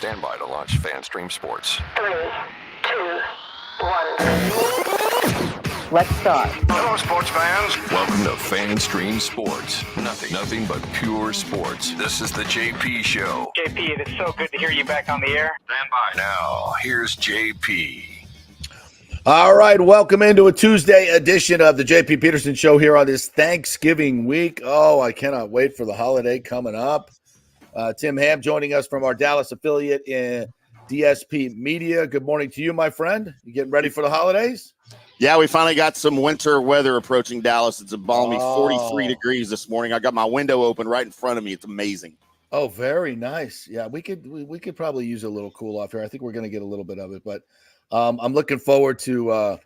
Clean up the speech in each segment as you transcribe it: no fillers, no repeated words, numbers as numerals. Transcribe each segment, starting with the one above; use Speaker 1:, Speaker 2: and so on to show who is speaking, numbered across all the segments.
Speaker 1: Stand by to launch FanStream Sports.
Speaker 2: 3, 2, 1. Let's start.
Speaker 1: Hello, sports fans. Welcome to FanStream Sports. Nothing but pure sports. This is the JP Show.
Speaker 3: JP, it is so good to hear you back on the air.
Speaker 1: Stand by. Now, here's JP.
Speaker 4: All right, welcome into a Tuesday edition of the JP Peterson Show here on this Thanksgiving week. Oh, I cannot wait for the holiday coming up. Tim Ham joining us from our Dallas affiliate in DSP Media. Good morning to you, my friend. You getting ready for the holidays?
Speaker 5: Yeah, we finally got some winter weather approaching Dallas. It's a balmy 43 degrees this morning. I got my window open right in front of me. It's amazing.
Speaker 4: Oh, very nice. Yeah, we could probably use a little cool off here. I think we're going to get a little bit of it, but I'm looking forward to a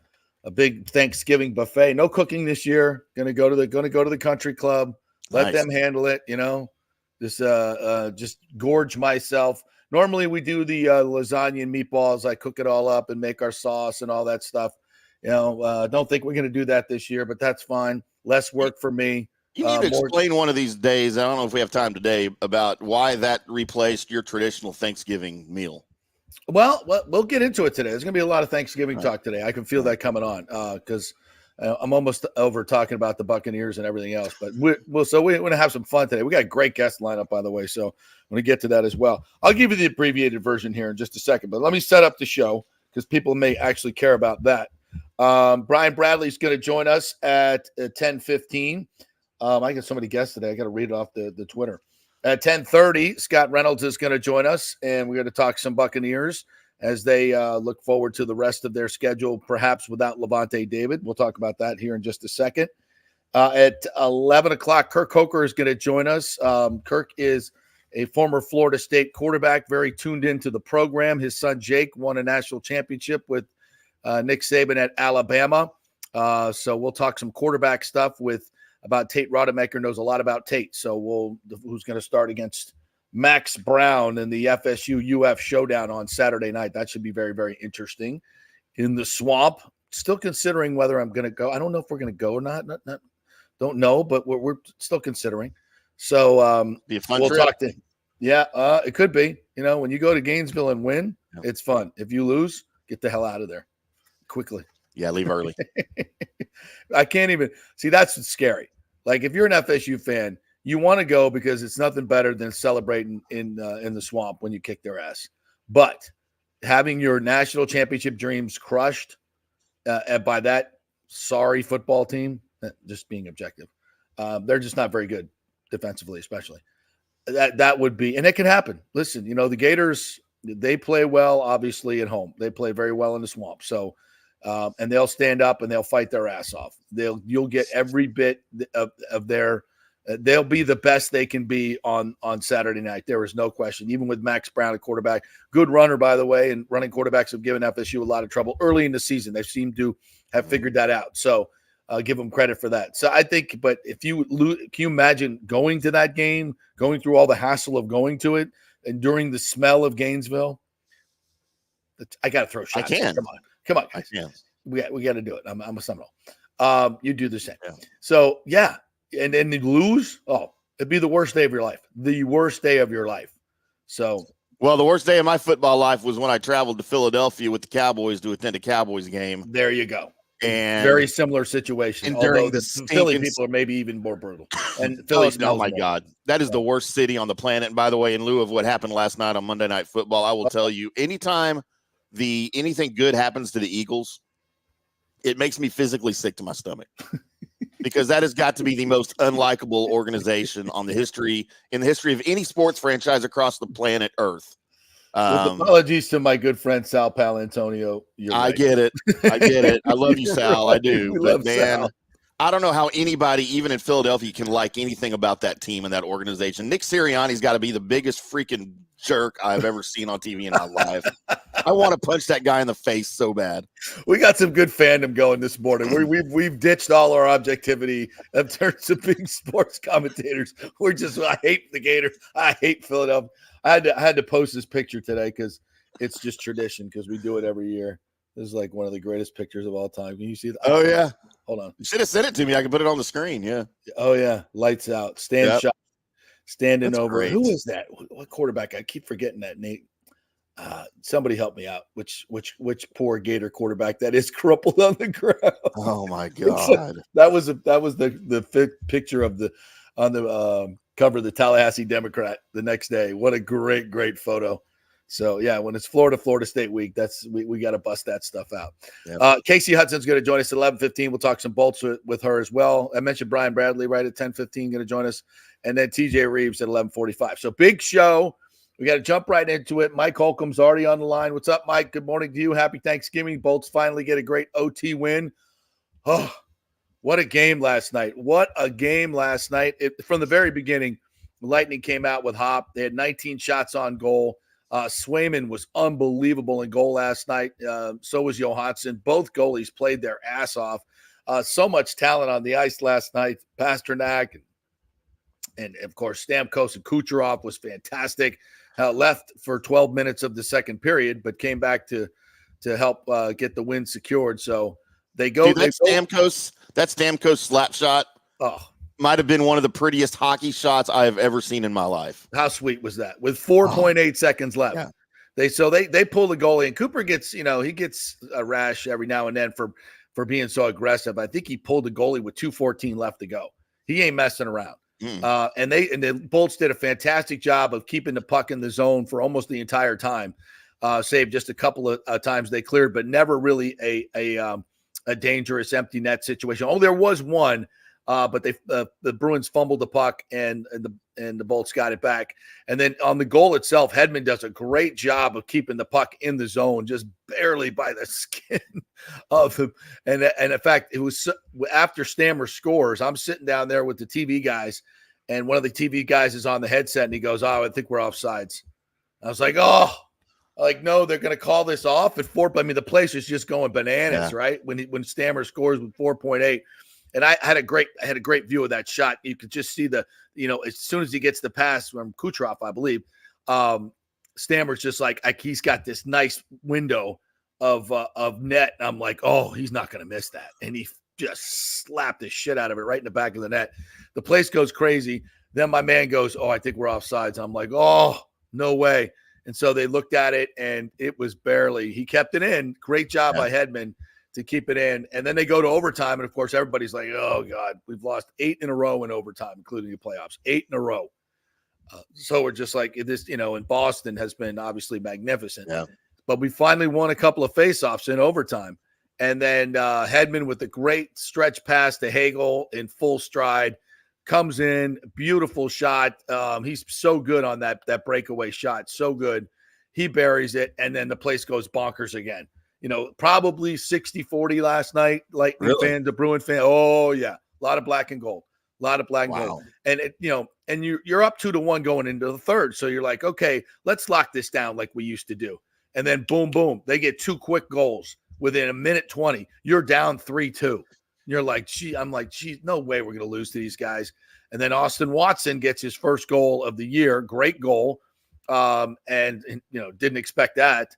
Speaker 4: big Thanksgiving buffet. No cooking this year. Going to go to the country club. Let them handle it. You know, just gorge myself. Normally we do the lasagna and meatballs. I cook it all up and make our sauce and all that stuff. You know, don't think we're going to do that this year, but that's fine. Less work for me.
Speaker 5: You need to explain one of these days. I don't know if we have time today about why that replaced your traditional Thanksgiving meal.
Speaker 4: Well, we'll get into it today. There's going to be a lot of Thanksgiving talk today. I can feel that coming on because I'm almost over talking about the Buccaneers and everything else. But we're going to have some fun today. We got a great guest lineup, by the way, so I'm going to get to that as well. I'll give you the abbreviated version here in just a second, but let me set up the show because people may actually care about that. Brian Bradley's going to join us at 10:15. I got so many guests today. I got to read it off the Twitter. At 10:30, Scott Reynolds is going to join us, and we're going to talk some Buccaneers as they look forward to the rest of their schedule, perhaps without Levonte David. We'll talk about that here in just a second. At 11 o'clock, Kirk Coker is going to join us. Kirk is a former Florida State quarterback, very tuned into the program. His son, Jake, won a national championship with Nick Saban at Alabama. So we'll talk some quarterback stuff about Tate Rodemaker. Knows a lot about Tate. So who's going to start against Max Brown in the FSU UF showdown on Saturday night. That should be very, very interesting. In the Swamp, still considering whether I'm going to go. I don't know if we're going to go or not. Don't know, but we're still considering. So we'll talk to him. Yeah, it could be. You know, when you go to Gainesville and win, it's fun. If you lose, get the hell out of there quickly.
Speaker 5: Yeah, leave early.
Speaker 4: I can't even see. That's what's scary. Like if you're an FSU fan, you want to go because it's nothing better than celebrating in the Swamp when you kick their ass. But having your national championship dreams crushed by that sorry football team, just being objective, they're just not very good defensively, especially. That would be, and it can happen. Listen, you know, the Gators, they play well, obviously, at home. They play very well in the Swamp. So, and they'll stand up and they'll fight their ass off. You'll get every bit of their. They'll be the best they can be on Saturday night. There is no question. Even with Max Brown, a quarterback, good runner, by the way, and running quarterbacks have given FSU a lot of trouble early in the season. They seem to have figured that out. So I'll give them credit for that. So I think, but if you can you imagine going to that game, going through all the hassle of going to it, and during the smell of Gainesville? I got to throw shots.
Speaker 5: I can.
Speaker 4: Come on, guys.
Speaker 5: I can.
Speaker 4: We got to do it. I'm a Seminole. You do the same. Yeah. So yeah. And then you lose, it'd be the worst day of your life. The worst day of your life. So,
Speaker 5: well, the worst day of my football life was when I traveled to Philadelphia with the Cowboys to attend a Cowboys game.
Speaker 4: There you go.
Speaker 5: And
Speaker 4: very similar situation.
Speaker 5: And during the
Speaker 4: Philly people are maybe even more brutal. And Philly
Speaker 5: oh my God, that is the worst city on the planet. And by the way, in lieu of what happened last night on Monday Night Football, I will tell you, anytime anything good happens to the Eagles, it makes me physically sick to my stomach. Because that has got to be the most unlikable organization in the history of any sports franchise across the planet Earth.
Speaker 4: With apologies to my good friend Sal Palantonio.
Speaker 5: I get it. I love you, Sal. I do. But man, Sal. I don't know how anybody, even in Philadelphia, can like anything about that team and that organization. Nick Sirianni's got to be the biggest freaking jerk I've ever seen on TV in my life. I want to punch that guy in the face so bad.
Speaker 4: We got some good fandom going this morning. We've ditched all our objectivity in terms of being sports commentators. I hate the Gators. I hate Philadelphia. I had to post this picture today because it's just tradition because we do it every year. This is like one of the greatest pictures of all time. Can you see that?
Speaker 5: Oh yeah.
Speaker 4: Hold on.
Speaker 5: You should have sent it to me. I can put it on the screen. Yeah.
Speaker 4: Oh yeah. Lights out. Shot. Standing
Speaker 5: That's
Speaker 4: over.
Speaker 5: Great.
Speaker 4: Who is that? What quarterback? I keep forgetting that name. Somebody help me out. Which poor Gator quarterback that is crumpled on the ground?
Speaker 5: Oh my God!
Speaker 4: That was the picture of the on the cover of the Tallahassee Democrat the next day. What a great photo. So yeah, when it's Florida State week, we got to bust that stuff out.
Speaker 5: Yep.
Speaker 4: Kasey Hudson's going to join us at 11:15. We'll talk some bolts with her as well. I mentioned Brian Bradley right at 10:15 going to join us, and then TJ Rives at 11:45. So big show. We got to jump right into it. Mike Holcomb's already on the line. What's up, Mike? Good morning to you. Happy Thanksgiving. Bolts finally get a great OT win. Oh, what a game last night. What a game last night. From the very beginning, Lightning came out with hop. They had 19 shots on goal. Swayman was unbelievable in goal last night. So was Johansson. Both goalies played their ass off. So much talent on the ice last night. Pasternak and of course, Stamkos and Kucherov was fantastic. Left for 12 minutes of the second period, but came back to help get the win secured. So they go.
Speaker 5: Dude, that Stamkos slap shot might have been one of the prettiest hockey shots I have ever seen in my life.
Speaker 4: How sweet was that? With 4.8 seconds left. Yeah. They pull the goalie, and Cooper gets, he gets a rash every now and then for being so aggressive. I think he pulled the goalie with 2:14 left to go. He ain't messing around. And the Bolts did a fantastic job of keeping the puck in the zone for almost the entire time, save just a couple of times they cleared, but never really a dangerous empty net situation. Oh, there was one, but the Bruins fumbled the puck and the Bolts got it back. And then on the goal itself, Hedman does a great job of keeping the puck in the zone, just barely by the skin of him. And in fact, it was after Stammer scores, I'm sitting down there with the TV guys, and one of the TV guys is on the headset, and he goes, "Oh, I think we're offsides." I was like, no, they're going to call this off at 4. I mean, the place is just going bananas, right? When Stammer scores with 4.8. And I had a great view of that shot. You could just see as soon as he gets the pass from Kucherov, I believe, Stammer's just like he's got this nice window of net. And I'm like, oh, he's not going to miss that. And he just slapped the shit out of it right in the back of the net. The place goes crazy. Then my man goes, "Oh, I think we're offsides." I'm like, oh, no way. And so they looked at it, and it was barely. He kept it in. Great job by Hedman to keep it in. And then they go to overtime, and of course everybody's like, oh God, we've lost 8 in a row in overtime, including the playoffs. 8 in a row. So we're just like this, and Boston has been obviously magnificent. Yeah. But we finally won a couple of faceoffs in overtime. And then Hedman with a great stretch pass to Hagel in full stride comes in, beautiful shot. He's so good on that breakaway shot, so good. He buries it, and then the place goes bonkers again. Probably 60-40 last night, Lightning fan to Bruin fan. Oh, yeah. A lot of black and gold. And, and you're up 2-1 going into the third. So you're like, okay, let's lock this down like we used to do. And then boom, boom. They get 2 quick goals within a minute 20. You're down 3-2. You're like, gee, no way we're going to lose to these guys. And then Austin Watson gets his first goal of the year. Great goal. And didn't expect that.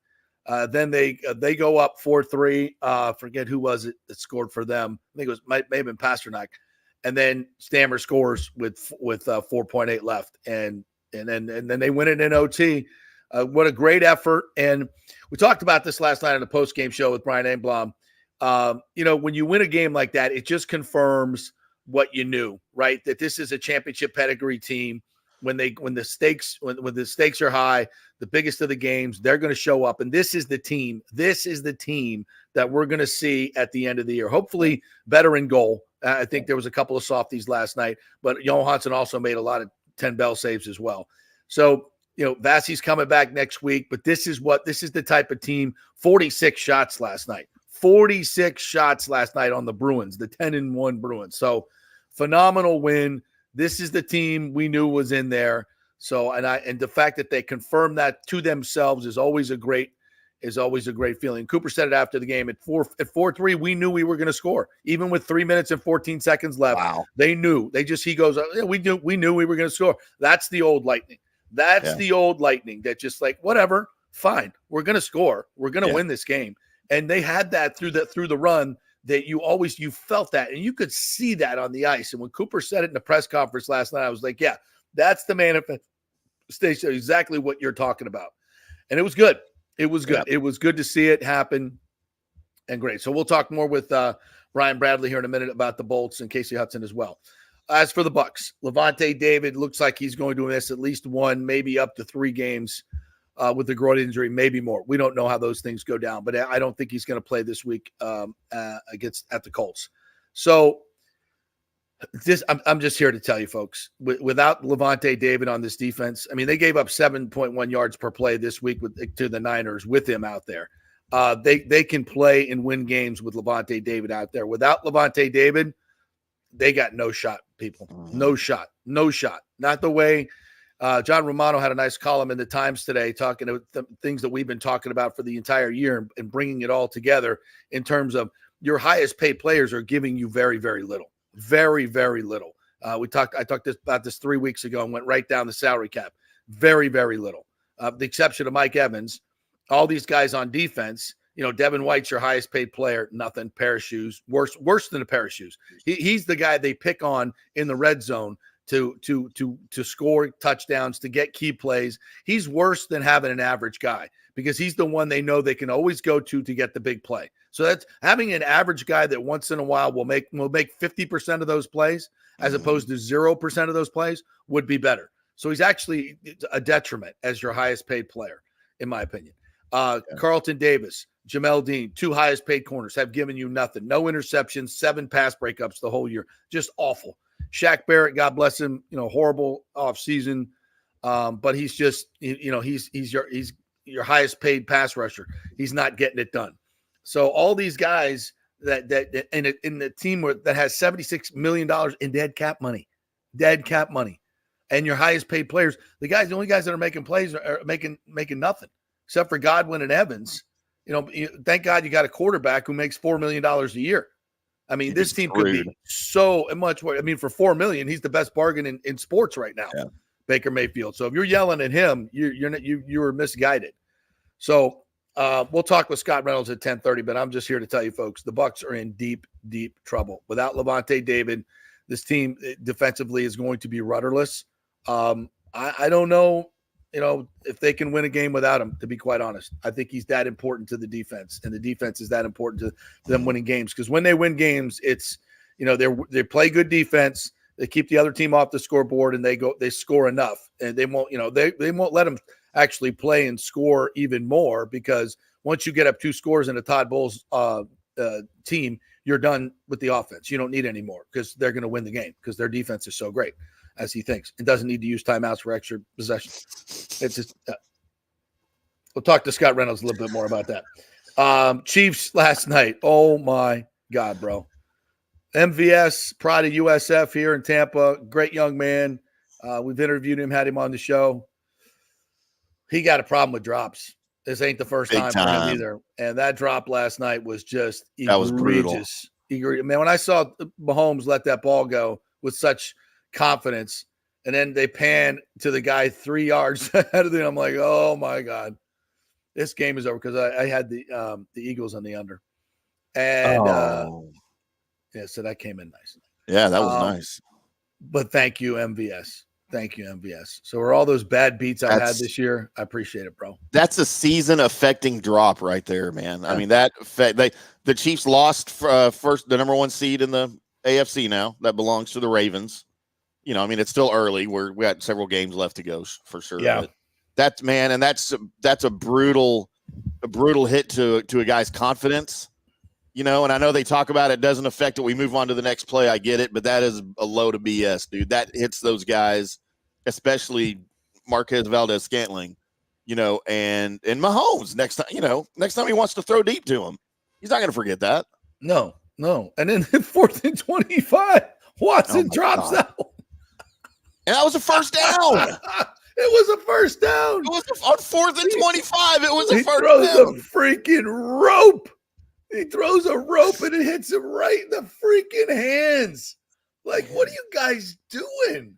Speaker 4: Then they go up 4-3. Forget who was it that scored for them. I think it was may have been Pasternak. And then Stammer scores with 4.8 left, and then they win it in OT. What a great effort! And we talked about this last night on the post game show with Brian Engblom. When you win a game like that, it just confirms what you knew, right? That this is a championship pedigree team. When the stakes are high, the biggest of the games, they're going to show up. And this is the team. This is the team that we're going to see at the end of the year. Hopefully better in goal. I think there was a couple of softies last night, but Johansson also made a lot of 10 bell saves as well. So, Vassie's coming back next week, but this is the type of team. 46 shots last night. 46 shots last night on the Bruins, the 10-1 Bruins. So phenomenal win. This is the team we knew was in there. So, and the fact that they confirmed that to themselves is always a great feeling. Cooper said it after the game at 4-3. We knew we were going to score, even with 3 minutes and 14 seconds left. Wow. They knew. He goes, we knew we were going to score. That's the old Lightning. The old Lightning that just like, whatever, fine. We're going to score. We're going to win this game. And they had that through the run that you felt that, and you could see that on the ice. And when Cooper said it in the press conference last night, I was like, yeah, that's the manifestation, exactly what you're talking about. And it was good. It was good.
Speaker 5: Yeah.
Speaker 4: It was good to see it happen, and great. So we'll talk more with Ryan Bradley here in a minute about the Bolts and Kasey Hudson as well. As for the Bucks, Levonte David looks like he's going to miss at least 1, maybe up to 3 games with the groin injury, maybe more. We don't know how those things go down, but I don't think he's going to play this week at the Colts. So I'm just here to tell you, folks, without Levonte David on this defense, I mean, they gave up 7.1 yards per play this week to the Niners with him out there. They can play and win games with Levonte David out there. Without Levonte David, they got no shot, people. No shot. Not the way John Romano had a nice column in the Times today talking about the things that we've been talking about for the entire year and bringing it all together in terms of your highest paid players are giving you very, very little. Very, very little. I talked about this 3 weeks ago and went right down the salary cap. Very, very little. The exception of Mike Evans, all these guys on defense, Devin White's your highest paid player, nothing, pair of shoes, worse than a pair of shoes. He's the guy they pick on in the red zone to score touchdowns, to get key plays. He's worse than having an average guy because he's the one they know they can always go to get the big play. So that's having an average guy that once in a while will make 50% of those plays as opposed to 0% of those plays would be better. So he's actually a detriment as your highest paid player, in my opinion. Carlton Davis, Jamel Dean, 2 highest paid corners, have given you nothing. No interceptions, 7 pass breakups the whole year. Just awful. Shaq Barrett, God bless him, horrible offseason. But he's just, he's your highest paid pass rusher. He's not getting it done. So all these guys that in the team that has $76 million in dead cap money, and your highest paid players, the only guys that are making plays are making nothing, except for Godwin and Evans. Thank God you got a quarterback who makes $4 million a year. I mean, this team could be so much more. I mean, for $4 million, he's the best bargain in sports right now, Baker Mayfield. So if you're yelling at him, you're misguided. So we'll talk with Scott Reynolds at 10:30, but I'm just here to tell you, folks, the Bucs are in deep, deep trouble. Without Levonte David, this team defensively is going to be rudderless. I don't know, if they can win a game without him, to be quite honest. I think he's that important to the defense, and the defense is that important to them winning games. Because when they win games, it's, they play good defense, they keep the other team off the scoreboard, and they score enough. And they won't, they won't let them actually play and score even more, because once you get up 2 scores in a Todd Bowles team, you're done with the offense. You don't need any more because they're going to win the game because their defense is so great, as he thinks, and doesn't need to use timeouts for extra possession. It's just we'll talk to Scott Reynolds a little bit more about that. Chiefs last night. Oh my God, bro. MVS, Pride of USF here in Tampa. Great young man. We've interviewed him, had him on the show. He got a problem with drops. This ain't the first time for him either. And that drop last night was just egregious. That was brutal. Man, when I saw Mahomes let that ball go with such confidence, and then they pan to the guy 3 yards ahead of them, I'm like, oh my God, this game is over, because I had the Eagles on the under. And so that came in nice.
Speaker 5: Yeah, that was nice.
Speaker 4: But thank you, MVS. Thank you, MVS. So are all those bad beats I had this year? I appreciate it, bro.
Speaker 5: That's a season-affecting drop right there, man. I mean, the Chiefs lost first the number 1 seed in the AFC now. That belongs to the Ravens. I mean, it's still early. We got several games left to go for sure.
Speaker 4: Yeah,
Speaker 5: that's a brutal hit to a guy's confidence. And I know they talk about it doesn't affect it. We move on to the next play. I get it, but that is a load of BS, dude. That hits those guys, especially Marquez Valdez-Scantling, and Mahomes next time he wants to throw deep to him. He's not going to forget that.
Speaker 4: No. And then 4th and 25, Watson drops out.
Speaker 5: And that was a first down.
Speaker 4: It was a first down.
Speaker 5: It was on 4th and 25. It was a first
Speaker 4: down. He throws
Speaker 5: a
Speaker 4: freaking rope. He throws a rope and it hits him right in the freaking hands. Like, what are you guys doing?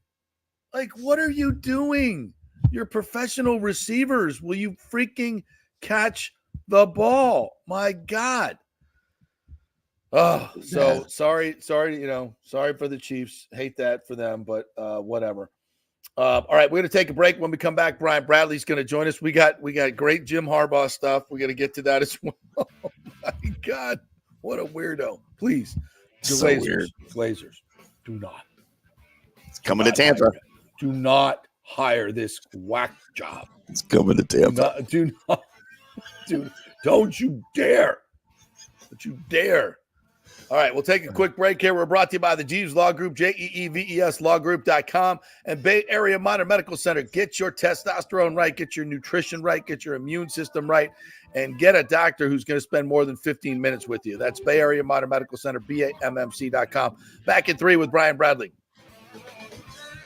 Speaker 4: What are you doing? You're professional receivers. Will you freaking catch the ball? My God. Oh, so sorry, sorry for the Chiefs. Hate that for them, but whatever. All right, we're going to take a break. When we come back, Brian Bradley's going to join us. We got great Jim Harbaugh stuff. We're going to get to that as well. Oh, my God. What a weirdo. Please.
Speaker 5: So weird.
Speaker 4: Glazers, do not.
Speaker 5: It's coming to Tampa.
Speaker 4: Do not hire this whack job.
Speaker 5: It's coming to Tampa.
Speaker 4: Don't you dare. Don't you dare. All right, we'll take a quick break here. We're brought to you by the Jeeves Law Group, JEEVES lawgroup.com, and Bay Area Modern Medical Center. Get your testosterone right, get your nutrition right, get your immune system right, and get a doctor who's going to spend more than 15 minutes with you. That's Bay Area Modern Medical Center, BAMMC.com. Back in 3 with Brian Bradley.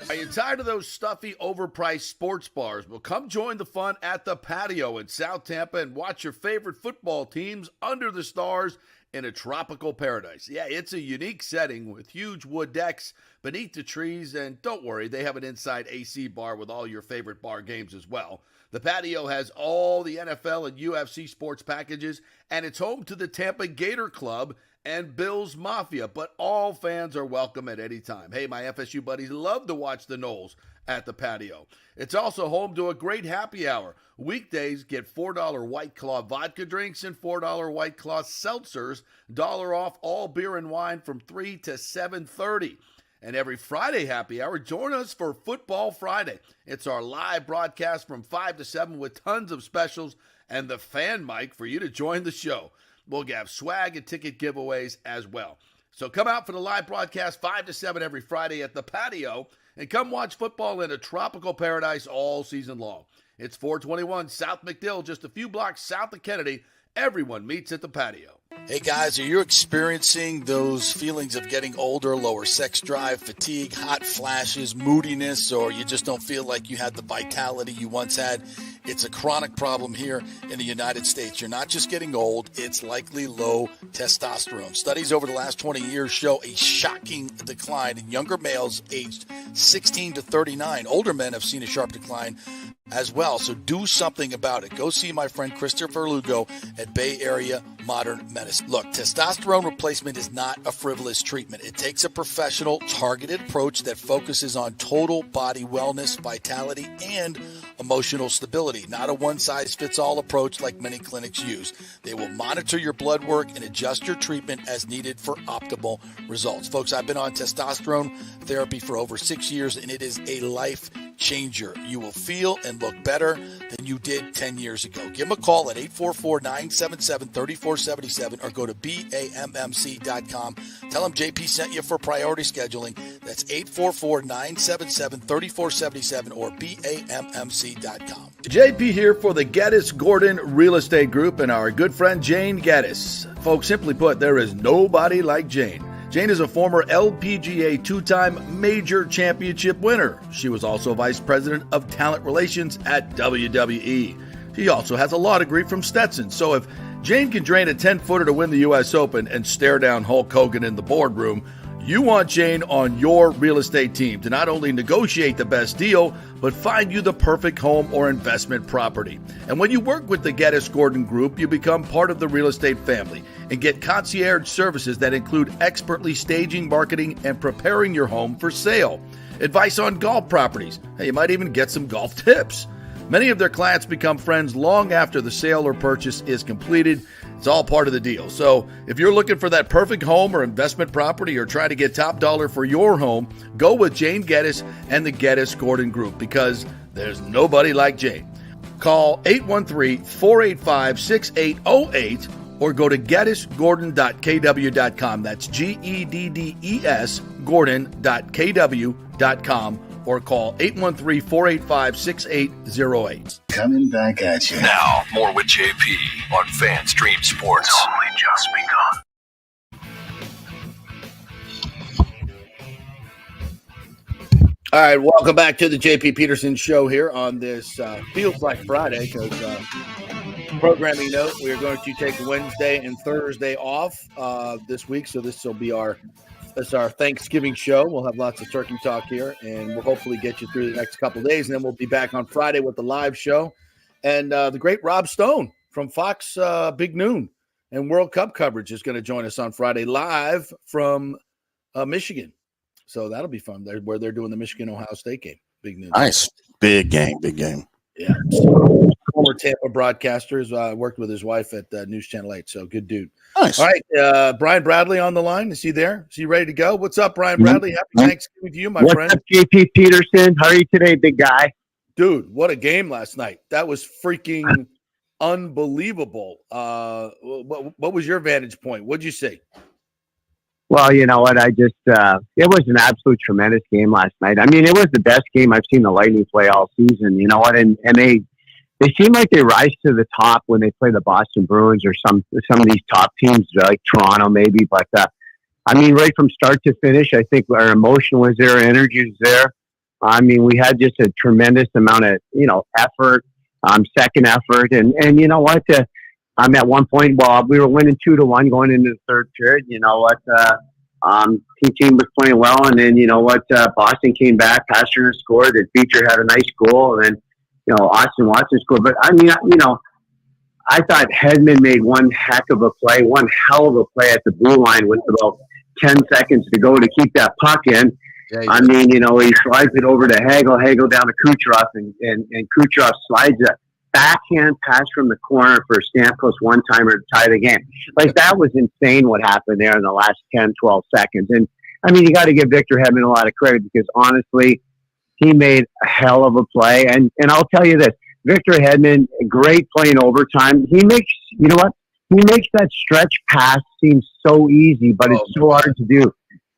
Speaker 4: Are you tired of those stuffy, overpriced sports bars? Well, come join the fun at the Patio in South Tampa and watch your favorite football teams under the stars in a tropical paradise. Yeah, it's a unique setting with huge wood decks beneath the trees, and don't worry, they have an inside AC bar with all your favorite bar games as well. The Patio has all the NFL and UFC sports packages, and it's home to the Tampa Gator Club and Bills Mafia, but all fans are welcome at any time. Hey, my FSU buddies love to watch the Noles at the Patio. It's also home to a great happy hour. Weekdays get $4 White Claw vodka drinks and $4 White Claw seltzers, $1 off all beer and wine from 3 to 7:30. And every Friday happy hour, join us for Football Friday. It's our live broadcast from 5 to 7 with tons of specials and the fan mic for you to join the show. We'll have swag and ticket giveaways as well. So come out for the live broadcast 5 to 7 every Friday at the Patio and come watch football in a tropical paradise all season long. It's 421 South McDill, just a few blocks south of Kennedy. Everyone meets at the Patio.
Speaker 6: Hey guys, are you experiencing those feelings of getting older, lower sex drive, fatigue, hot flashes, moodiness, or you just don't feel like you had the vitality you once had? It's a chronic problem here in the United States. You're not just getting old, it's likely low testosterone. Studies over the last 20 years show a shocking decline in younger males aged 16 to 39. Older men have seen a sharp decline as well, so do something about it. Go see my friend Christopher Lugo at Bay Area Modern Medicine. Look, testosterone replacement is not a frivolous treatment. It takes a professional, targeted approach that focuses on total body wellness, vitality, and emotional stability, not a one-size-fits-all approach like many clinics use. They will monitor your blood work and adjust your treatment as needed for optimal results. Folks, I've been on testosterone therapy for over 6 years, and it is a life changer. You will feel and look better than you did 10 years ago. Give them a call at 844-977-3477 or go to BAMMC.com. Tell them JP sent you for priority scheduling. That's 844-977-3477 or BAMMC.com.
Speaker 4: JP here for the Geddes Gordon Real Estate Group and our good friend Jane Geddes. Folks, simply put, there is nobody like Jane. Jane is a former LPGA two-time major championship winner. She was also vice president of talent relations at WWE. She also has a law degree from Stetson. So if Jane can drain a 10-footer to win the U.S. Open and stare down Hulk Hogan in the boardroom, you want Jane on your real estate team to not only negotiate the best deal, but find you the perfect home or investment property. And when you work with the Geddes Gordon Group, you become part of the real estate family and get concierge services that include expertly staging, marketing, and preparing your home for sale. Advice on golf properties. Hey, you might even get some golf tips. Many of their clients become friends long after the sale or purchase is completed. It's all part of the deal. So if you're looking for that perfect home or investment property or trying to get top dollar for your home, go with Jane Geddes and the Geddes Gordon Group because there's nobody like Jane. Call 813-485-6808 or go to geddesgordon.kw.com. That's GEDDES Gordon.kw.com or call 813-485-6808.
Speaker 1: Coming back at you. Now, more with JP on FanStream Sports. It's only just begun.
Speaker 4: All right, welcome back to the JP Peterson Show here on this Feels Like Friday because programming note, we are going to take Wednesday and Thursday off this week, so this will be our Thanksgiving show. We'll have lots of turkey talk here, and we'll hopefully get you through the next couple of days, and then we'll be back on Friday with the live show. And the great Rob Stone from Fox Big Noon and World Cup coverage is going to join us on Friday live from Michigan. So that'll be fun. Where they're doing the Michigan-Ohio State game. Big news.
Speaker 5: Nice. Big game. Big game.
Speaker 4: Yeah. Former Tampa broadcasters. Worked with his wife at News Channel 8. So good dude.
Speaker 5: Nice.
Speaker 4: All right. Brian Bradley on the line. Is he there? Is he ready to go? What's up, Brian Bradley? Happy Thanksgiving to you, my friend.
Speaker 7: What's up, JP Peterson? How are you today, big guy?
Speaker 4: Dude, what a game last night. That was freaking unbelievable. What was your vantage point? What'd you see?
Speaker 7: Well, you know what? It was an absolute tremendous game last night. I mean, it was the best game I've seen the Lightning play all season. You know what? And they seem like they rise to the top when they play the Boston Bruins or some of these top teams like Toronto maybe. But I mean, right from start to finish, I think our emotion was there, our energy was there. I mean, we had just a tremendous amount of, effort, second effort. And you know what? At one point, we were winning 2-1 going into the third period. You know what? Team was playing well. And then, you know what? Boston came back, Pasternak scored, and Beecher had a nice goal. And then, Austin Watson scored. But I mean, I thought Hedman made one heck of a play, one hell of a play at the blue line with about 10 seconds to go to keep that puck in.
Speaker 4: Yeah,
Speaker 7: I mean, he slides it over to Hagel down to Kucherov, and Kucherov slides a backhand pass from the corner for a Stamkos one-timer to tie the game. Like, that was insane what happened there in the last 10, 12 seconds. And, I mean, you got to give Victor Hedman a lot of credit because, honestly, he made a hell of a play. And I'll tell you this, Victor Hedman, great play in overtime. He makes, you know what? He makes that stretch pass seem so easy, but it's so hard to do.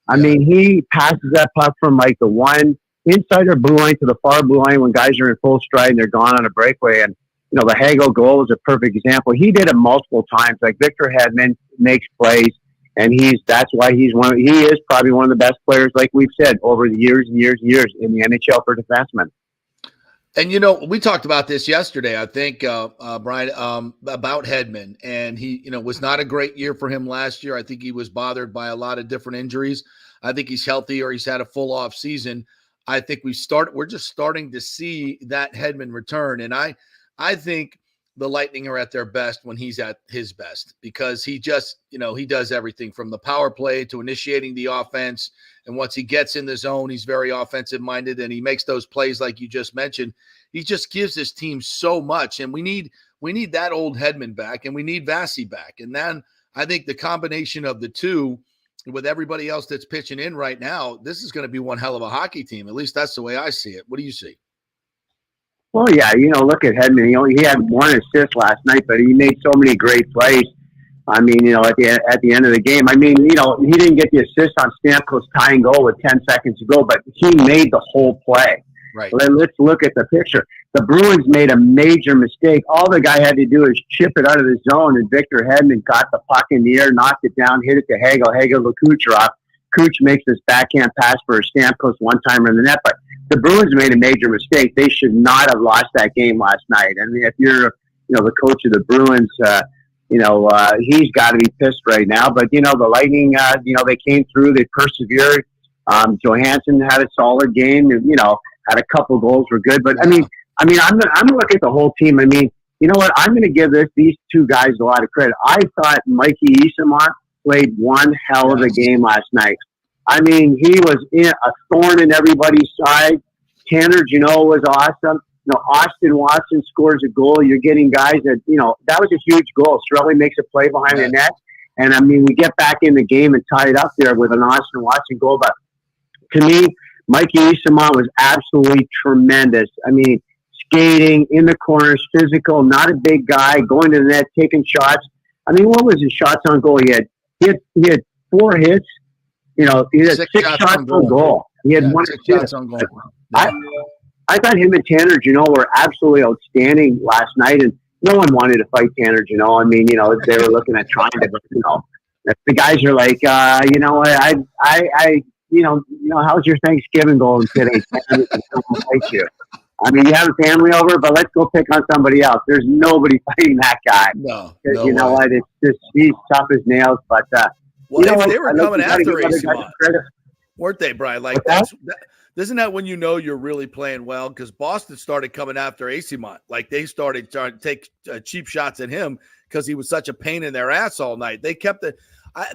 Speaker 7: I mean, he passes that puck from like the one inside our blue line to the far blue line when guys are in full stride and they're gone on a breakaway. And, the Hagel goal is a perfect example. He did it multiple times. Like, Victor Hedman makes plays, and that's why he is probably one of the best players, like we've said, over the years and years and years in the NHL for defensemen.
Speaker 4: And, we talked about this yesterday, I think, Brian, about Hedman. And he, was not a great year for him last year. I think he was bothered by a lot of different injuries. I think he's healthy or he's had a full off season. I think we're just starting to see that Hedman return. And I think the Lightning are at their best when he's at his best because he just, he does everything from the power play to initiating the offense. And once he gets in the zone, he's very offensive minded and he makes those plays like you just mentioned. He just gives his team so much. And we need that old Hedman back and we need Vasi back. And then I think the combination of the two with everybody else that's pitching in right now, this is going to be one hell of a hockey team. At least that's the way I see it. What do you see?
Speaker 7: Well, yeah, look at Hedman. He had one assist last night, but he made so many great plays. I mean, at the end of the game, I mean, he didn't get the assist on Stamkos' tying goal with 10 seconds to go, but he made the whole play.
Speaker 4: Right.
Speaker 7: Let's look at the picture. The Bruins made a major mistake. All the guy had to do is chip it out of the zone, and Victor Hedman got the puck in the air, knocked it down, hit it to Hagel to Kucherov. Kuch makes this backhand pass for a Stamkos one-timer in the net, but the Bruins made a major mistake. They should not have lost that game last night. I mean, if you're, the coach of the Bruins, he's got to be pissed right now. But, the Lightning, they came through. They persevered. Johansson had a solid game. And, had a couple goals were good. But, I'm going to look at the whole team. I mean, you know what? I'm going to give these two guys a lot of credit. I thought Mikey Eyssimont played one hell of a game last night. I mean, he was a thorn in everybody's side. Tanner Janot was awesome. Austin Watson scores a goal. You're getting guys that, that was a huge goal. Strelly makes a play behind the net. And, I mean, we get back in the game and tie it up there with an Austin Watson goal. But to me, Mikey Eyssimont was absolutely tremendous. I mean, skating in the corners, physical, not a big guy, going to the net, taking shots. I mean, what was his shots on goal? He had 4 hits. He had 6 shots on goal. He had 1 assist on goal. I thought him and Tanner Janot were absolutely outstanding last night, and no one wanted to fight Tanner Janot. I mean, they were looking at trying to, the guys are like, how's your Thanksgiving going today? Fight you. I mean, you have a family over, but let's go pick on somebody else. There's nobody fighting that guy. No you know what? It's just, he's tough as nails, but,
Speaker 4: they were coming after Eyssimont, weren't they, Brian? Like, isn't that when you're really playing well? Because Boston started coming after Eyssimont. Like, they started trying to take cheap shots at him because he was such a pain in their ass all night. They kept it.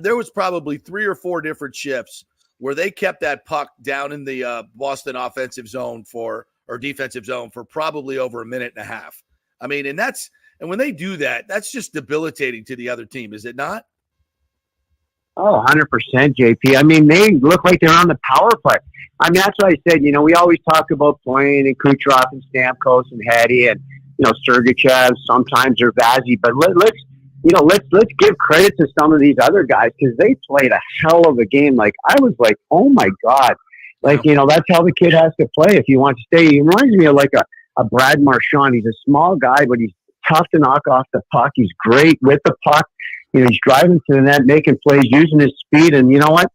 Speaker 4: There was probably 3 or 4 different shifts where they kept that puck down in the Boston defensive zone for probably over a minute and a half. I mean, and when they do that, that's just debilitating to the other team, is it not?
Speaker 7: Oh, 100%, JP. I mean, they look like they're on the power play. I mean, that's what I said. We always talk about Plain and Kucherov and Stamkos and Hattie and, Sergachev, sometimes or Vazzy, but let's give credit to some of these other guys because they played a hell of a game. Like, I was like, oh my God. Like, that's how the kid has to play if he wants to stay. He reminds me of like a Brad Marchand. He's a small guy, but he's tough to knock off the puck. He's great with the puck. He's driving to the net, making plays, using his speed. And you know what?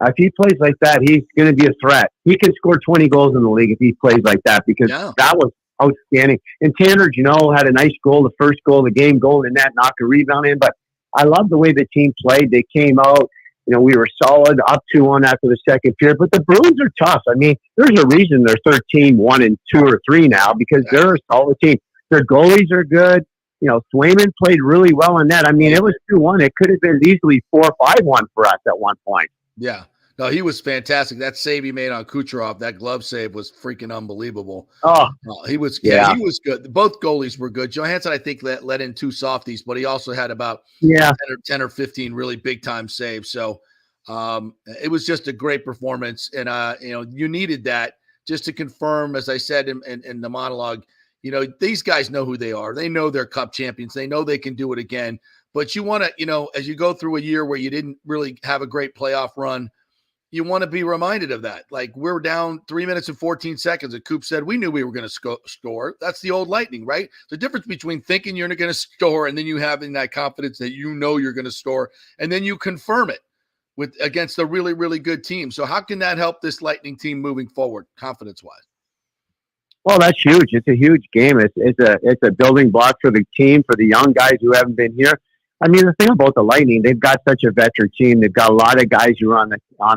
Speaker 7: If he plays like that, he's going to be a threat. He can score 20 goals in the league if he plays like that because that was outstanding. And Tanner, had a nice goal, the first goal of the game, goal in the net, knocked a rebound in. But I love the way the team played. They came out. We were solid, up 2-1 after the second period. But the Bruins are tough. I mean, there's a reason they're 13-1 2 or 3 now because they're a solid team. Their goalies are good. Swayman played really well in that. I mean, it was 2-1. It could have been easily 4-5-1 for us at one point.
Speaker 4: Yeah. No, he was fantastic. That save he made on Kucherov, that glove save was freaking unbelievable.
Speaker 7: Oh,
Speaker 4: he was he was good. Both goalies were good. Johansson, I think, let in 2 softies, but he also had about 10 or 15 really big-time saves. So it was just a great performance. And, you needed that just to confirm, as I said in the monologue, these guys know who they are. They know they're cup champions. They know they can do it again. But you want to, as you go through a year where you didn't really have a great playoff run, you want to be reminded of that. Like, we're down 3 minutes and 14 seconds. And Coop said, we knew we were going to score. That's the old Lightning, right? The difference between thinking you're going to score and then you having that confidence that you're going to score, and then you confirm it against a really, really good team. So how can that help this Lightning team moving forward, confidence-wise?
Speaker 7: Well, that's huge. It's a huge game. It's a building block for the team, for the young guys who haven't been here. I mean, the thing about the Lightning, they've got such a veteran team. They've got a lot of guys who are on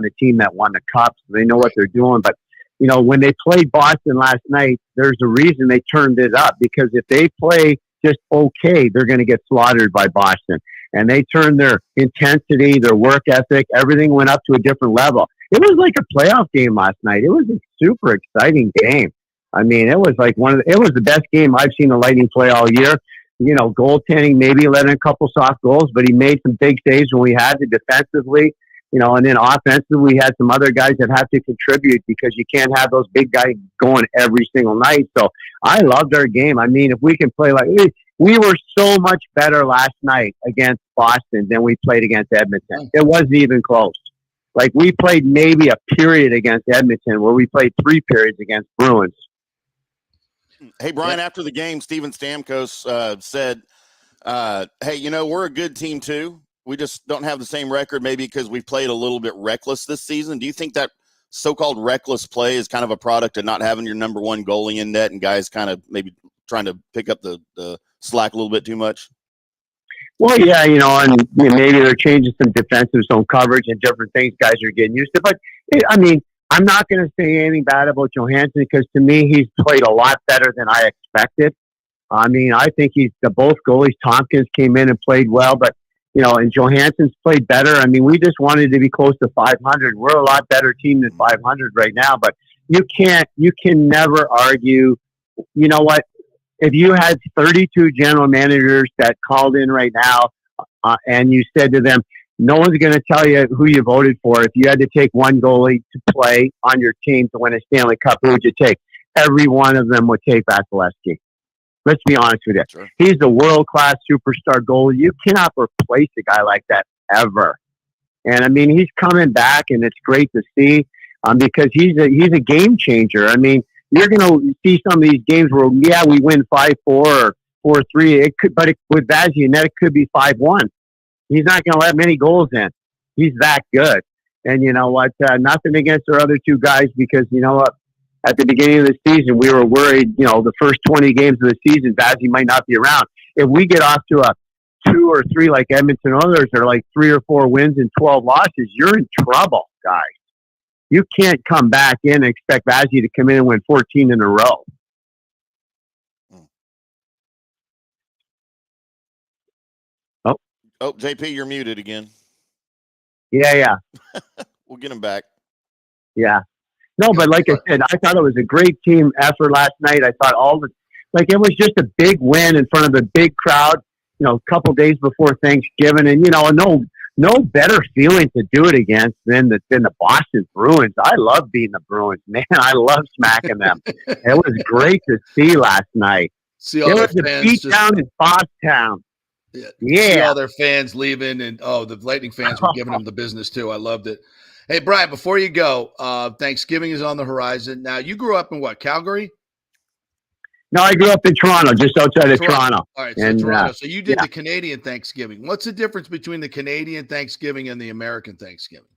Speaker 7: the team that won the Cups. They know what they're doing. But, when they played Boston last night, there's a reason they turned it up, because if they play just okay, they're going to get slaughtered by Boston. And they turned their intensity, their work ethic, everything went up to a different level. It was like a playoff game last night. It was a super exciting game. I mean, it was like it was the best game I've seen the Lightning play all year. Goaltending, maybe letting a couple soft goals, but he made some big saves when we had to defensively, and then offensively, we had some other guys that have to contribute because you can't have those big guys going every single night. So I loved our game. I mean, if we can play like we were so much better last night against Boston than we played against Edmonton. It wasn't even close. Like, we played maybe a period against Edmonton where we played 3 periods against Bruins.
Speaker 5: Hey, Brian, after the game, Steven Stamkos said, hey, we're a good team too. We just don't have the same record, maybe because we've played a little bit reckless this season. Do you think that so-called reckless play is kind of a product of not having your number one goalie in net and guys kind of maybe trying to pick up the slack a little bit too much?
Speaker 7: Well, yeah, and maybe they're changing some defensive zone coverage and different things guys are getting used to. But, I mean, I'm not going to say anything bad about Johansson because, to me, he's played a lot better than I expected. I mean, I think both goalies, Tompkins came in and played well, but, and Johansson's played better. I mean, we just wanted to be close to 500. We're a lot better team than 500 right now, but you can never argue. You know what? If you had 32 general managers that called in right now and you said to them, no one's going to tell you who you voted for. If you had to take one goalie to play on your team to win a Stanley Cup, who would you take? Every one of them would take Vasilevsky. Let's be honest with you. Sure. He's a world-class superstar goalie. You cannot replace a guy like that ever. And, I mean, he's coming back, and it's great to see because he's a game changer. I mean, you're going to see some of these games where, we win 5-4 or 4-3. With Vazzy and it could be 5-1. He's not going to let many goals in. He's that good. And you know what? Nothing against our other 2 guys because, you know what? At the beginning of the season, we were worried, the first 20 games of the season, Vazzy might not be around. If we get off to a 2 or 3 like Edmonton others are like 3 or 4 wins and 12 losses, you're in trouble, guys. You can't come back in and expect Vazzy to come in and win 14 in a row.
Speaker 5: Oh, JP, you're muted again.
Speaker 7: Yeah.
Speaker 5: We'll get him back.
Speaker 7: Yeah. No, but like I said, I thought it was a great team effort last night. I thought it was just a big win in front of a big crowd, a couple days before Thanksgiving. And, no better feeling to do it against than the Boston Bruins. I love beating the Bruins, man. I love smacking them. It was great to see last night.
Speaker 4: See all
Speaker 7: It was a beat down in Boston. Yeah.
Speaker 4: See all their fans leaving, and the Lightning fans were giving them the business too. I loved it. Hey, Brian, before you go, Thanksgiving is on the horizon. Now, you grew up in what, Calgary?
Speaker 7: No, I grew up in Toronto, just outside of Toronto.
Speaker 4: All right, so Toronto. So you did the Canadian Thanksgiving. What's the difference between the Canadian Thanksgiving and the American Thanksgiving?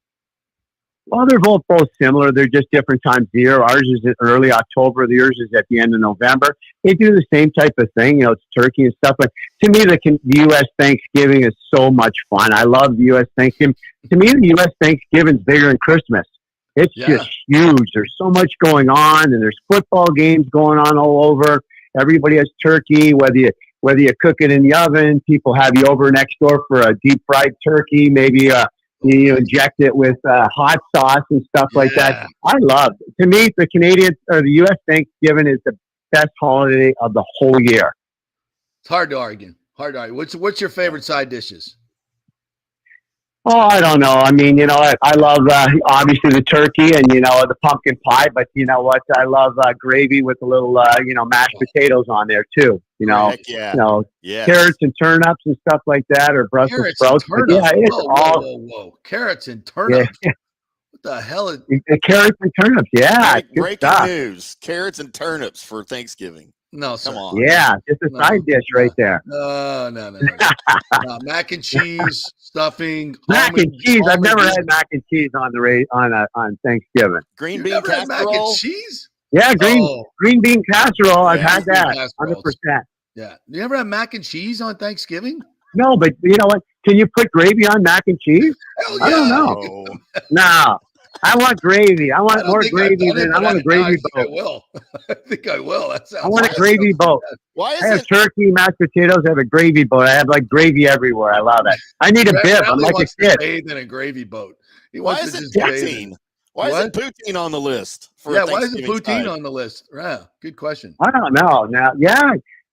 Speaker 7: Well, they're both similar. They're just different times of year. Ours is in early October. Yours is at the end of November. They do the same type of thing. It's turkey and stuff. But to me, the U.S. Thanksgiving is so much fun. I love the U.S. Thanksgiving. To me, the U.S. Thanksgiving is bigger than Christmas. It's just huge. There's so much going on, and there's football games going on all over. Everybody has turkey, whether you cook it in the oven. People have you over next door for a deep fried turkey. Maybe you inject it with hot sauce and stuff like that. I love it. To me, the Canadian or the U.S. Thanksgiving is the best holiday of the whole year.
Speaker 4: It's hard to argue. What's your favorite side dishes?
Speaker 7: Oh, I don't know. I mean, I love obviously the turkey and the pumpkin pie, but you know what? I love gravy with a little mashed potatoes on there too. Carrots and turnips and stuff like that, or Brussels sprouts. Yeah, it's
Speaker 4: whoa. Carrots and turnips. Yeah. What the hell is
Speaker 7: carrots and turnips? Yeah,
Speaker 5: breaking news: carrots and turnips for Thanksgiving.
Speaker 4: No, come on.
Speaker 7: Yeah, just a side dish right there.
Speaker 4: No. Mac and cheese, stuffing.
Speaker 7: Mac and cheese. I've never had mac and cheese on Thanksgiving.
Speaker 5: Green bean casserole.
Speaker 4: Mac and cheese?
Speaker 7: Yeah, green bean casserole. I've had that 100%.
Speaker 4: Yeah. You ever have mac and cheese on Thanksgiving?
Speaker 7: No, but you know what? Can you put gravy on mac and cheese?
Speaker 4: Hell yeah.
Speaker 7: I don't know. No. I want gravy. I want more gravy than I want a gravy boat.
Speaker 4: I will. I think I will. That sounds
Speaker 7: I want a gravy boat.
Speaker 5: Why is
Speaker 7: I have turkey, mashed potatoes. I have a gravy boat. I have gravy everywhere. I love it. I need a bib. I'm like a kid.
Speaker 4: Bathe in a gravy boat.
Speaker 5: Why is it poutine? Why is it poutine on the list?
Speaker 4: Why is it poutine on the list? Yeah, good question.
Speaker 7: I don't know. Now,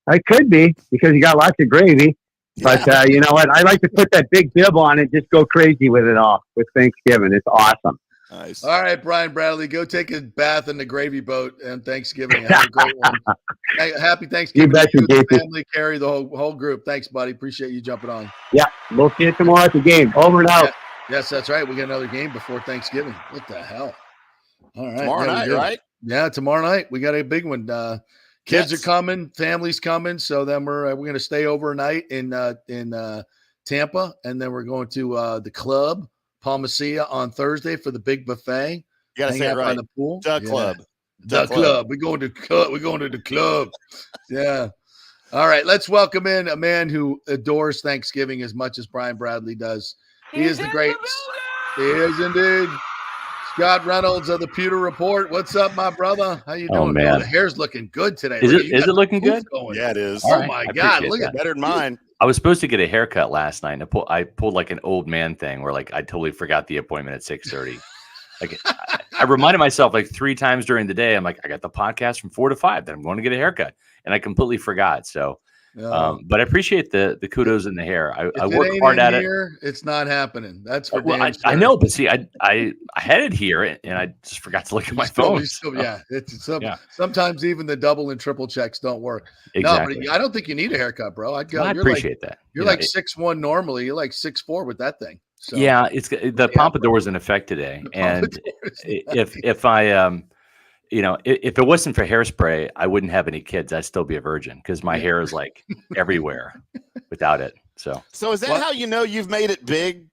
Speaker 7: I could be because you got lots of gravy. But you know what? I like to put that big bib on and just go crazy with it all with Thanksgiving. It's awesome.
Speaker 5: Nice.
Speaker 4: All right, Brian Bradley, go take a bath in the gravy boat on Thanksgiving. Have a great one. Happy Thanksgiving
Speaker 7: to you,
Speaker 4: the family, Carrie, the whole group. Thanks, buddy. Appreciate you jumping on.
Speaker 7: Yeah, we'll see you tomorrow at the game. Over and out.
Speaker 4: Yes, that's right. We got another game before Thanksgiving. What the hell? All right.
Speaker 5: Tomorrow night, right?
Speaker 4: Yeah, tomorrow night. We got a big one. Kids are coming, families coming. So then we're going to stay overnight in Tampa, and then we're going to the club, Palmacia, on Thursday for the big buffet.
Speaker 5: You got to say it right.
Speaker 4: On the pool.
Speaker 5: The club.
Speaker 4: The club. We're going to the club. Yeah. All right. Let's welcome in a man who adores Thanksgiving as much as Brian Bradley does. He is the great. He is indeed. Scott Reynolds of the Pewter Report. What's up, my brother? How you doing?
Speaker 8: Oh, man.
Speaker 4: The hair's looking good today.
Speaker 8: Is it looking good?
Speaker 5: Yeah, it is.
Speaker 4: Oh, my God. Look at
Speaker 5: better than mine.
Speaker 8: I was supposed to get a haircut last night. I pulled like an old man thing where I totally forgot the appointment at 6:30. I reminded myself 3 times during the day. I'm like, I got the podcast from 4 to 5. Then I'm going to get a haircut, and I completely forgot. So, but I appreciate the kudos in the hair. I work hard at it.
Speaker 4: It's not happening. That's for
Speaker 8: damn sure. I know, but see, I had it here, and I just forgot to look at my phone.
Speaker 4: Sometimes even the double and triple checks don't work.
Speaker 8: Exactly.
Speaker 4: No, but I don't think you need a haircut, bro. I
Speaker 8: appreciate that.
Speaker 4: You're like 6'1" normally. You're like 6'4" with that thing. So,
Speaker 8: yeah, it's the pompadour was in effect today, and if I if it wasn't for hairspray, I wouldn't have any kids. I'd still be a virgin because my hair is everywhere without it. So
Speaker 5: is that how you know you've made it big,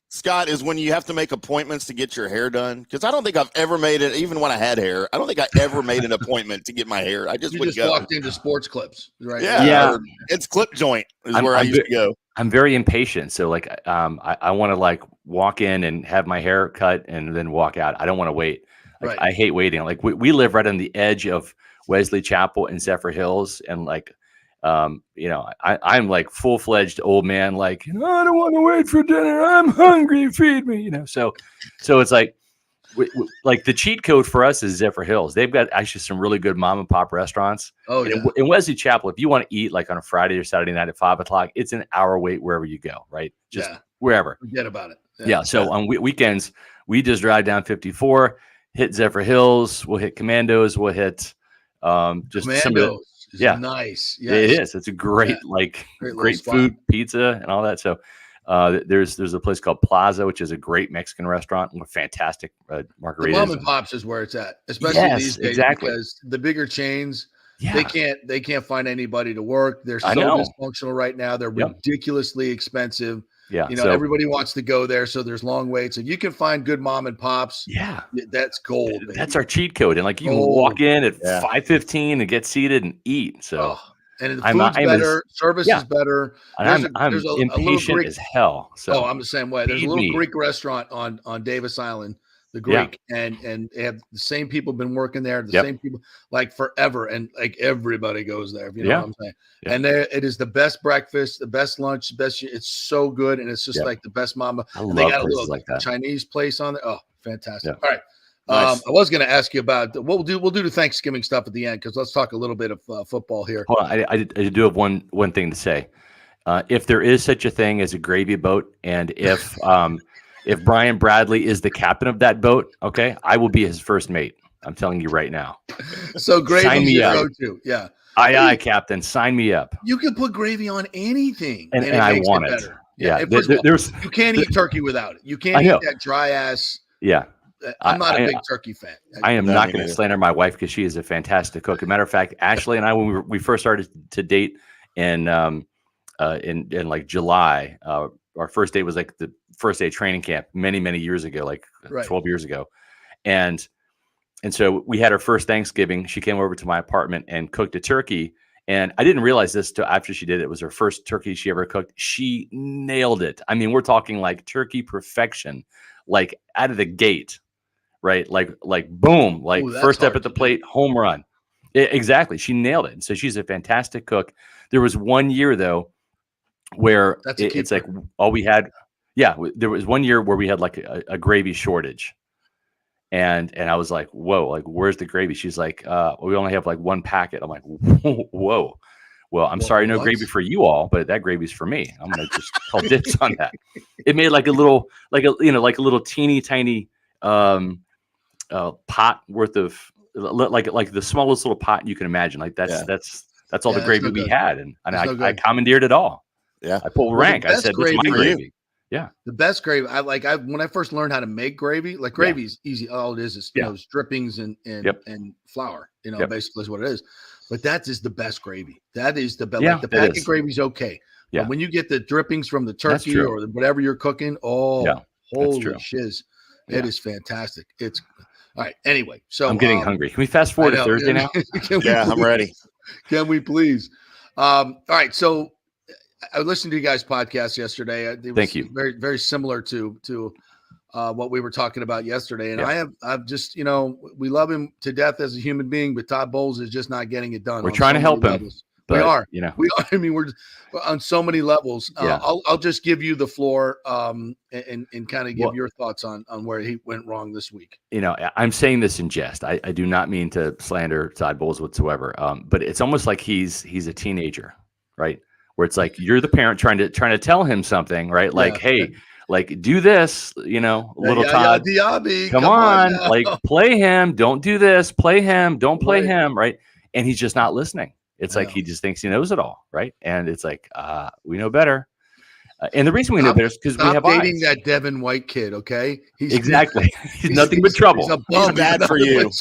Speaker 5: Scott? Is when you have to make appointments to get your hair done? Because I don't think I've ever made it, even when I had hair. I don't think I ever made an appointment to get my hair. I just would go.
Speaker 4: Walked into Sports Clips, right?
Speaker 5: Yeah. It's Clip Joint is where I used to go.
Speaker 8: I'm very impatient, so I want to walk in and have my hair cut and then walk out. I don't want to wait.
Speaker 4: Right.
Speaker 8: I hate waiting. We live right on the edge of Wesley Chapel and Zephyr Hills, and I'm full-fledged old man. I don't want to wait for dinner. I'm hungry. Feed me. So it's like the cheat code for us is Zephyr Hills. They've got actually some really good mom and pop restaurants.
Speaker 4: Oh,
Speaker 8: And
Speaker 4: yeah.
Speaker 8: in Wesley Chapel, if you want to eat like on a Friday or Saturday night at 5:00, it's an hour wait wherever you go, right? Just
Speaker 4: Yeah.
Speaker 8: wherever.
Speaker 4: Forget about it.
Speaker 8: Yeah. So on weekends, we just drive down 54, hit Zephyr Hills. We'll hit Commandos. We'll hit just some of the,
Speaker 4: Commandos is nice. Yes.
Speaker 8: it is. It's a great,
Speaker 4: Great
Speaker 8: great
Speaker 4: little
Speaker 8: food, pizza, and all that. So there's a place called Plaza, which is a great Mexican restaurant with fantastic margaritas.
Speaker 4: The mom and pops is where it's at, especially these days, because the bigger chains, they can't find anybody to work. They're so dysfunctional right now. They're ridiculously expensive.
Speaker 8: Yeah.
Speaker 4: You know, everybody wants to go there, so there's long waits. If you can find good mom and pops, that's gold. Baby.
Speaker 8: That's our cheat code. And like you can walk in at 5:15 and get seated and eat. So
Speaker 4: and the food's better, service is better.
Speaker 8: And I'm impatient as hell. So
Speaker 4: I'm the same way. There's a little Greek restaurant on Davis Island, the Greek, and they have the same people been working there, the same people like forever, and like everybody goes there. If you know what I'm saying. Yeah. And there, it is the best breakfast, the best lunch, the best. It's so good, and it's just like the best mama.
Speaker 8: I
Speaker 4: and
Speaker 8: love
Speaker 4: they got a
Speaker 8: places
Speaker 4: little
Speaker 8: like that.
Speaker 4: Chinese place on there. Oh, fantastic!
Speaker 8: Yeah.
Speaker 4: All right.
Speaker 5: Nice.
Speaker 4: I was going to ask you about what we'll do. We'll do the Thanksgiving stuff at the end because let's talk a little bit of football here.
Speaker 8: Hold on, I do have one thing to say. If there is such a thing as a gravy boat, and if Brian Bradley is the captain of that boat, okay, I will be his first mate. I'm telling you right now.
Speaker 4: So gravy
Speaker 8: your
Speaker 4: go-to, yeah.
Speaker 8: Aye, Captain, sign me up.
Speaker 4: You can put gravy on anything,
Speaker 8: and
Speaker 4: it
Speaker 8: I
Speaker 4: makes
Speaker 8: want
Speaker 4: it
Speaker 8: it.
Speaker 4: better.
Speaker 8: Yeah,
Speaker 4: you can't eat turkey without it. You can't eat that dry ass.
Speaker 8: Yeah.
Speaker 4: I'm not a big turkey fan.
Speaker 8: I am not going to slander my wife because she is a fantastic cook. As a matter of fact, Ashley and I, when we first started to date in like July, our first date was like the first day of training camp many years ago, like 12 years ago. And so we had our first Thanksgiving. She came over to my apartment and cooked a turkey. And I didn't realize this till after she did it. It was her first turkey she ever cooked. She nailed it. I mean, we're talking like turkey perfection, like out of the gate. Right. Like boom, like first step at the plate, home run. Exactly. She nailed it. And so she's a fantastic cook. There was 1 year though, where it's like all we had. Yeah. There was 1 year where we had like a gravy shortage. And I was like, whoa, like, where's the gravy? She's like, we only have like one packet. I'm like, whoa. Well, I'm sorry, no gravy for you all, but that gravy's for me. I'm going to just call dibs on that. It made like a little teeny tiny, pot worth of like the smallest little pot you can imagine. Like that's all the gravy we had, and I commandeered it all. Yeah, I pulled rank. I said, "This is my gravy." Yeah, the best gravy. When I first learned how to make gravy, like gravy's easy. All it is those drippings and flour. Basically is what it is. But that is the best gravy. That is the best. Like the packet gravy's okay. Yeah, but when you get the drippings from the turkey or whatever you're cooking, holy shiz, it is fantastic. It's all right. Anyway, so I'm getting hungry. Can we fast forward to Thursday now?
Speaker 5: I'm ready.
Speaker 4: Can we please? All right. So I listened to you guys' podcast yesterday. Thank you. Very, very similar to what we were talking about yesterday. And I've just, we love him to death as a human being, but Todd Bowles is just not getting it done.
Speaker 8: We're trying to help him.
Speaker 4: We are. We are. I mean, we're on so many levels. I'll just give you the floor and kind of give your thoughts on where he went wrong this week. I'm saying this in jest. I do not mean to slander Todd Bowles whatsoever. But it's almost like he's a teenager, right? Where it's like you're the parent trying to tell him something, right? Like, hey, like do this, little Todd. Come on, like play him. Don't do this. Play him. Don't play him, right? And he's just not listening. It's like he just thinks he knows it all, right? And it's like we know better. And the reason we know better is because we have dating
Speaker 8: eyes.
Speaker 4: that Devin White kid, okay?
Speaker 8: He's nothing but trouble.
Speaker 4: He's
Speaker 5: bad for you.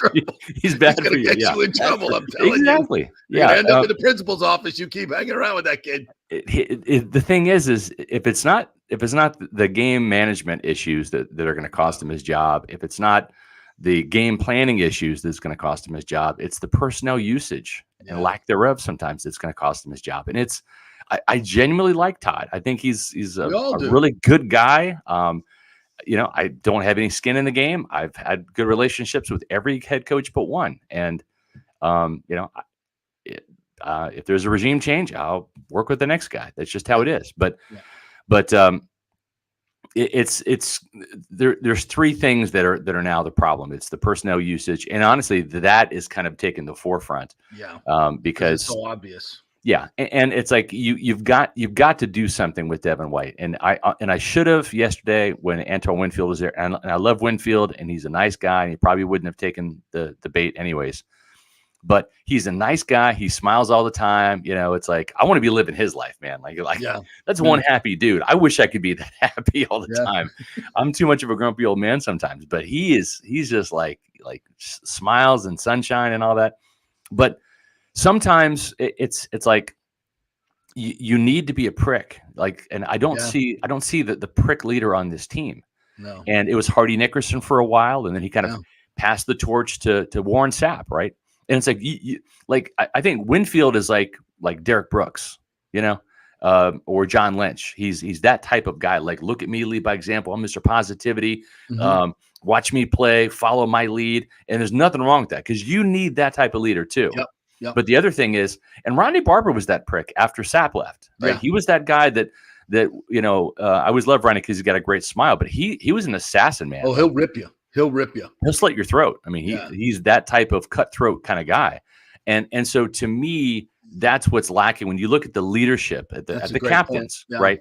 Speaker 8: He's bad for you.
Speaker 4: Get you in trouble. I'm telling you.
Speaker 8: Exactly.
Speaker 4: You're gonna end up in the principal's office. You keep hanging around with that kid.
Speaker 8: The thing is if it's not the game management issues that are going to cost him his job, if it's not the game planning issues that's going to cost him his job, it's the personnel usage and lack thereof. Sometimes it's going to cost him his job. And I genuinely like Todd. I think he's a really good guy. I don't have any skin in the game. I've had good relationships with every head coach but one. And, if there's a regime change, I'll work with the next guy. That's just how it is. But there's three things that are now the problem. It's the personnel usage, and honestly, that is kind of taking the forefront.
Speaker 4: Yeah,
Speaker 8: because
Speaker 4: it's so obvious.
Speaker 8: Yeah, and it's like you've got to do something with Devin White, and I should have yesterday when Antoine Winfield was there, and I love Winfield, and he's a nice guy, and he probably wouldn't have taken the bait anyways. But he's a nice guy. He smiles all the time. It's like I want to be living his life, man. Like that's one happy dude. I wish I could be that happy all the time. I'm too much of a grumpy old man sometimes, but he's just like smiles and sunshine and all that. But sometimes it's like you need to be a prick. And I don't see the prick leader on this team.
Speaker 4: No.
Speaker 8: And it was Hardy Nickerson for a while, and then he kind of passed the torch to Warren Sapp, right? And it's like I think Winfield is like Derek Brooks, or John Lynch. He's that type of guy. Like, look at me, lead by example. I'm Mr. Positivity.
Speaker 4: Mm-hmm.
Speaker 8: Watch me play, follow my lead. And there's nothing wrong with that because you need that type of leader too.
Speaker 4: Yep.
Speaker 8: But the other thing is, and Ronnie Barber was that prick after Sapp left. Right? He was that guy that I always love Ronnie because he's got a great smile. But he was an assassin, man.
Speaker 4: Oh, he'll rip you. He'll
Speaker 8: slit your throat. I mean, he's that type of cutthroat kind of guy. And so to me, that's what's lacking when you look at the leadership at the captains, right?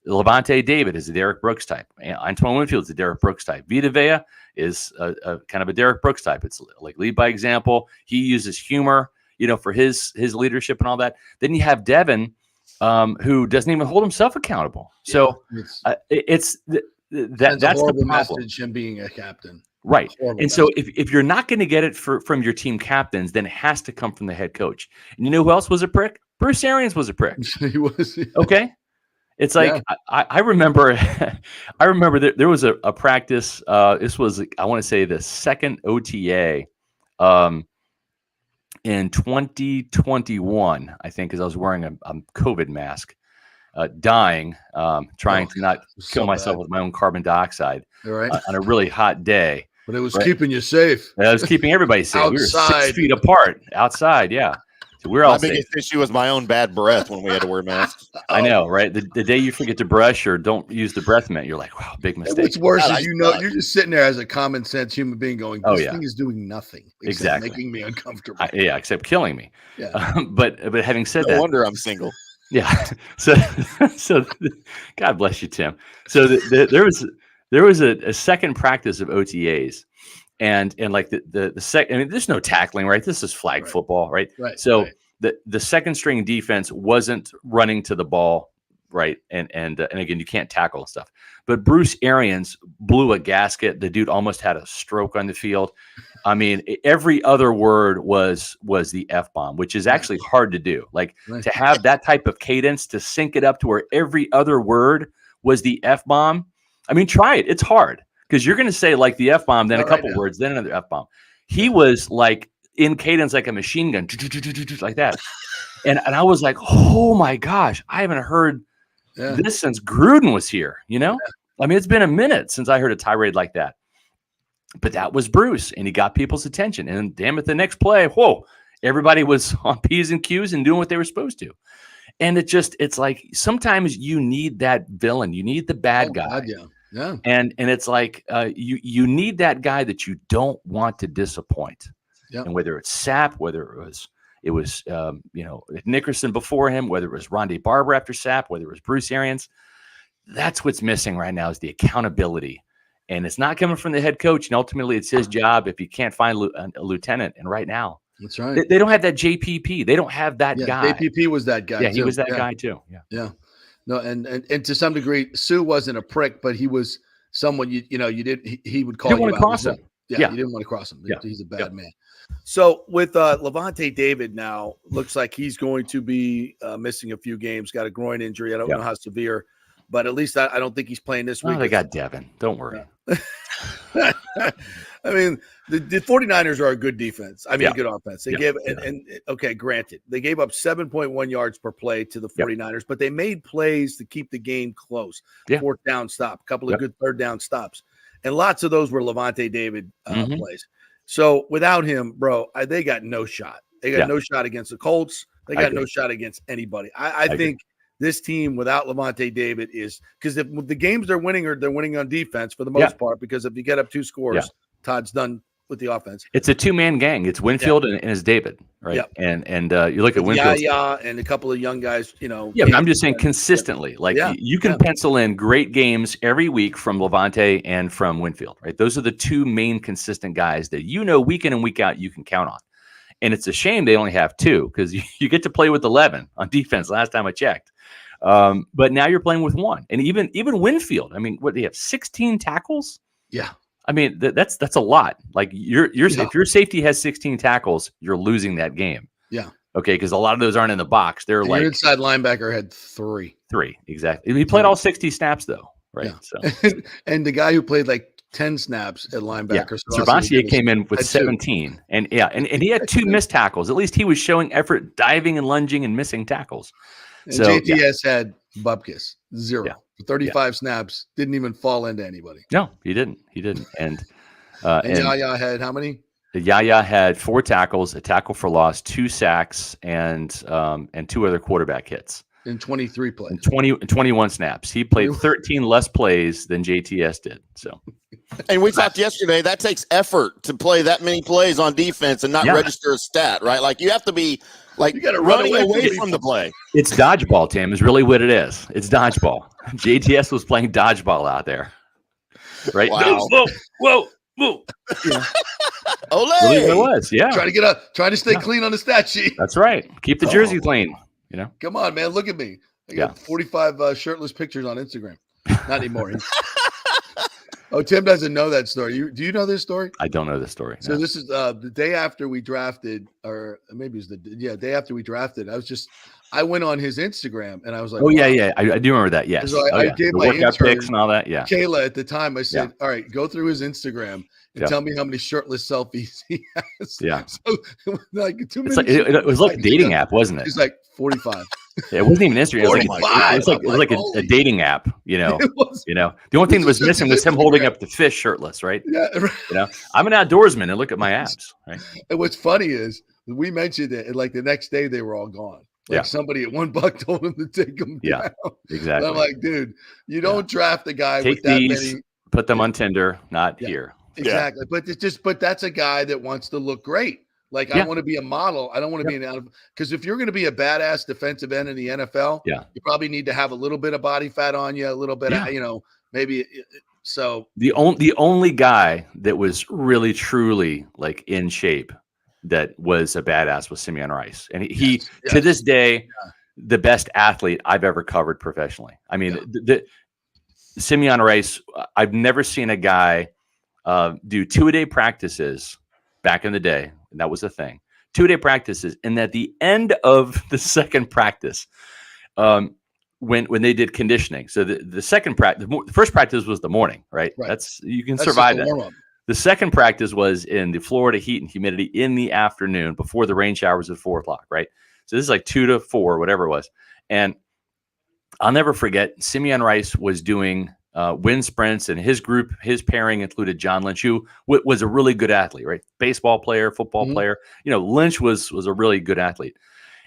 Speaker 8: Levonte David is a Derek Brooks type. Antoine Winfield is a Derek Brooks type. Vita Vea is a kind of a Derek Brooks type. It's like lead by example. He uses humor, for his leadership and all that. Then you have Devin, who doesn't even hold himself accountable. So that's the problem.
Speaker 4: Message him being a captain.
Speaker 8: Right. And so if you're not going to get it from your team captains, then it has to come from the head coach. And you know who else was a prick? Bruce Arians was a prick.
Speaker 4: He was.
Speaker 8: Okay. It's like I remember that there was a practice. This was, I want to say, the second OTA in 2021, I think, because I was wearing a COVID mask, dying, trying to not kill myself with my own carbon dioxide on a really hot day.
Speaker 4: But it was keeping you safe.
Speaker 8: It was keeping everybody safe.
Speaker 4: Outside.
Speaker 8: We were 6 feet apart outside. Yeah. So we're all
Speaker 5: my biggest issue was my own bad breath when we had to wear masks.
Speaker 8: I know, right? The day you forget to brush or don't use the breath mint, you're like, wow, big mistake.
Speaker 4: What's worse is you're just sitting there as a common sense human being going, this thing is doing nothing except making me uncomfortable.
Speaker 8: Except killing me.
Speaker 4: Yeah.
Speaker 8: But having said that,
Speaker 5: no wonder I'm single.
Speaker 8: Yeah. So God bless you, Tim. So there was a second practice of OTAs. And like the second, I mean, there's no tackling, right? This is flag football, right? So the second string defense wasn't running to the ball, right? And again, you can't tackle and stuff. But Bruce Arians blew a gasket. The dude almost had a stroke on the field. I mean, every other word was the F-bomb, which is actually hard to do. Like to have that type of cadence to sync it up to where every other word was the F-bomb. I mean, try it. It's hard. Because you're going to say like the F-bomb, then a couple words, then another F-bomb. He was like in cadence like a machine gun, like that. And I was like, oh my gosh, I haven't heard this since Gruden was here, I mean, it's been a minute since I heard a tirade like that. But that was Bruce, and he got people's attention. And damn it, the next play, everybody was on P's and Q's and doing what they were supposed to. And it's like sometimes you need that villain. You need the bad guy.
Speaker 4: God, yeah.
Speaker 8: And it's like you need that guy that you don't want to disappoint.
Speaker 4: Yep.
Speaker 8: And whether it's Sapp, whether it was Nickerson before him, whether it was Ronde Barber after Sapp, whether it was Bruce Arians, that's what's missing right now is the accountability. And it's not coming from the head coach. And ultimately, it's his job if he can't find a lieutenant. And right now,
Speaker 4: that's right.
Speaker 8: They don't have that JPP. They don't have that guy.
Speaker 4: JPP was that guy.
Speaker 8: Yeah, he was that guy too.
Speaker 4: Yeah. No, and to some degree, Sue wasn't a prick, but he was someone he would call you
Speaker 8: want to cross him.
Speaker 4: Yeah, you didn't want to cross him. Yeah. He's a bad man.
Speaker 9: So with Levonte David now, looks like he's going to be missing a few games. Got a groin injury. I don't know how severe, but at least I don't think he's playing this week.
Speaker 8: They got Devin. Don't worry.
Speaker 9: I mean, the 49ers are a good defense. I mean, good offense. They granted, they gave up 7.1 yards per play to the 49ers, but they made plays to keep the game close. Fourth down stop, a couple of good third down stops. And lots of those were Levonte David plays. So without him, bro, they got no shot. They got no shot against the Colts. They got no shot against anybody. I think this team without Levonte David is because if the games they're winning on defense for the most part, because if you get up 2 scores, Todd's done with the offense.
Speaker 8: It's a 2-man gang. It's Winfield and it's David, right?
Speaker 9: Yep.
Speaker 8: And you look at Winfield,
Speaker 9: and a couple of young guys,
Speaker 8: Yeah, but I'm just saying consistently. You can pencil in great games every week from Levonte and from Winfield, right? Those are the 2 main consistent guys that week in and week out you can count on. And it's a shame they only have 2 because you get to play with 11 on defense. Last time I checked, but now you're playing with 1, and even Winfield. I mean, what do you have? 16 tackles?
Speaker 9: Yeah.
Speaker 8: I mean, that's a lot. Like if your safety has 16 tackles, you're losing that game.
Speaker 9: Yeah.
Speaker 8: Okay, because a lot of those aren't in the box. They're
Speaker 9: and
Speaker 8: like
Speaker 9: your inside linebacker had 3.
Speaker 8: 3, exactly. He played all 60 snaps though, right?
Speaker 9: Yeah. So and the guy who played like 10 snaps at linebacker,
Speaker 8: Servassier came in with 17, and he had 2 missed tackles. At least he was showing effort, diving and lunging and missing tackles.
Speaker 9: And so JTS had Bupkis 0. 35 snaps, didn't even fall into anybody.
Speaker 8: No, he didn't. And
Speaker 9: Yaya had how many?
Speaker 8: Yaya had 4 tackles, a tackle for loss, 2 sacks, and 2 other quarterback hits.
Speaker 9: In 23 plays.
Speaker 8: 21 snaps. He played 13 less plays than JTS did. So,
Speaker 5: and we talked yesterday, that takes effort to play that many plays on defense and not register a stat, right? Like you have to be you got to running away from the play.
Speaker 8: It's dodgeball, Tim, is really what it is. It's dodgeball. JTS was playing dodgeball out there. Right?
Speaker 5: Wow.
Speaker 9: Whoa.
Speaker 5: Ole!
Speaker 8: Really what it was, yeah.
Speaker 9: Try to stay clean on the stat sheet.
Speaker 8: That's right. Keep the jersey clean,
Speaker 9: Come on, man. Look at me. I got 45 shirtless pictures on Instagram. Not anymore. Oh, Tim doesn't know that story. Do you know this story?
Speaker 8: I don't know this story.
Speaker 9: So this is the day after we drafted, or maybe it was the day after we drafted. I went on his Instagram and I was like,
Speaker 8: oh, yeah. I do remember that. Yes.
Speaker 9: So I gave
Speaker 8: the
Speaker 9: my
Speaker 8: workout
Speaker 9: intern,
Speaker 8: pics and all that. Yeah.
Speaker 9: Kayla at the time, I said, all right, go through his Instagram and tell me how many shirtless selfies he has.
Speaker 8: Yeah.
Speaker 9: So like 2 minutes.
Speaker 8: It was like a dating app, wasn't it?
Speaker 9: He's like 45.
Speaker 8: Yeah, it wasn't even Instagram. It was like a dating app, The only thing that was missing was him holding up the fish shirtless, right?
Speaker 9: Yeah. Right.
Speaker 8: I'm an outdoorsman and look at my abs, right?
Speaker 9: And what's funny is we mentioned it, and like the next day they were all gone. Like somebody at $1 told him to take them down.
Speaker 8: Exactly.
Speaker 9: And I'm like, dude, you don't draft a guy
Speaker 8: take
Speaker 9: with that
Speaker 8: these,
Speaker 9: many.
Speaker 8: Put them on Tinder, not here.
Speaker 9: Exactly. But that's a guy that wants to look great. Like I want to be a model. I don't want to be an out of, because if you're going to be a badass defensive end in the NFL, you probably need to have a little bit of body fat on you, a little bit of, maybe. So
Speaker 8: the only guy that was really truly like in shape that was a badass was Simeon Rice, and he to this day the best athlete I've ever covered professionally. I mean, the Simeon Rice. I've never seen a guy do 2-a-day practices back in the day. And that was the thing. 2-day practices. And at the end of the second practice, when they did conditioning. So the second practice, the first practice was the morning, right? You can survive that. The second practice was in the Florida heat and humidity in the afternoon before the rain showers at 4 o'clock, right? So this is like 2 to 4, whatever it was. And I'll never forget, Simeon Rice was doing wind sprints, and his pairing included John Lynch, who was a really good athlete, right? Baseball player, football player. Lynch was a really good athlete,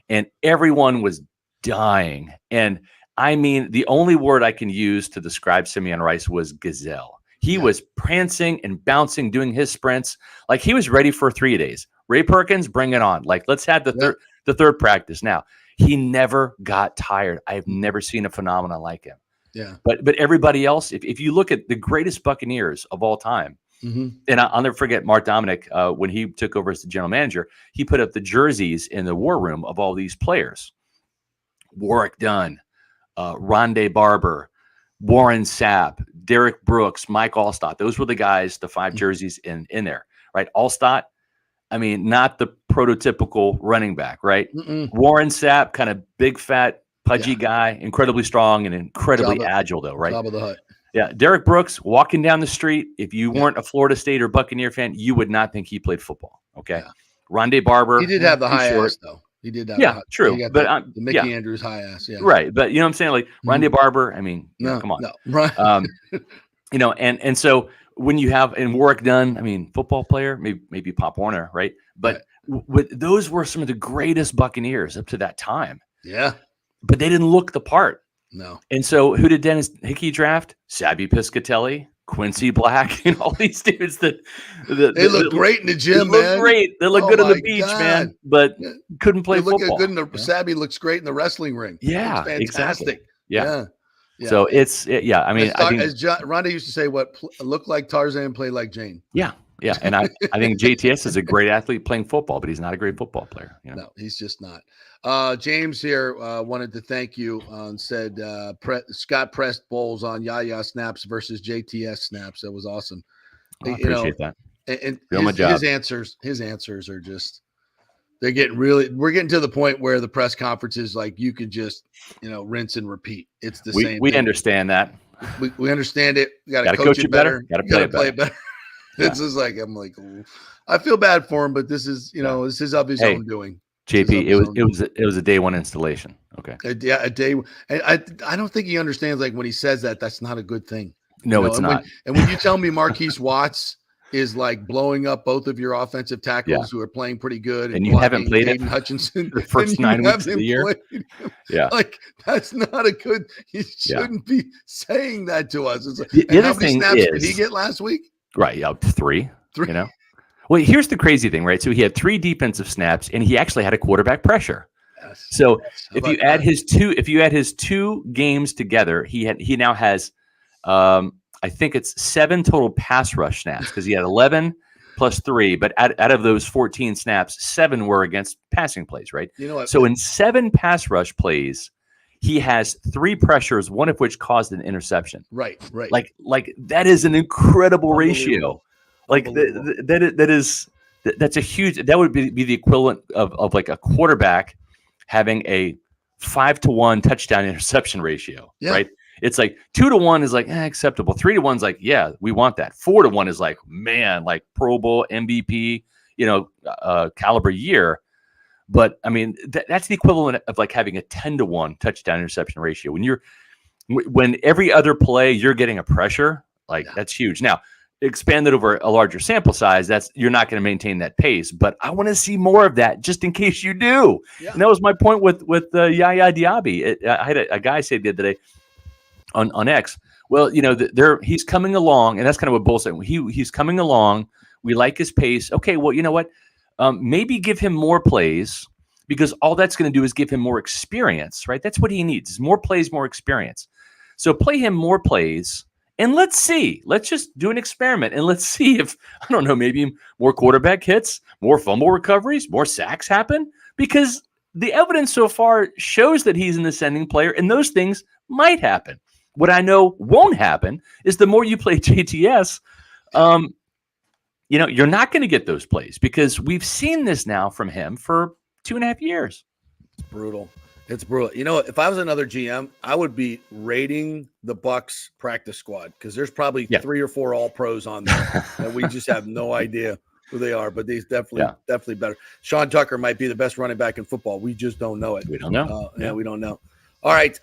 Speaker 8: and everyone was dying. And I mean, the only word I can use to describe Simeon Rice was gazelle. He was prancing and bouncing, doing his sprints like he was ready for 3 days. Ray Perkins, bring it on! Like, let's have the third practice now. He never got tired. I've never seen a phenomenon like him.
Speaker 9: Yeah.
Speaker 8: But everybody else, if you look at the greatest Buccaneers of all time, and I'll never forget Mark Dominic, when he took over as the general manager, he put up the jerseys in the war room of all these players. Warwick Dunn, Rondé Barber, Warren Sapp, Derek Brooks, Mike Allstott. Those were the guys, the 5 jerseys in there, right? Allstott, I mean, not the prototypical running back, right? Warren Sapp, kind of big, fat, pudgy guy, incredibly strong and incredibly agile, though, right?
Speaker 9: Top of the hut.
Speaker 8: Yeah, Derek Brooks walking down the street. If you weren't a Florida State or Buccaneer fan, you would not think he played football. Okay, Rondé Barber.
Speaker 9: He did have the high ass, though. He did have
Speaker 8: true.
Speaker 9: But the Mickey Andrews high ass,
Speaker 8: right. But you know what I'm saying? Like Rondé Barber. I mean, come on,
Speaker 9: right?
Speaker 8: And so when you have Warwick Dunn, I mean, football player, maybe Pop Warner, right? But those were some of the greatest Buccaneers up to that time.
Speaker 9: Yeah.
Speaker 8: but they didn't look the part.
Speaker 9: No.
Speaker 8: And so who did Dennis Hickey draft? Sabby Piscatelli, Quincy Black, and all these dudes that
Speaker 9: they look great in the gym,
Speaker 8: they
Speaker 9: man.
Speaker 8: Look great. They look good on the beach, man, but couldn't play football.
Speaker 9: Good in the Sabby looks great in the wrestling ring.
Speaker 8: Yeah,
Speaker 9: fantastic.
Speaker 8: Exactly.
Speaker 9: Yeah.
Speaker 8: So it's I mean, I think,
Speaker 9: as Rhonda used to say, look like Tarzan, play like Jane.
Speaker 8: Yeah. And I think JTS is a great athlete playing football, but he's not a great football player. You know?
Speaker 9: No, he's just not. James here wanted to thank you and said Scott pressed bowls on Yaya snaps versus JTS snaps. That was awesome.
Speaker 8: I appreciate that.
Speaker 9: And
Speaker 8: his
Speaker 9: answers are just, we're getting to the point where the press conferences, like, you could just, rinse and repeat. It's the same.
Speaker 8: We understand that.
Speaker 9: We understand it. We got to
Speaker 8: coach it better. Got to play it better.
Speaker 9: This is like, I'm like, I feel bad for him, but this is, this is of his own doing.
Speaker 8: JP, it was a day one installation. Okay.
Speaker 9: A day. I don't think he understands, like, when he says that, that's not a good thing.
Speaker 8: No, it's not.
Speaker 9: When you tell me Marquise Watts is like blowing up both of your offensive tackles who are playing pretty good,
Speaker 8: and you haven't played
Speaker 9: Aiden Hutchinson
Speaker 8: the first 9 weeks of the year.
Speaker 9: Like, that's not a good. He shouldn't be saying that to us. It's like,
Speaker 8: the
Speaker 9: and
Speaker 8: other
Speaker 9: how many
Speaker 8: thing
Speaker 9: snaps
Speaker 8: is,
Speaker 9: did he get last week?
Speaker 8: Right, yeah, three. Well, here's the crazy thing, right? So he had 3 defensive snaps, and he actually had a quarterback pressure.
Speaker 9: Yes.
Speaker 8: So if you add his 2 games together, he now has, I think it's 7 total pass rush snaps, because he had 11 plus 3, but out of those 14 snaps, 7 were against passing plays, right?
Speaker 9: You know what?
Speaker 8: So in 7 pass rush plays, he has 3 pressures, one of which caused an interception.
Speaker 9: Right.
Speaker 8: Like that is an incredible ratio. Like that's a huge. That would be the equivalent of like a quarterback having a 5-to-1 touchdown interception ratio, right? It's like 2-to-1 is like acceptable. 3-to-1 is like, yeah, we want that. 4-to-1 is like, man, like Pro Bowl MVP, caliber year. But I mean, that's the equivalent of like having a 10-to-1 touchdown interception ratio. When every other play you're getting a pressure, that's huge. Now, expand it over a larger sample size, you're not going to maintain that pace. But I want to see more of that, just in case you do. Yeah. And that was my point with Yaya Diaby. I had a guy say the other day on X, well, he's coming along, and that's kind of what Bull said. He's coming along. We like his pace. Okay, well, you know what? Maybe give him more plays, because all that's going to do is give him more experience, right? That's what he needs: is more plays, more experience. So play him more plays, and let's see. Let's just do an experiment, and let's see if, I don't know, maybe more quarterback hits, more fumble recoveries, more sacks happen, because the evidence so far shows that he's an ascending player, and those things might happen. What I know won't happen is the more you play JTS, you're not going to get those plays, because we've seen this now from him for 2.5 years.
Speaker 9: It's brutal. If I was another GM, I would be rating the Bucs practice squad, because there's probably 3 or 4 all pros on there, and we just have no idea who they are. But he's definitely better. Sean Tucker might be the best running back in football. We just don't know it.
Speaker 8: We don't know.
Speaker 9: We don't know. All right.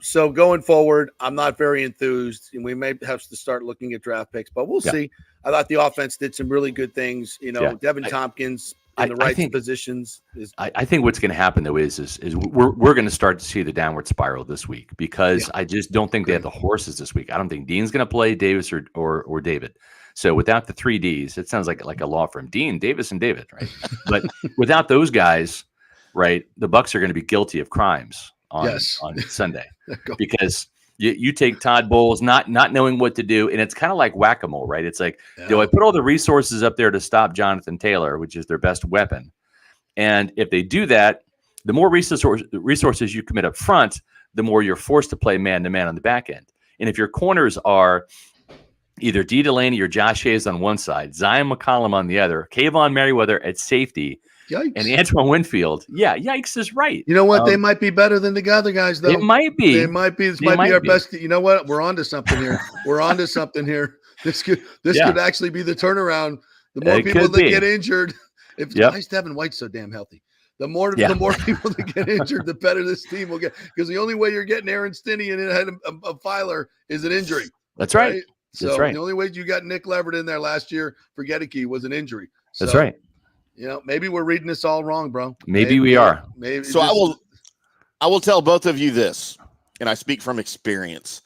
Speaker 9: So going forward, I'm not very enthused, and we may have to start looking at draft picks, but we'll see. I thought the offense did some really good things. Devin Tompkins in the right positions.
Speaker 8: I think what's going to happen, though, is we're going to start to see the downward spiral this week, because I just don't think they have the horses this week. I don't think Dean's going to play, Davis or David. So without the 3 Ds, it sounds like a law firm: Dean, Davis, and David, right? But without those guys, right, the Bucs are going to be guilty of crimes on Sunday, because you take Todd Bowles not knowing what to do, and it's kind of like whack-a-mole, right? It's like, do I put all the resources up there to stop Jonathan Taylor, which is their best weapon? And if they do that, the more resources you commit up front, the more you're forced to play man-to-man on the back end. And if your corners are either D. Delaney or Josh Hayes on one side, Zion McCollum on the other, Kayvon Merriweather at safety,
Speaker 9: yikes,
Speaker 8: and Antoine Winfield, yikes is right.
Speaker 9: You know what? They might be better than the other guys, though.
Speaker 8: It might be.
Speaker 9: They might be. This might be our best. You know what? We're on to something here. This could actually be the turnaround. The more people that get injured, it's nice to having White so damn healthy. The more people that get injured, the better this team will get. Because the only way you're getting Aaron Stinney and a Filer is an injury.
Speaker 8: That's right.
Speaker 9: So the only way you got Nick Leverett in there last year for Gedeke was an injury.
Speaker 8: That's right.
Speaker 9: Maybe we're reading this all wrong, bro.
Speaker 8: Maybe we are.
Speaker 9: Maybe.
Speaker 5: So I will tell both of you this, and I speak from experience.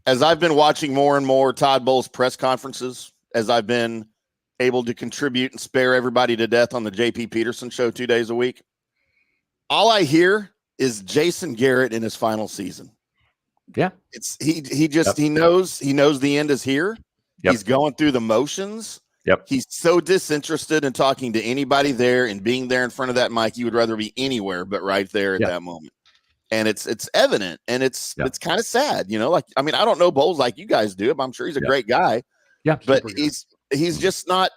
Speaker 5: As I've been watching more and more Todd Bowles press conferences, as I've been able to contribute and spare everybody to death on the JP Peterson show 2 days a week, all I hear is Jason Garrett in his final season.
Speaker 8: Yeah.
Speaker 5: He knows the end is here. Yep. He's going through the motions.
Speaker 8: Yep.
Speaker 5: He's so disinterested in talking to anybody there and being there in front of that mic. He would rather be anywhere but right there at that moment. And it's evident, and it's kind of sad, like, I mean, I don't know Bowles like you guys do, but I'm sure he's a great guy.
Speaker 8: Yeah.
Speaker 5: But he's just not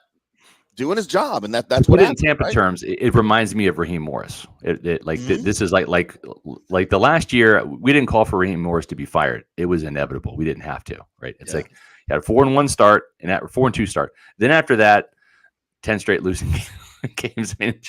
Speaker 5: doing his job, and that's
Speaker 8: what
Speaker 5: in
Speaker 8: Tampa terms. It reminds me of Raheem Morris. This is like the last year we didn't call for Raheem Morris to be fired. It was inevitable. We didn't have to, right? It's like you had a 4-1 start and that 4-2 start. Then after that, 10 straight losing games. I mean,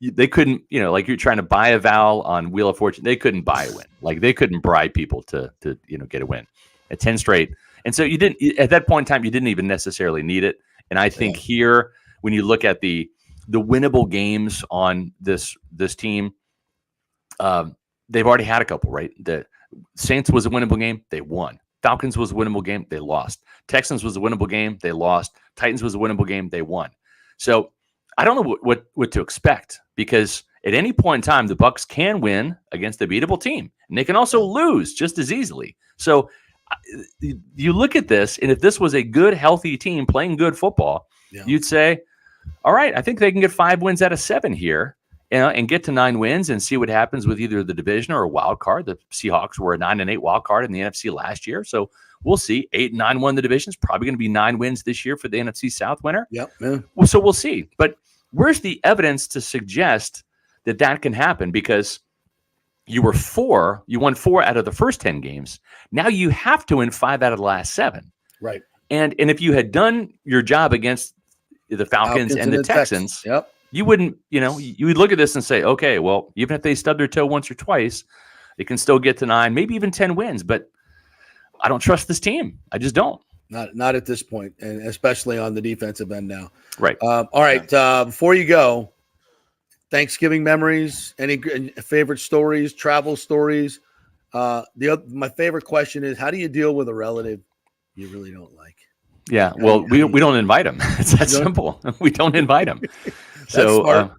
Speaker 8: they couldn't, like you're trying to buy a vowel on Wheel of Fortune. They couldn't buy a win. Like they couldn't bribe people to get a win at 10 straight. And so you didn't, at that point in time, you didn't even necessarily need it. And I think here, when you look at the winnable games on this team, they've already had a couple, right? The Saints was a winnable game. They won. Falcons was a winnable game. They lost. Texans was a winnable game. They lost. Titans was a winnable game. They won. So I don't know what to expect, because at any point in time, the Bucs can win against a beatable team, and they can also lose just as easily. So you look at this, and if this was a good, healthy team playing good football, you'd say, all right, I think they can get 5 wins out of 7 here, and get to 9 wins and see what happens with either the division or a wild card. The Seahawks were a 9-8 wild card in the NFC last year, so we'll see. 8-9 won the division. It's probably going to be 9 wins this year for the NFC South winner.
Speaker 9: Yep.
Speaker 8: So we'll see. But where's the evidence to suggest that can happen? Because you won 4 out of the first 10 games. Now you have to win 5 out of the last 7.
Speaker 9: Right.
Speaker 8: And if you had done your job against the Falcons and the Texans, you wouldn't, you would look at this and say, okay, well, even if they stub their toe once or twice, they can still get to 9, maybe even 10 wins. But I don't trust this team. I just don't.
Speaker 9: Not at this point, and especially on the defensive end now.
Speaker 8: Right.
Speaker 9: All right. Before you go, Thanksgiving memories, any favorite stories, travel stories? My favorite question is, how do you deal with a relative you really don't like?
Speaker 8: Yeah, well, we don't invite them. It's that simple. We don't invite them. So,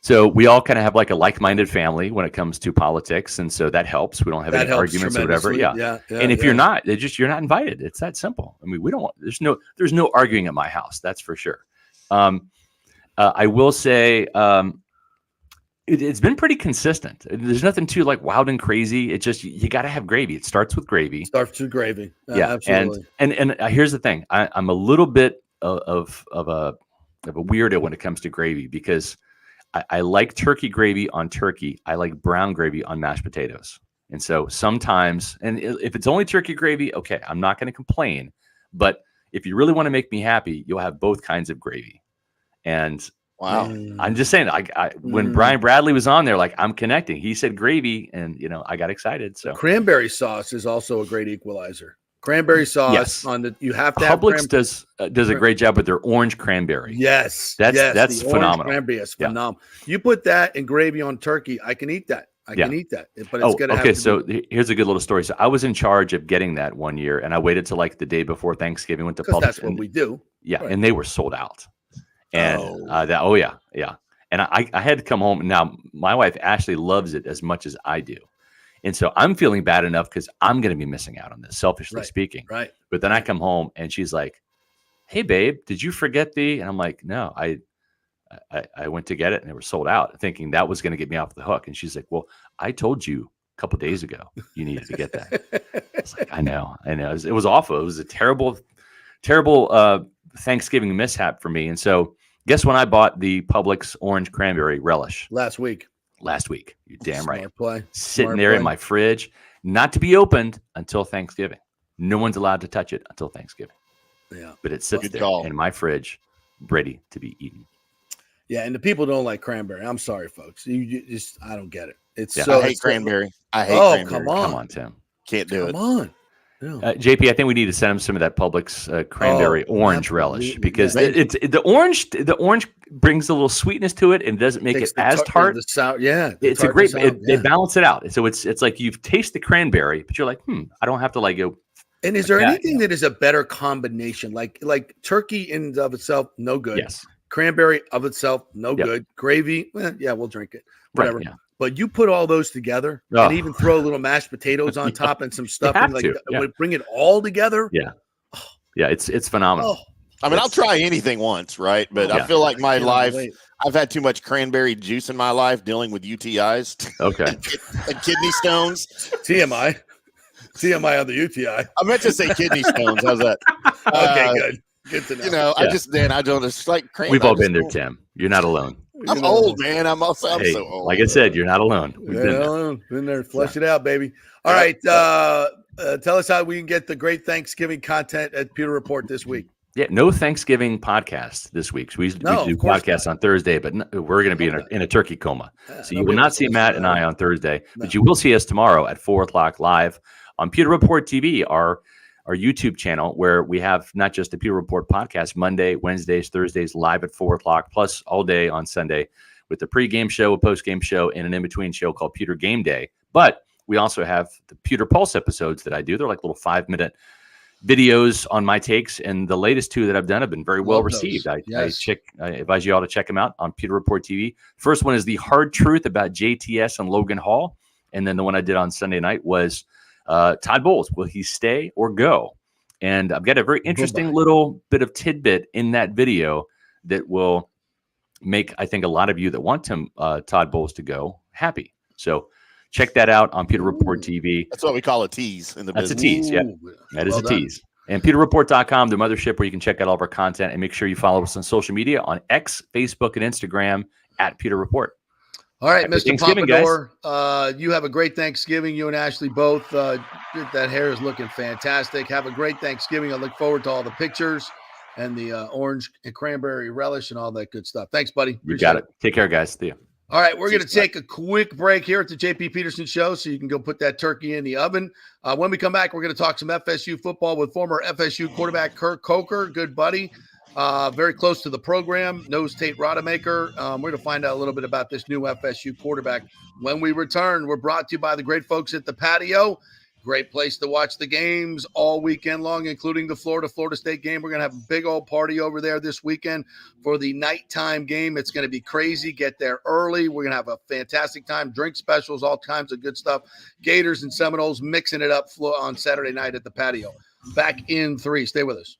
Speaker 8: so we all kind of have like a like-minded family when it comes to politics, and so that helps. We don't have any arguments or whatever. Yeah. And if you're not, you're not invited. It's that simple. I mean, we don't want. There's no arguing at my house. That's for sure. I will say it's been pretty consistent. There's nothing too like wild and crazy. It's just you got to have gravy. It starts with gravy.
Speaker 9: Absolutely.
Speaker 8: And here's the thing. I'm a little bit of a weirdo when it comes to gravy, because I like turkey gravy on turkey. I like brown gravy on mashed potatoes. And so sometimes, and if it's only turkey gravy, okay, I'm not going to complain. But if you really want to make me happy, you'll have both kinds of gravy. And wow, I'm just saying, when Brian Bradley was on there, like, I'm connecting. He said gravy, and I got excited. So
Speaker 9: cranberry sauce is also a great equalizer. Cranberry sauce you have to
Speaker 8: Publix does a great job with their orange cranberry.
Speaker 9: Yes,
Speaker 8: that's phenomenal.
Speaker 9: Cranberry is phenomenal. You put that in gravy on turkey, I can eat that. I can eat that, but it's gonna have to
Speaker 8: so here's a good little story. So I was in charge of getting that one year, and I waited till like the day before Thanksgiving, went to Publix.
Speaker 9: That's what we do.
Speaker 8: Yeah, right. And they were sold out. And and I had to come home. Now my wife Ashley loves it as much as I do, and so I'm feeling bad enough because I'm going to be missing out on this, selfishly speaking.
Speaker 9: Right.
Speaker 8: But then I come home and she's like, "Hey, babe, did you forget the?" And I'm like, "No, I went to get it and they were sold out," thinking that was going to get me off the hook. And she's like, "Well, I told you a couple days ago you needed to get that." I was like, I know. It was awful. It was a terrible Thanksgiving mishap for me. And so guess when I bought the Publix orange cranberry relish?
Speaker 9: Last week.
Speaker 8: You're damn right.
Speaker 9: Sitting
Speaker 8: there in my fridge, not to be opened until Thanksgiving. No one's allowed to touch it until Thanksgiving.
Speaker 9: Yeah.
Speaker 8: But it sits there in my fridge, ready to be eaten.
Speaker 9: Yeah, and the people don't like cranberry. I'm sorry, folks. You just, I don't get it.
Speaker 5: I hate cranberry. I hate cranberry.
Speaker 9: Come on,
Speaker 5: Tim. Can't do it.
Speaker 9: Come on.
Speaker 8: JP, I think we need to send him some of that Publix cranberry orange relish because it's the orange brings a little sweetness to it and doesn't make it as tart. It's a great. They balance it out, so it's like you've tasted the cranberry, but you're like, I don't have to like go.
Speaker 9: And is there anything that is a better combination? Like turkey in and of itself, no good.
Speaker 8: Yes.
Speaker 9: Cranberry of itself, no good. Gravy, we'll drink it. Whatever. Right, But you put all those together and even throw a little mashed potatoes on top and some stuffing, bring it all together.
Speaker 8: Yeah. It's phenomenal.
Speaker 5: I mean, I'll try anything once, right? But I feel like my life, I've had too much cranberry juice in my life dealing with UTIs.
Speaker 8: Okay.
Speaker 5: and kidney stones.
Speaker 9: TMI on the UTI.
Speaker 5: I meant to say kidney stones. How's that?
Speaker 9: Okay, good. Good to know.
Speaker 5: I don't. It's like cranberry.
Speaker 8: We've all been there, Tim. You're not alone.
Speaker 5: I'm old, man. I'm so old.
Speaker 8: Like I said, you're not alone.
Speaker 9: Been there. Flush it out, baby. All right. Tell us how we can get the great Thanksgiving content at Pewter Report this week.
Speaker 8: Yeah, no Thanksgiving podcast this week. So we do podcasts on Thursday, but we're going to be in a turkey coma. So you will not see Matt and I on Thursday, but you will see us tomorrow at 4:00 live on Pewter Report TV, our YouTube channel, where we have not just the Pewter Report podcast Monday, Wednesdays, Thursdays live at 4:00, plus all day on Sunday with the pregame show, a postgame show, and an in-between show called Pewter Game Day. But we also have the Pewter Pulse episodes that I do. They're like little 5-minute videos on my takes, and the latest 2 that I've done have been very well received. I advise you all to check them out on Pewter Report TV. First one is the hard truth about JTS and Logan Hall, and then the one I did on Sunday night was Todd Bowles. Will he stay or go? And I've got a very interesting little bit of tidbit in that video that will make, I think, a lot of you that want Todd Bowles to go happy. So check that out on Pewter Report TV.
Speaker 5: That's what we call a tease in the business.
Speaker 8: That's a tease, yeah. That is a tease. And PewterReport.com, the mothership where you can check out all of our content, and make sure you follow us on social media on X, Facebook, and Instagram at Pewter Report.
Speaker 9: All right, Mr. Pompadour, you have a great Thanksgiving. You and Ashley both. That hair is looking fantastic. Have a great Thanksgiving. I look forward to all the pictures and the orange and cranberry relish and all that good stuff. Thanks, buddy.
Speaker 8: You got it. Take care, guys. See you.
Speaker 9: All right, we're going to take a quick break here at the JP Peterson Show so you can go put that turkey in the oven. When we come back, we're going to talk some FSU football with former FSU quarterback Kirk Coker, good buddy, very close to the program, knows Tate Rodemaker. We're going to find out a little bit about this new FSU quarterback. When we return, we're brought to you by the great folks at the Patio. Great place to watch the games all weekend long, including the Florida State game. We're going to have a big old party over there this weekend for the nighttime game. It's going to be crazy. Get there early. We're going to have a fantastic time. Drink specials, all kinds of good stuff. Gators and Seminoles mixing it up on Saturday night at the Patio. Back in 3. Stay with us.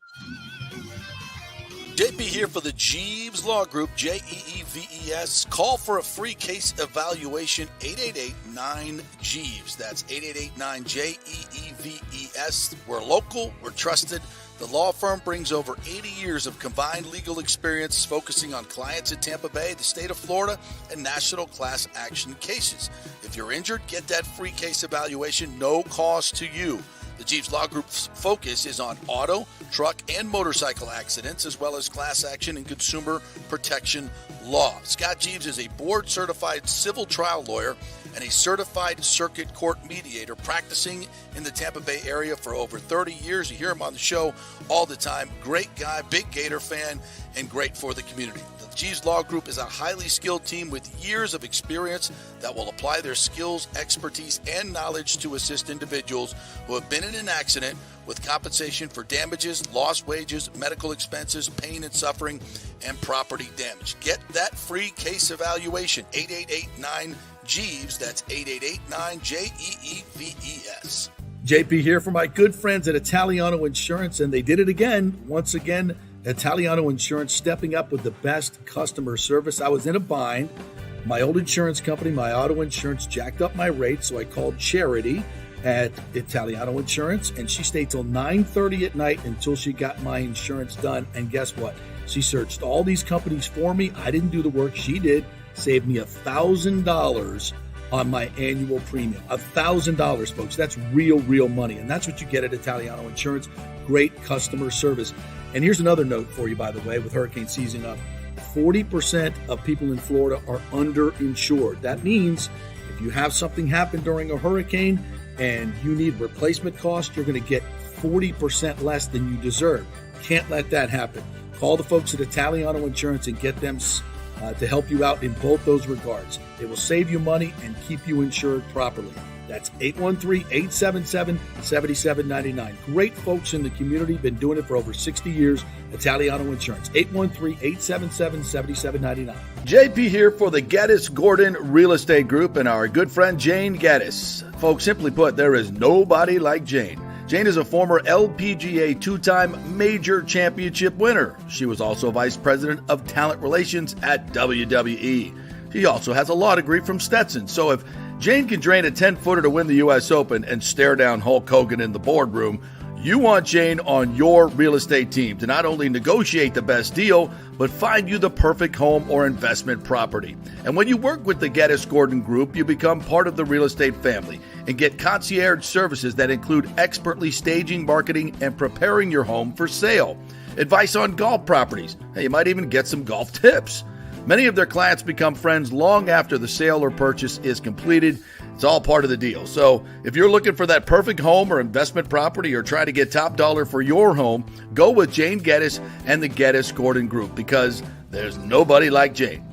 Speaker 6: JP here for the Jeeves Law Group, Jeeves. Call for a free case evaluation, 888-9-JEEVES. That's 888-9-JEEVES. We're local, we're trusted. The law firm brings over 80 years of combined legal experience focusing on clients in Tampa Bay, the state of Florida, and national class action cases. If you're injured, get that free case evaluation, no cost to you. The Jeeves Law Group's focus is on auto, truck, and motorcycle accidents, as well as class action and consumer protection law. Scott Jeeves is a board-certified civil trial lawyer and a certified circuit court mediator practicing in the Tampa Bay area for over 30 years. You hear him on the show all the time. Great guy, big Gator fan, and great for the community. The Jeeves Law Group is a highly skilled team with years of experience that will apply their skills, expertise, and knowledge to assist individuals who have been in an accident with compensation for damages, lost wages, medical expenses, pain and suffering, and property damage. Get that free case evaluation, 888-9-JEEVES. That's 888-9-JEEVES.
Speaker 9: JP here for my good friends at Italiano Insurance, and they did it again. Once again, Italiano Insurance stepping up with the best customer service. I was in a bind. My old insurance company, my auto insurance, jacked up my rates, so I called Charity at Italiano Insurance, and she stayed till 9:30 at night until she got my insurance done. And guess what? She searched all these companies for me. I didn't do the work. She did. Saved me $1,000 on my annual premium. $1,000, folks. That's real money. And that's what you get at Italiano Insurance. Great customer service. And here's another note for you, by the way, with hurricane season up. 40% of people in Florida are underinsured. That means if you have something happen during a hurricane, and you need replacement cost, you're going to get 40% less than you deserve. Can't let that happen. Call the folks at Italiano Insurance and get them to help you out in both those regards. They will save you money and keep you insured properly. That's 813-877-7799. Great folks in the community, been doing it for over 60 years. Italiano Insurance, 813-877-7799.
Speaker 4: JP here for the Gaddis Gordon Real Estate Group and our good friend Jane Gaddis. Folks, simply put, there is nobody like Jane. Jane is a former LPGA two-time major championship winner. She was also vice president of talent relations at WWE. She also has a law degree from Stetson. So if Jane can drain a 10-footer to win the U.S. Open and stare down Hulk Hogan in the boardroom, you want Jane on your real estate team to not only negotiate the best deal, but find you the perfect home or investment property. And when you work with the Gaddis Gordon Group, you become part of the real estate family and get concierge services that include expertly staging, marketing, and preparing your home for sale. Advice on golf properties. Hey, you might even get some golf tips. Many of their clients become friends long after the sale or purchase is completed. It's all part of the deal. So if you're looking for that perfect home or investment property or trying to get top dollar for your home, go with Jane Gaddis and the Gaddis Gordon Group because there's nobody like Jane.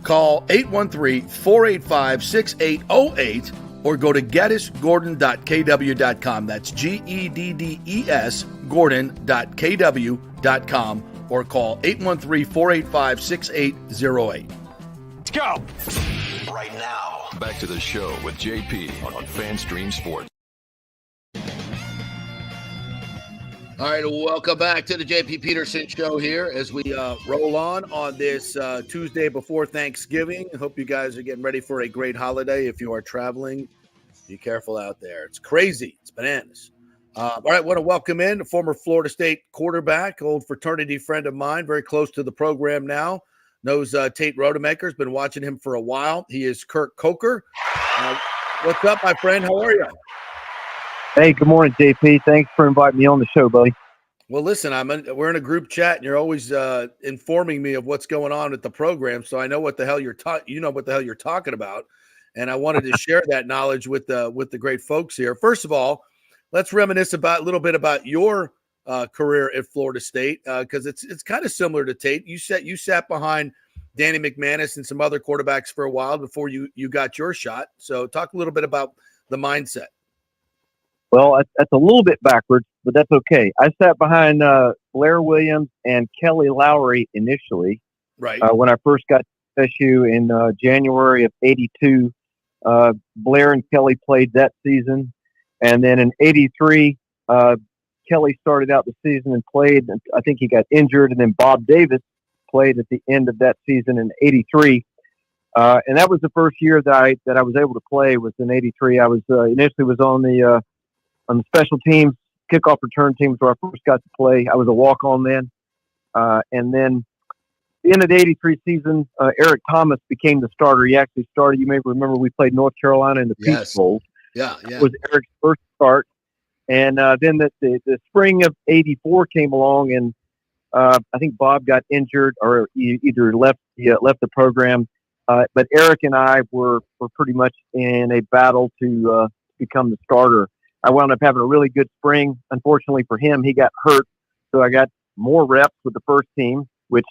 Speaker 4: Call 813-485-6808 or go to gaddisgordon.kw.com. That's GEDDES Gordon.kw.com or call 813-485-6808.
Speaker 3: Let's go.
Speaker 1: Right now, back to the show with JP on FanStream Sports.
Speaker 4: All right, welcome back to the JP Peterson Show here as we roll on this Tuesday before Thanksgiving. I hope you guys are getting ready for a great holiday. If you are traveling, be careful out there. It's crazy. It's bananas. All right, I want to welcome in a former Florida State quarterback, old fraternity friend of mine, very close to the program now. Knows Tate Rodemaker's been watching him for a while. He is Kirk Coker. What's up, my friend? How are you?
Speaker 10: Hey, good morning, JP. Thanks for inviting me on the show, buddy.
Speaker 4: Well, listen, we're in a group chat, and you're always informing me of what's going on at the program, so I know what the hell you're talking about, and I wanted to share that knowledge with the great folks here. First of all, let's reminisce a little bit about your career at Florida State because it's kind of similar to Tate. You sat behind Danny McManus and some other quarterbacks for a while before you got your shot. So talk a little bit about the mindset.
Speaker 10: Well, that's a little bit backwards, but that's okay. I sat behind Blair Williams and Kelly Lowry initially.
Speaker 4: Right.
Speaker 10: When I first got to SU in January of '82, Blair and Kelly played that season. And then in '83, Kelly started out the season and played. And I think he got injured. And then Bob Davis played at the end of that season in '83. And that was the first year that I was able to play was in '83. I was initially was on the special teams, kickoff return teams where I first got to play. I was a walk-on then. And then at the end of the '83 season, Eric Thomas became the starter. He actually started. You may remember we played North Carolina in the Peach Bowl.
Speaker 4: Yeah.
Speaker 10: It was Eric's first start. And then the spring of '84 came along, and I think Bob got injured or he either left the program. But Eric and I were pretty much in a battle to become the starter. I wound up having a really good spring. Unfortunately for him, he got hurt, so I got more reps with the first team, which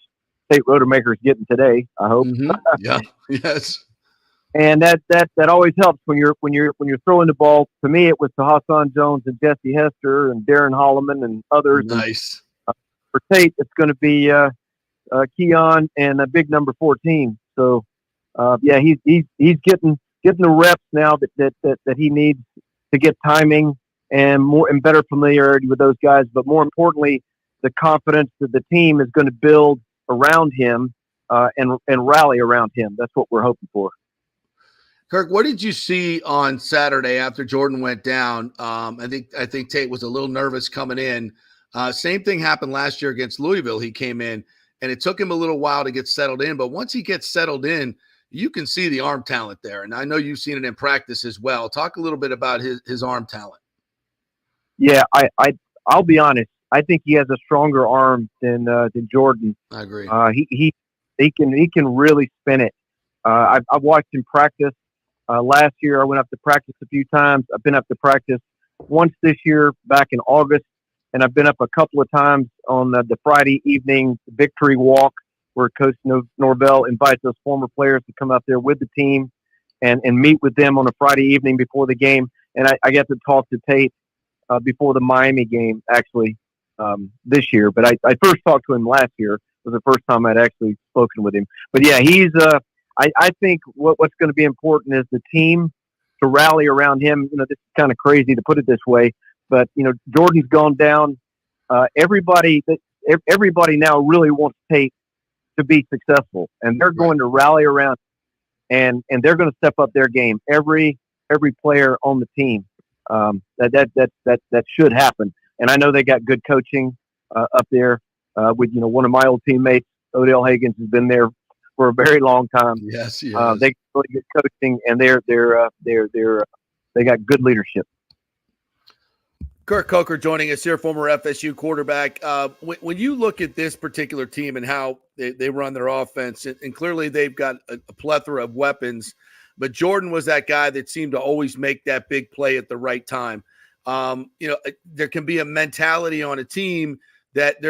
Speaker 10: Tate Rodemaker is getting today, I hope.
Speaker 4: Mm-hmm. Yeah. Yes.
Speaker 10: And that always helps when you're throwing the ball. To me, it was to Hassan Jones and Jesse Hester and Darren Holloman and others.
Speaker 4: Nice.
Speaker 10: And, for Tate, it's going to be Keon and a big number 14. So, he's getting the reps now that he needs to get timing and more and better familiarity with those guys. But more importantly, the confidence that the team is going to build around him and rally around him. That's what we're hoping for.
Speaker 4: Kirk, what did you see on Saturday after Jordan went down? I think Tate was a little nervous coming in. Same thing happened last year against Louisville. He came in, and it took him a little while to get settled in. But once he gets settled in, you can see the arm talent there. And I know you've seen it in practice as well. Talk a little bit about his arm talent. Yeah,
Speaker 10: I'll be honest. I think he has a stronger arm than Jordan.
Speaker 4: I agree.
Speaker 10: He can really spin it. I've watched him practice. Last year, I went up to practice a few times. I've been up to practice once this year back in August, and I've been up a couple of times on the Friday evening victory walk where Coach Norvell invites us former players to come out there with the team and meet with them on a Friday evening before the game. And I got to talk to Tate before the Miami game, actually, this year. But I first talked to him last year. It was the first time I'd actually spoken with him. But, yeah, he's I think what's going to be important is the team to rally around him. This is kind of crazy to put it this way, but, Jordan's gone down. Everybody now really wants Tate to be successful, and they're going to rally around and they're going to step up their game. Every player on the team. That should happen. And I know they got good coaching up there with one of my old teammates, Odell Higgins, has been there for a very long time.
Speaker 9: Yes,
Speaker 10: they got really good coaching, and they got good leadership.
Speaker 9: Kirk Coker joining us here, former FSU quarterback. When you look at this particular team and how they run their offense, and clearly they've got a plethora of weapons, but Jordan was that guy that seemed to always make that big play at the right time. There can be a mentality on a team that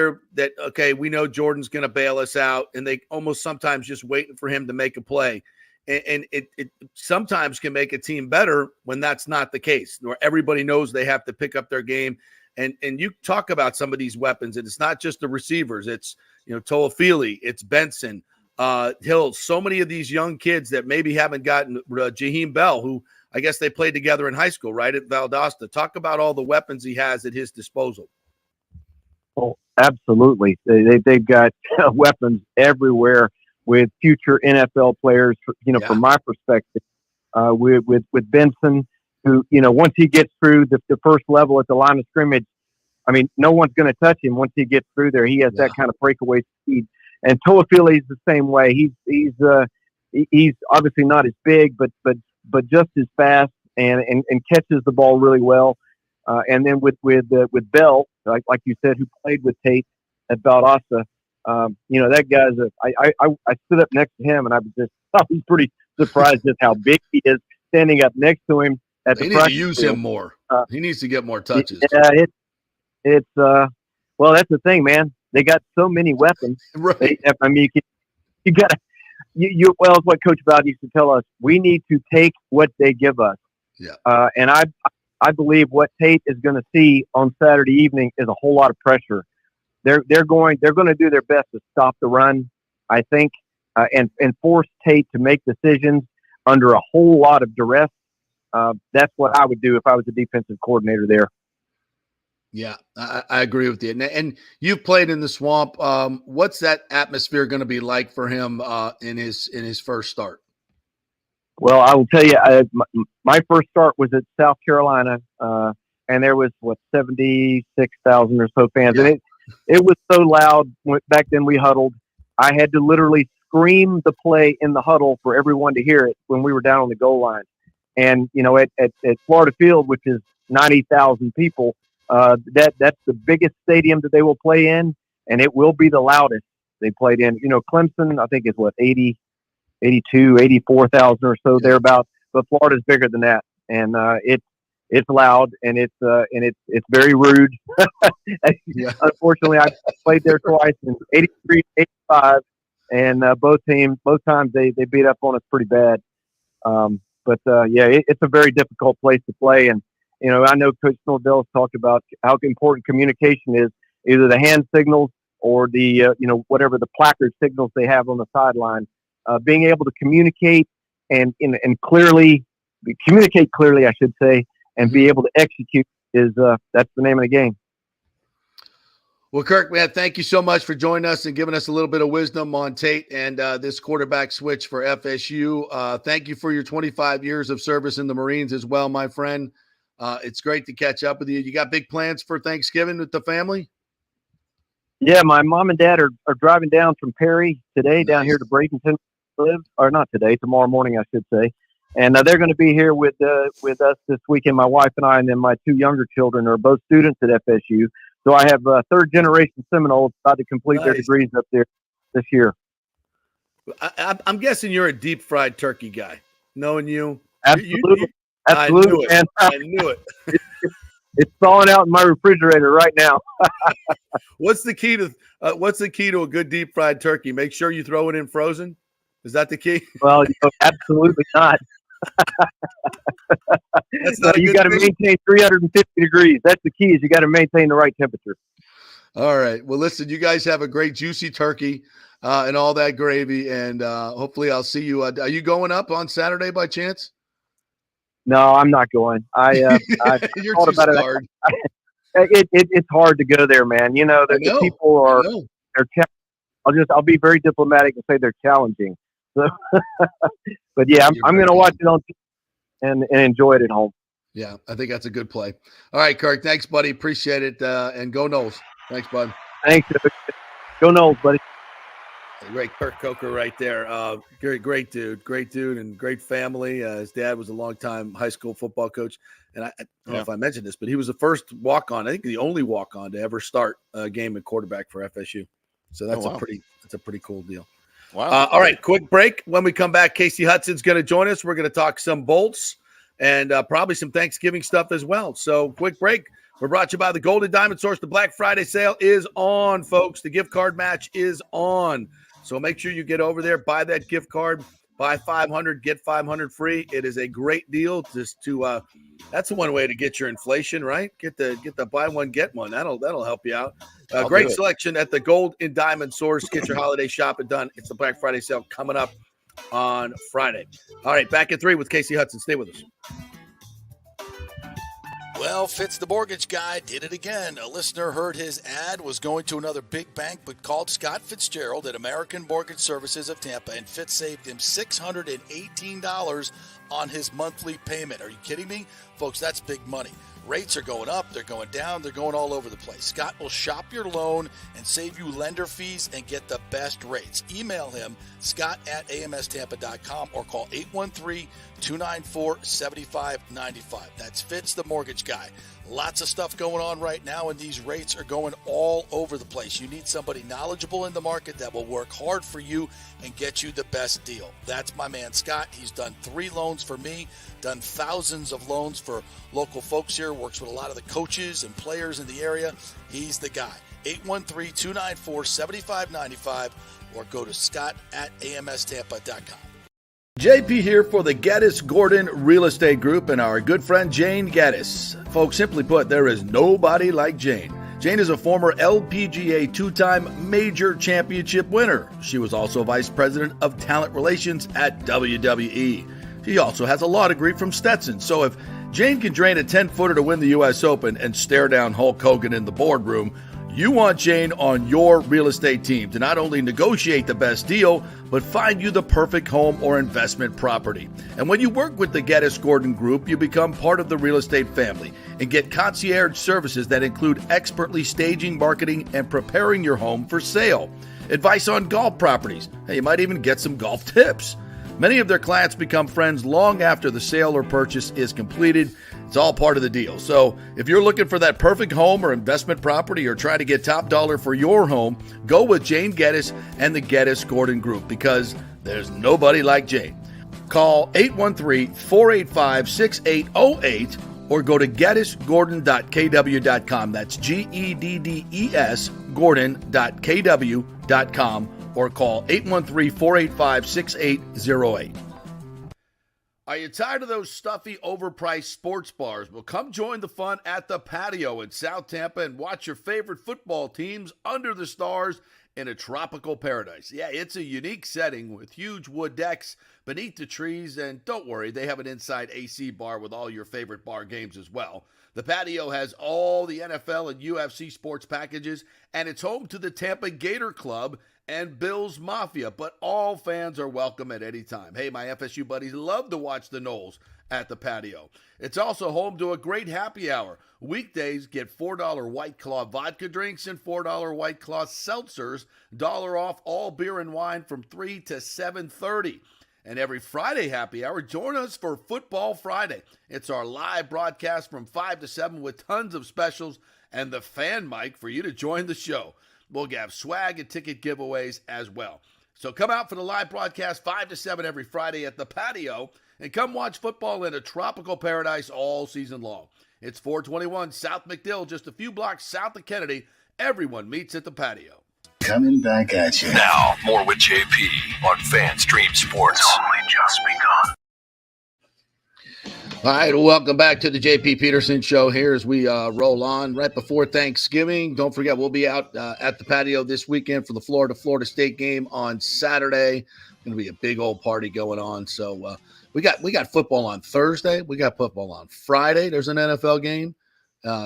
Speaker 9: okay, we know Jordan's going to bail us out, and they almost sometimes just waiting for him to make a play. And it sometimes can make a team better when that's not the case, where everybody knows they have to pick up their game. And you talk about some of these weapons, and it's not just the receivers. It's, Toafili, it's Benson, Hill, so many of these young kids that maybe haven't gotten Jaheim Bell, who I guess they played together in high school, right, at Valdosta. Talk about all the weapons he has at his disposal.
Speaker 10: Oh, absolutely. They've got weapons everywhere with future NFL players, from my perspective, with Benson, who, once he gets through the first level at the line of scrimmage, I mean, no one's going to touch him once he gets through there. He has that kind of breakaway speed. And Toafili is the same way. He's obviously not as big, but just as fast and catches the ball really well. And then with Bell, like you said, who played with Tate at Valdosta, that guy's I stood up next to him, and I was pretty surprised at how big he is standing up next to him at the
Speaker 9: practice. They need to use him more. He needs to get more touches.
Speaker 10: Yeah, it's well, that's the thing, man. They got so many weapons.
Speaker 9: Right.
Speaker 10: You got to. Well, it's what Coach Bowden used to tell us. We need to take what they give us.
Speaker 9: Yeah.
Speaker 10: And I believe what Tate is going to see on Saturday evening is a whole lot of pressure. They're going to do their best to stop the run, I think, and force Tate to make decisions under a whole lot of duress. That's what I would do if I was a defensive coordinator there.
Speaker 9: Yeah, I agree with you. And you've played in the Swamp. What's that atmosphere going to be like for him in his first start?
Speaker 10: Well, I will tell you, my first start was at South Carolina, and there was 76,000 or so fans, and it was so loud. Back then, we huddled. I had to literally scream the play in the huddle for everyone to hear it when we were down on the goal line. And at Florida Field, which is 90,000 people, that's the biggest stadium that they will play in, and it will be the loudest they played in. Clemson, I think, is 84,000 or so thereabout, but Florida's bigger than that, and it's loud and it's very rude. Unfortunately, I played there twice in 83, 85, and both times they beat up on us pretty bad. It's a very difficult place to play, and I know Coach Norvell talked about how important communication is, either the hand signals or the whatever the placard signals they have on the sideline. Being able to communicate and clearly communicate clearly, I should say, and be able to execute is that's the name of the game.
Speaker 9: Well, Kirk, man, thank you so much for joining us and giving us a little bit of wisdom on Tate and this quarterback switch for FSU. Thank you for your 25 years of service in the Marines as well, my friend. It's great to catch up with you. You got big plans for Thanksgiving with the family?
Speaker 10: Yeah, my mom and dad are driving down from Perry today down here to Bradenton. Or not today, tomorrow morning, I should say. And they're going to be here with us this weekend, my wife and I, and then my two younger children are both students at FSU. So I have third-generation Seminoles about to complete their degrees up there this year.
Speaker 9: I'm guessing you're a deep-fried turkey guy, knowing you.
Speaker 10: Absolutely.
Speaker 4: Absolutely,
Speaker 10: man.
Speaker 4: I knew it.
Speaker 10: It's thawing out in my refrigerator right now.
Speaker 4: What's the key to a good deep fried turkey? Make sure you throw it in frozen. Is that the key?
Speaker 10: Well, absolutely not.
Speaker 4: That's not.
Speaker 10: You got to maintain 350 degrees. That's the key. Is you got to maintain the right temperature.
Speaker 4: All right. Well, listen, you guys have a great juicy turkey and all that gravy, and hopefully I'll see you. Are you going up on Saturday by chance?
Speaker 10: No, I'm not going.
Speaker 4: You're
Speaker 10: thought
Speaker 4: too
Speaker 10: about
Speaker 4: scarred.
Speaker 10: It's hard to go there, man. You know, the people are. I'll be very diplomatic and say they're challenging. So, but yeah, I'm going to watch it on and enjoy it at home.
Speaker 4: Yeah, I think that's a good play. All right, Kirk. Thanks, buddy. Appreciate it. And go Knowles. Thanks, bud.
Speaker 10: Thanks. Go Knowles, buddy.
Speaker 4: Great Kirk Coker right there. Great dude, and great family. His dad was a longtime high school football coach. And I don't know if I mentioned this, but he was the first walk-on, I think the only walk-on to ever start a game at quarterback for FSU. So that's a pretty cool deal.
Speaker 5: Wow.
Speaker 4: All right, quick break. When we come back, Kasey Hudson's going to join us. We're going to talk some Bolts and probably some Thanksgiving stuff as well. So quick break. We're brought to you by the Golden Diamond Source. The Black Friday sale is on, folks. The gift card match is on. So make sure you get over there, buy that gift card, buy 500, get 500 free. It is a great deal. Just to that's the one way to get your inflation, right? Get the buy one get one. That'll help you out. Great selection at the Gold and Diamond Source. Get your holiday shopping done. It's the Black Friday sale coming up on Friday. All right, back at 3 with Kasey Hudson. Stay with us.
Speaker 6: Well, Fitz the mortgage guy did it again. A listener heard his ad, was going to another big bank, but called Scott Fitzgerald at American Mortgage Services of Tampa, and Fitz saved him $618 on his monthly payment. Are you kidding me? Folks, that's big money. Rates are going up, they're going down, they're going all over the place. Scott will shop your loan and save you lender fees and get the best rates. Email him, scott@amstampa.com, or call 813-294-7595. That's Fitz, the mortgage guy. Lots of stuff going on right now, and these rates are going all over the place. You need somebody knowledgeable in the market that will work hard for you and get you the best deal. That's my man, Scott. He's done 3 loans for me, done thousands of loans for local folks here, works with a lot of the coaches and players in the area. He's the guy. 813-294-7595, or go to scott@amstampa.com.
Speaker 4: JP here for the Gaddis Gordon Real Estate Group and our good friend Jane Gaddis. Folks, simply put, there is nobody like Jane. Jane is a former LPGA 2-time major championship winner. She was also vice president of talent relations at WWE. She also has a law degree from Stetson. So if Jane can drain a 10-footer to win the U.S. Open and stare down Hulk Hogan in the boardroom, you want Jane on your real estate team to not only negotiate the best deal, but find you the perfect home or investment property. And when you work with the Gaddis Gordon Group, you become part of the real estate family and get concierge services that include expertly staging, marketing, and preparing your home for sale. Advice on golf properties. Hey, you might even get some golf tips. Many of their clients become friends long after the sale or purchase is completed. It's all part of the deal. So if you're looking for that perfect home or investment property or trying to get top dollar for your home, go with Jane Gaddis and the Gaddis Gordon Group, because there's nobody like Jane. Call 813-485-6808 or go to gaddisgordon.kw.com. That's GEDDES Gordon.kw.com, or call 813-485-6808. Are you tired of those stuffy, overpriced sports bars? Well, come join the fun at the Patio in South Tampa and watch your favorite football teams under the stars in a tropical paradise. Yeah, it's a unique setting with huge wood decks beneath the trees, and don't worry, they have an inside AC bar with all your favorite bar games as well. The Patio has all the NFL and UFC sports packages, and it's home to the Tampa Gator Club and Bills Mafia, but all fans are welcome at any time. Hey, my FSU buddies love to watch the Noles at the Patio. It's also home to a great happy hour. Weekdays, get $4 White Claw vodka drinks and $4 White Claw seltzers, $1 off all beer and wine from 3 to 7:30. And every Friday happy hour, join us for Football Friday. It's our live broadcast from 5 to 7 with tons of specials and the fan mic for you to join the show. We'll have swag and ticket giveaways as well. So come out for the live broadcast 5 to 7 every Friday at the Patio.
Speaker 9: and come watch football in a tropical paradise all season long. It's 421 South McDill, just a few blocks south of Kennedy. Everyone meets at the patio.
Speaker 1: Coming back at you. Now, more with JP on FanStream Sports. It's only just begun.
Speaker 9: All right, welcome back to the JP Peterson Show here as we roll on right before Thanksgiving. Don't forget, we'll be out at the patio this weekend for the Florida State game on Saturday. Going to be a big old party going on. So we got football on Thursday. We got football on Friday. There's an NFL game.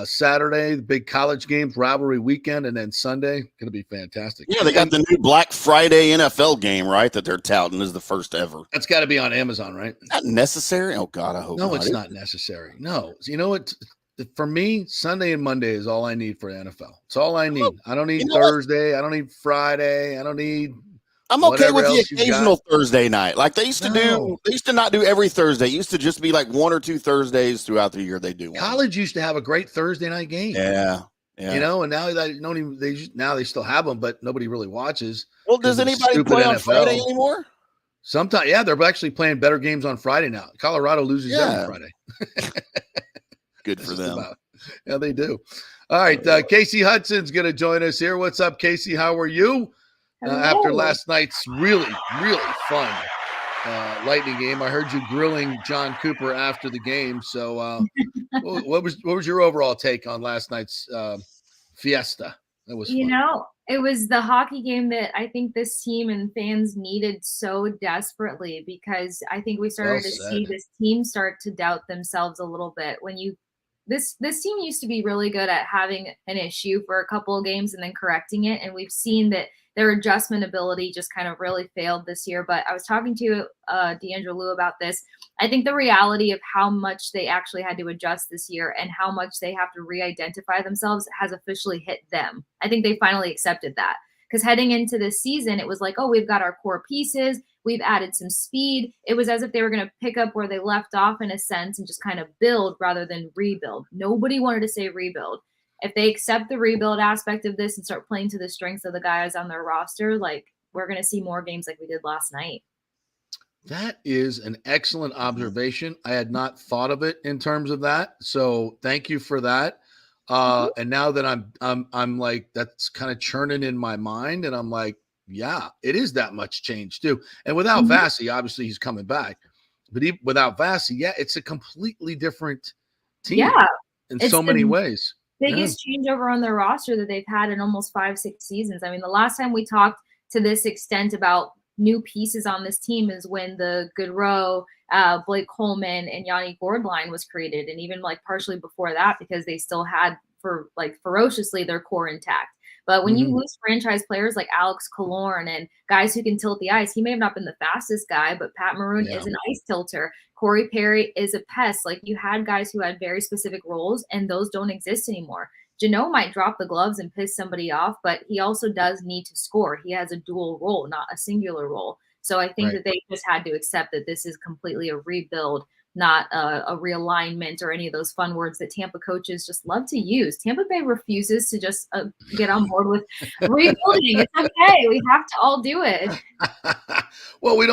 Speaker 9: Saturday, the big college games, rivalry weekend, and then Sunday, going to be fantastic.
Speaker 5: Yeah, they got the new Black Friday NFL game, right, that they're touting as the first ever.
Speaker 9: That's got to be on Amazon, right?
Speaker 5: Not necessary? Oh, God, I hope not.
Speaker 9: No, it's not necessary. No. You know what? For me, Sunday and Monday is all I need for NFL. It's all I need. I don't need Thursday. I don't need Friday. I don't need
Speaker 5: I'm okay with the occasional Thursday night. Like they used to do. They used to not do every Thursday. It used to just be like 1 or 2 Thursdays throughout the year. They do one.
Speaker 9: College used to have a great Thursday night game.
Speaker 5: Yeah.
Speaker 9: You know, and now they still have them, but nobody really watches.
Speaker 5: Well, does anybody play on Friday anymore?
Speaker 9: Sometimes, yeah, they're actually playing better games on Friday now. Colorado loses every Friday.
Speaker 5: Good for them.
Speaker 9: Yeah, they do. All right, Kasey Hudson's going to join us here. What's up, Kasey? How are you? After last night's really, really fun Lightning game, I heard you grilling John Cooper after the game. So, what was your overall take on last night's fiesta? That was fun.
Speaker 11: It was the hockey game that I think this team and fans needed so desperately, because I think we started to see this team start to doubt themselves a little bit. This team used to be really good at having an issue for a couple of games and then correcting it, and we've seen that their adjustment ability just kind of really failed this year. But I was talking to D'Angelo Lou about this. I think the reality of how much they actually had to adjust this year and how much they have to re-identify themselves has officially hit them. I think they finally accepted that, because heading into this season, it was like, oh, we've got our core pieces. We've added some speed. It was as if they were going to pick up where they left off in a sense and just kind of build rather than rebuild. Nobody wanted to say rebuild. If they accept the rebuild aspect of this and start playing to the strengths of the guys on their roster, like, we're going to see more games like we did last night.
Speaker 9: That is an excellent observation. I had not thought of it in terms of that. So thank you for that. And now that I'm like, that's kind of churning in my mind, and I'm like, yeah, it is that much change too. And without Vassie, obviously he's coming back, but without Vassie, yeah, it's a completely different team.
Speaker 11: Yeah,
Speaker 9: in so many ways.
Speaker 11: Biggest changeover on their roster that they've had in almost 5-6 seasons. I mean, the last time we talked to this extent about new pieces on this team is when the Goodrow, Blake Coleman, and Yanni Gord line was created, and even like partially before that, because they still had ferociously their core intact. But when you lose franchise players like Alex Killorn and guys who can tilt the ice, he may have not been the fastest guy, but Pat Maroon is an ice tilter. Corey Perry is a pest. Like, you had guys who had very specific roles, and those don't exist anymore. Jano might drop the gloves and piss somebody off, but he also does need to score. He has a dual role, not a singular role. So I think that they just had to accept that this is completely a rebuild, not a realignment or any of those fun words that Tampa coaches just love to use. Tampa Bay refuses to just get on board with rebuilding. It's okay. We have to all do it.
Speaker 9: Well, we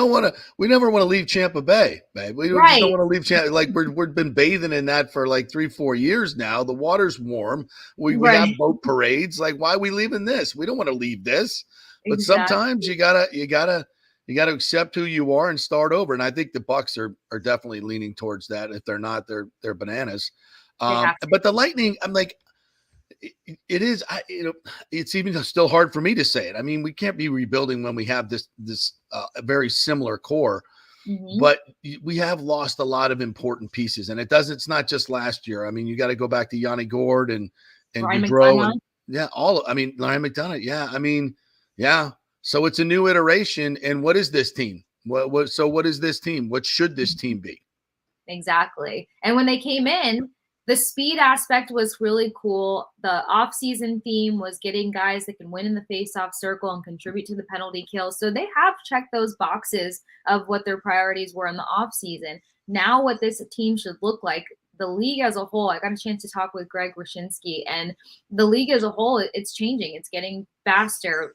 Speaker 9: never want to leave Tampa Bay, babe. We just don't want to leave Tampa. Like, we've been bathing in that for like 3-4 years now. The water's warm. We have boat parades. Like, why are we leaving this? We don't want to leave this. But sometimes you gotta accept who you are and start over. And I think the Bucks are definitely leaning towards that. If they're not, they're bananas. But the Lightning, I'm like, it is, it's even still hard for me to say it. I mean, we can't be rebuilding when we have this very similar core, but we have lost a lot of important pieces, and it's not just last year. I mean, you got to go back to Yanni Gord and Goudreau and Ryan McDonough. Yeah. I mean, yeah. So it's a new iteration. And what is this team? So what is this team? What should this team be?
Speaker 11: Exactly. And when they came in, the speed aspect was really cool. The off-season theme was getting guys that can win in the face-off circle and contribute to the penalty kill. So they have checked those boxes of what their priorities were in the off-season. Now what this team should look like, the league as a whole, I got a chance to talk with Greg Wyshynski, and the league as a whole, it's changing. It's getting faster.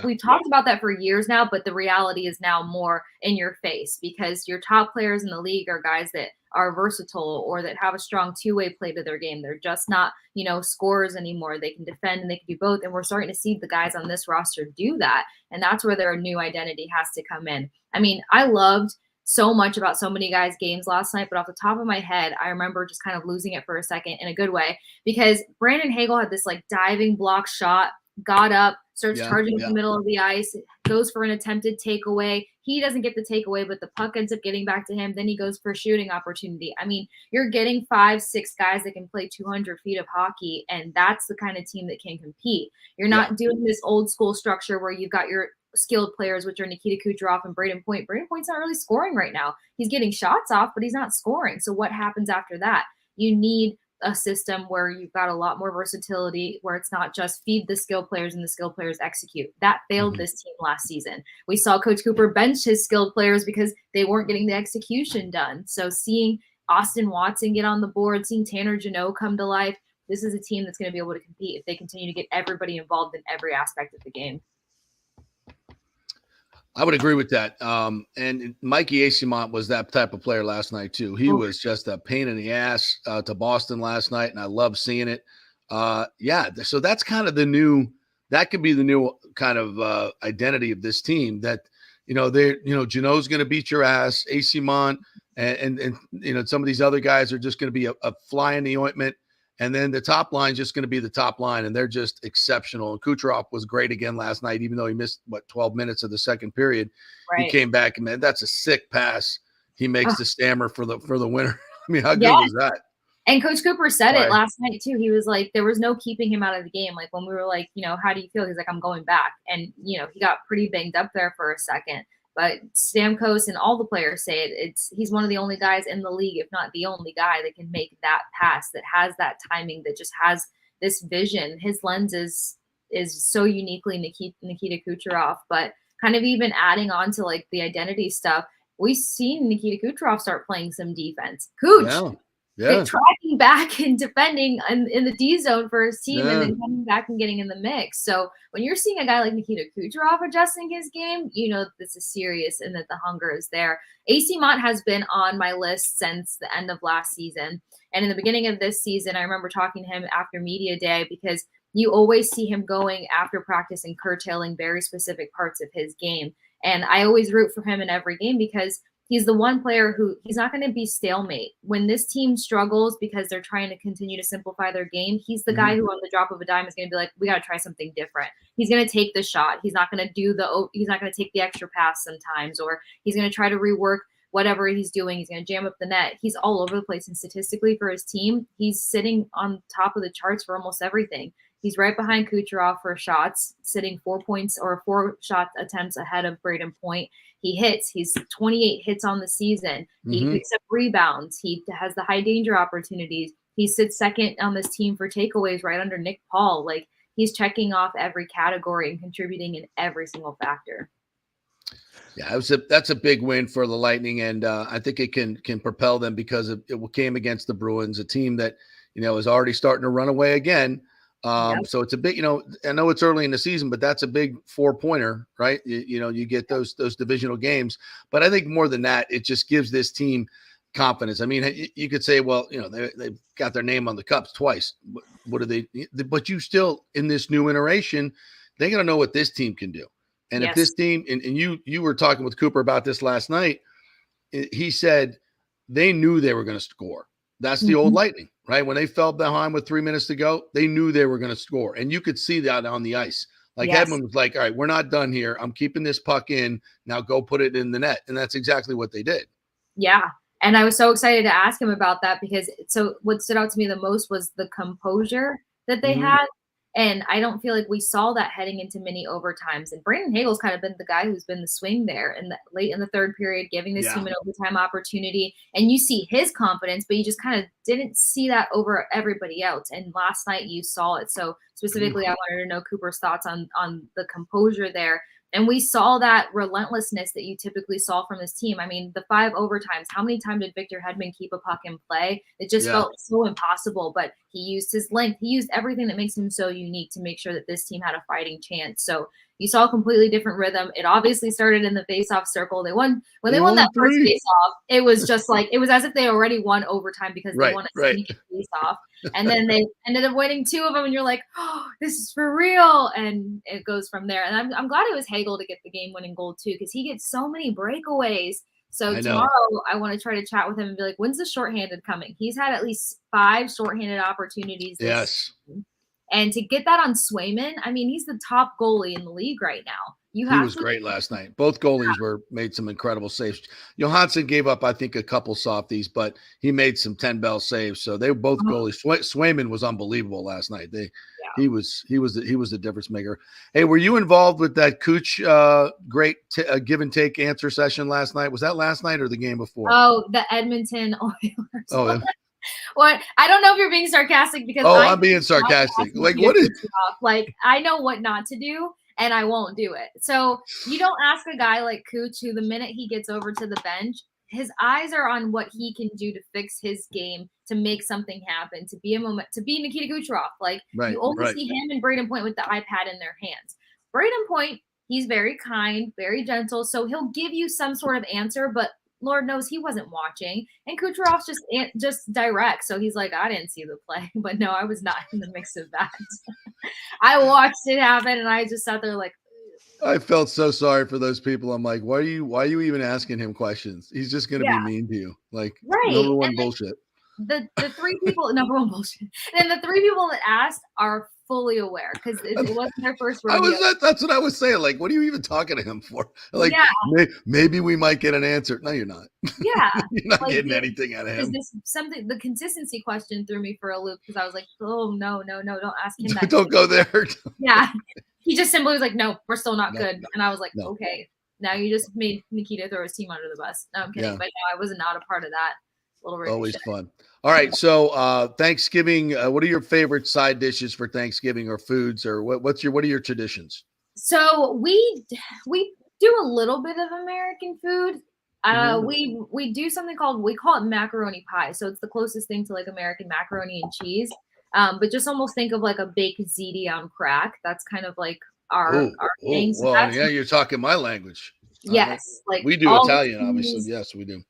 Speaker 11: We've talked about that for years now, but the reality is now more in your face because your top players in the league are guys that are versatile or that have a strong two-way play to their game. They're just not, scorers anymore. They can defend and they can do both. And we're starting to see the guys on this roster do that. And that's where their new identity has to come in. I mean, I loved so much about so many guys' games last night, but off the top of my head, I remember just kind of losing it for a second in a good way because Brandon Hagel had this like diving block shot, got up, starts charging in the middle of the ice, goes for an attempted takeaway. He doesn't get the takeaway, but the puck ends up getting back to him. Then he goes for a shooting opportunity. I mean, you're getting 5-6 guys that can play 200 feet of hockey, and that's the kind of team that can compete. You're not doing this old school structure where you've got your skilled players, which are Nikita Kucherov and Braden Point. Braden Point's not really scoring right now. He's getting shots off, but he's not scoring. So what happens after that? You need a system where you've got a lot more versatility, where it's not just feed the skill players and the skill players execute. That failed this team last season. We saw Coach Cooper bench his skilled players because they weren't getting the execution done. So seeing Austin Watson get on the board, seeing Tanner Jeannot come to life, this is a team that's going to be able to compete if they continue to get everybody involved in every aspect of the game.
Speaker 9: I would agree with that. And Mikey Eyssimont was that type of player last night too. He was just a pain in the ass to Boston last night, and I love seeing it. So that's kind of that could be the new kind of identity of this team. That Jeannot's going to beat your ass, Eyssimont, and some of these other guys are just going to be a fly in the ointment. And then the top line is just going to be the top line, and they're just exceptional. And Kucherov was great again last night, even though he missed, 12 minutes of the second period. Right. He came back, and, man, that's a sick pass. He makes the stammer for the winner. I mean, how good was that?
Speaker 11: And Coach Cooper said it last night, too. He was like, there was no keeping him out of the game. Like, when we were like, how do you feel? He's like, I'm going back. And, he got pretty banged up there for a second. But Stamkos and all the players say he's one of the only guys in the league, if not the only guy, that can make that pass, that has that timing, that just has this vision. His lens is so uniquely Nikita Kucherov. But kind of even adding on to like the identity stuff, we've seen Nikita Kucherov start playing some defense. Tracking back and defending in the D zone for his team and then coming back and getting in the mix. So when you're seeing a guy like Nikita Kucherov adjusting his game, this is serious and that the hunger is there. Eyssimont has been on my list since the end of last season. And in the beginning of this season, I remember talking to him after media day because you always see him going after practice and curtailing very specific parts of his game. And I always root for him in every game because he's the one player who he's not going to be stalemate. When this team struggles because they're trying to continue to simplify their game, he's the guy who on the drop of a dime is going to be like, we got to try something different. He's going to take the shot. He's not going to he's not going to take the extra pass sometimes, or he's going to try to rework whatever he's doing. He's going to jam up the net. He's all over the place. And statistically for his team, he's sitting on top of the charts for almost everything. He's right behind Kucherov for shots, sitting 4 points or 4 shot attempts ahead of Braden Point. He hits. He's 28 hits on the season. He picks up rebounds. He has the high danger opportunities. He sits second on this team for takeaways right under Nick Paul. Like, he's checking off every category and contributing in every single factor.
Speaker 9: Yeah, that's a big win for the Lightning, and I think it can propel them because it came against the Bruins, a team that is already starting to run away again. So it's a big, I know it's early in the season, but that's a big 4-pointer, right? You get those divisional games, but I think more than that, it just gives this team confidence. I mean, you could say, well, they've got their name on the cups twice. What do they? But you still, in this new iteration, they're going to know what this team can do. And if this team, and you were talking with Cooper about this last night, he said they knew they were going to score. That's the old Lightning, right? When they fell behind with 3 minutes to go, they knew they were going to score. And you could see that on the ice. Like Edmund was like, all right, we're not done here. I'm keeping this puck in. Now go put it in the net. And that's exactly what they did.
Speaker 11: Yeah. And I was so excited to ask him about that because what stood out to me the most was the composure that they had. And I don't feel like we saw that heading into many overtimes. And Brandon Hagel's kind of been the guy who's been the swing there late in the third period, giving this team an overtime opportunity. And you see his confidence, but you just kind of didn't see that over everybody else. And last night you saw it. So specifically, I wanted to know Cooper's thoughts on the composure there. And we saw that relentlessness that you typically saw from this team. I mean, the 5 overtimes, how many times did Victor Hedman keep a puck in play? It just felt so impossible, but he used his length. He used everything that makes him so unique to make sure that this team had a fighting chance. So you saw a completely different rhythm. It obviously started in the face-off circle. They won when they won that first face-off. It was just like it was as if they already won overtime because they won a sneaky face-off, and then they ended up winning 2 of them. And you're like, oh, this is for real, and it goes from there. And I'm glad it was Hagel to get the game-winning goal too, because he gets so many breakaways. So tomorrow I want to try to chat with him and be like, when's the shorthanded coming? He's had at least 5 shorthanded opportunities. This season. And to get that on Swayman, I mean, he's the top goalie in the league right now.
Speaker 9: He was great last night. Both goalies made some incredible saves. Hudson gave up, I think, a couple softies, but he made some 10-bell saves. So they were both goalies. Swayman was unbelievable last night. He was the difference maker. Hey, were you involved with that Cooch great give and take answer session last night? Was that last night or the game before?
Speaker 11: Oh, the Edmonton Oilers.
Speaker 9: Oh, yeah.
Speaker 11: What? I don't know if you're being sarcastic because
Speaker 9: I'm being sarcastic. Like, what is?
Speaker 11: Like, I know what not to do, and I won't do it. So you don't ask a guy like Cooch, who the minute he gets over to the bench, his eyes are on what he can do to fix his game, to make something happen, to be Nikita Kucherov. Like, you only see him and Braden Point with the iPad in their hands. Braden Point, he's very kind, very gentle, so he'll give you some sort of answer, but Lord knows he wasn't watching. And Kucherov's just direct. So he's like, I didn't see the play. But no, I was not in the mix of that. I watched it happen, and I just sat there like,
Speaker 9: I felt so sorry for those people. I'm like, why are you even asking him questions? He's just going to be mean to you. Like, number one bullshit.
Speaker 11: The 3 people, number one bullshit. And the 3 people that asked are fully aware because it wasn't their first rodeo.
Speaker 9: That's what I was saying. Like, what are you even talking to him for? Like, maybe we might get an answer. No, you're not.
Speaker 11: Yeah.
Speaker 9: You're not getting anything out of him.
Speaker 11: The consistency question threw me for a loop because I was like, oh, no, don't ask him that.
Speaker 9: Don't go there.
Speaker 11: Yeah. He just simply was like, no, we're still not good. And I was like, okay, now you just made Nikita throw his team under the bus. No, I'm kidding. But no, I was not a part of that.
Speaker 9: Always fun. All right. So Thanksgiving, what are your favorite side dishes for Thanksgiving or foods, or what are your traditions?
Speaker 11: So we do a little bit of American food. We do something we call it macaroni pie. So it's the closest thing to like American macaroni and cheese. But just almost think of like a baked ziti on crack. That's kind of like our thing. So
Speaker 9: well, yeah, you're talking my language.
Speaker 11: Yes. Like
Speaker 9: we do Italian, obviously. Yes, we do.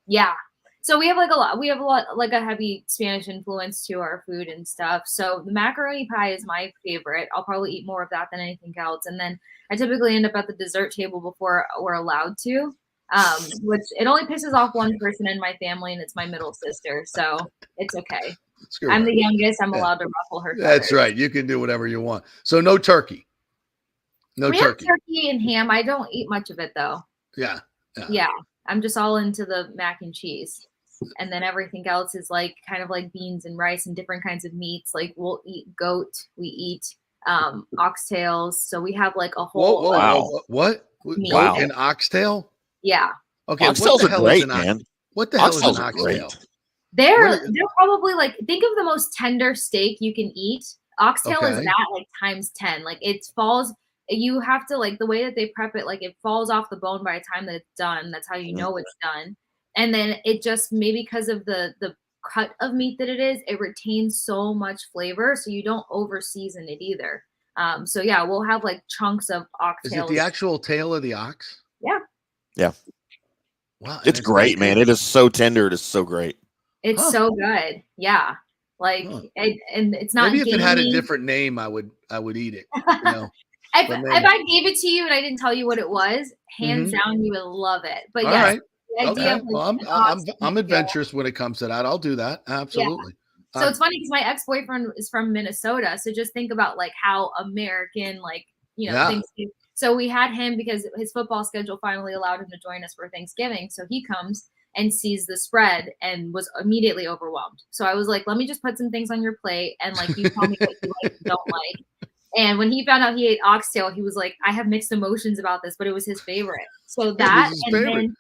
Speaker 11: Yeah. So we have a lot, like a heavy Spanish influence to our food and stuff. So the macaroni pie is my favorite. I'll probably eat more of that than anything else. And then I typically end up at the dessert table before we're allowed to, which it only pisses off one person in my family, and it's my middle sister. So it's okay. I'm the youngest. I'm allowed to ruffle her feathers.
Speaker 9: That's right. You can do whatever you want. So no turkey.
Speaker 11: We have turkey and ham. I don't eat much of it though.
Speaker 9: Yeah.
Speaker 11: I'm just all into the mac and cheese. And then everything else is like kind of like beans and rice and different kinds of meats. Like we'll eat goat, we eat oxtails. So we have like a whole
Speaker 9: what?
Speaker 11: Meat.
Speaker 9: Goat and oxtail?
Speaker 11: Yeah.
Speaker 9: Okay.
Speaker 5: Oxtails are great, man.
Speaker 9: What the hell is an oxtail?
Speaker 11: They're probably like, think of the most tender steak you can eat. Oxtail is that like times 10. Like it falls. You have to like the way that they prep it. Like it falls off the bone by the time that it's done. That's how you know it's done. And then it just maybe because of the cut of meat that it is, it retains so much flavor, so you don't over season it either. So yeah, we'll have like chunks of oxtails.
Speaker 9: Is it the actual tail of the ox?
Speaker 11: Yeah.
Speaker 5: Yeah.
Speaker 9: Wow,
Speaker 5: it's great, man. It is so tender. It is so great.
Speaker 11: It's so good. Yeah. Like and it's not.
Speaker 9: Maybe if it had a different name, I would eat it. You know?
Speaker 11: If I gave it to you and I didn't tell you what it was, hands down, you would love it. But
Speaker 9: all
Speaker 11: yes.
Speaker 9: Right. Okay. Well, I'm adventurous when it comes to that. I'll do that. Absolutely.
Speaker 11: Yeah. So it's funny because my ex-boyfriend is from Minnesota. So just think about like how American, like, things. So we had him because his football schedule finally allowed him to join us for Thanksgiving. So he comes and sees the spread and was immediately overwhelmed. So I was like, let me just put some things on your plate. And like, you tell me what you like and don't like. And when he found out he ate oxtail, he was like, I have mixed emotions about this, but it was his favorite. So that, then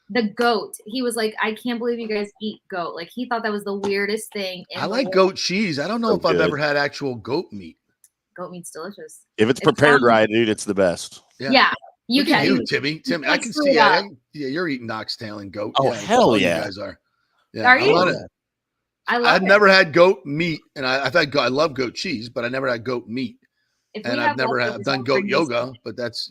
Speaker 11: the goat, he was like, I can't believe you guys eat goat. Like he thought that was the weirdest thing.
Speaker 9: I like goat cheese. I don't know if I've ever had actual goat meat.
Speaker 11: Goat meat's delicious.
Speaker 5: If it's prepared right, dude, it's the best.
Speaker 11: Yeah. You
Speaker 4: Look at
Speaker 11: can.
Speaker 4: you, Timmy. Timmy, I can see. Yeah, you're eating oxtail and goat.
Speaker 5: Oh,
Speaker 4: yeah,
Speaker 5: hell yeah.
Speaker 4: You guys are. Yeah,
Speaker 11: Are you?
Speaker 4: I
Speaker 11: love
Speaker 4: I've
Speaker 11: it.
Speaker 4: never had goat meat, and I've had. I love goat cheese, but I never had goat meat. And I've never done goat yoga, but that's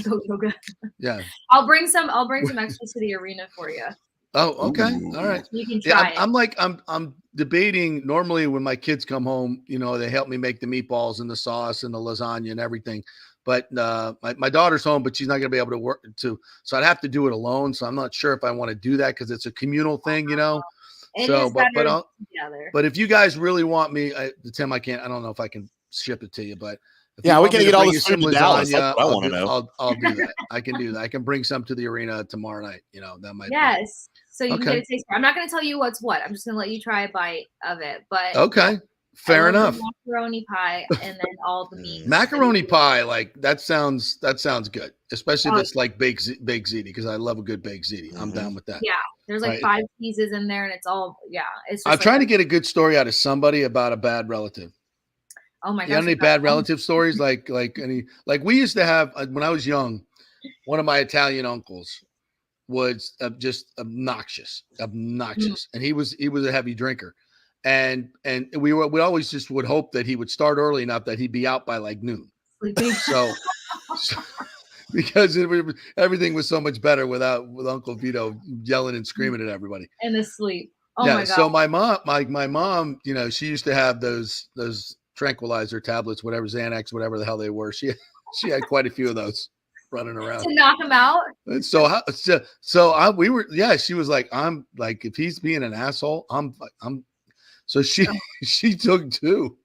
Speaker 11: goat yoga.
Speaker 4: Yeah.
Speaker 11: I'll bring some extra to the arena for you.
Speaker 4: Oh, okay. All right.
Speaker 11: You can try it.
Speaker 4: I'm debating. Normally when my kids come home, they help me make the meatballs and the sauce and the lasagna and everything. But my daughter's home, but she's not going to be able to work so I'd have to do it alone. So I'm not sure if I want to do that because it's a communal thing,
Speaker 11: It
Speaker 4: So,
Speaker 11: is
Speaker 4: but
Speaker 11: together.
Speaker 4: but if you guys really want me, Tim, I don't know if I can ship it to you, but
Speaker 5: we can get all this food to Dallas. That's what I want to know.
Speaker 4: I'll do that. I can do that. I can bring some to the arena tomorrow night. That might.
Speaker 11: Yes. So you can get a taste. I'm not going to tell you what's what. I'm just going to let you try a bite of it. But
Speaker 4: okay, fair enough.
Speaker 11: Macaroni pie and then all the meat.
Speaker 4: Macaroni pie, like that sounds good, especially if it's like baked ziti, because I love a good baked ziti. I'm down with that.
Speaker 11: Yeah, there's like 5 pieces in there, and it's all It's.
Speaker 4: I'm trying to get a good story out of somebody about a bad relative.
Speaker 11: Oh my gosh!
Speaker 4: You have any bad relative stories? Like we used to have when I was young. One of my Italian uncles was just obnoxious, and he was a heavy drinker, and we always just would hope that he would start early enough that he'd be out by like noon. So because everything was so much better with Uncle Vito yelling and screaming at everybody
Speaker 11: and asleep. Oh
Speaker 4: yeah.
Speaker 11: My God.
Speaker 4: So my mom, she used to have those tranquilizer tablets, whatever, Xanax, whatever the hell they were. She had quite a few of those running around
Speaker 11: to knock him out.
Speaker 4: And she was like, I'm like, if he's being an asshole, so she took 2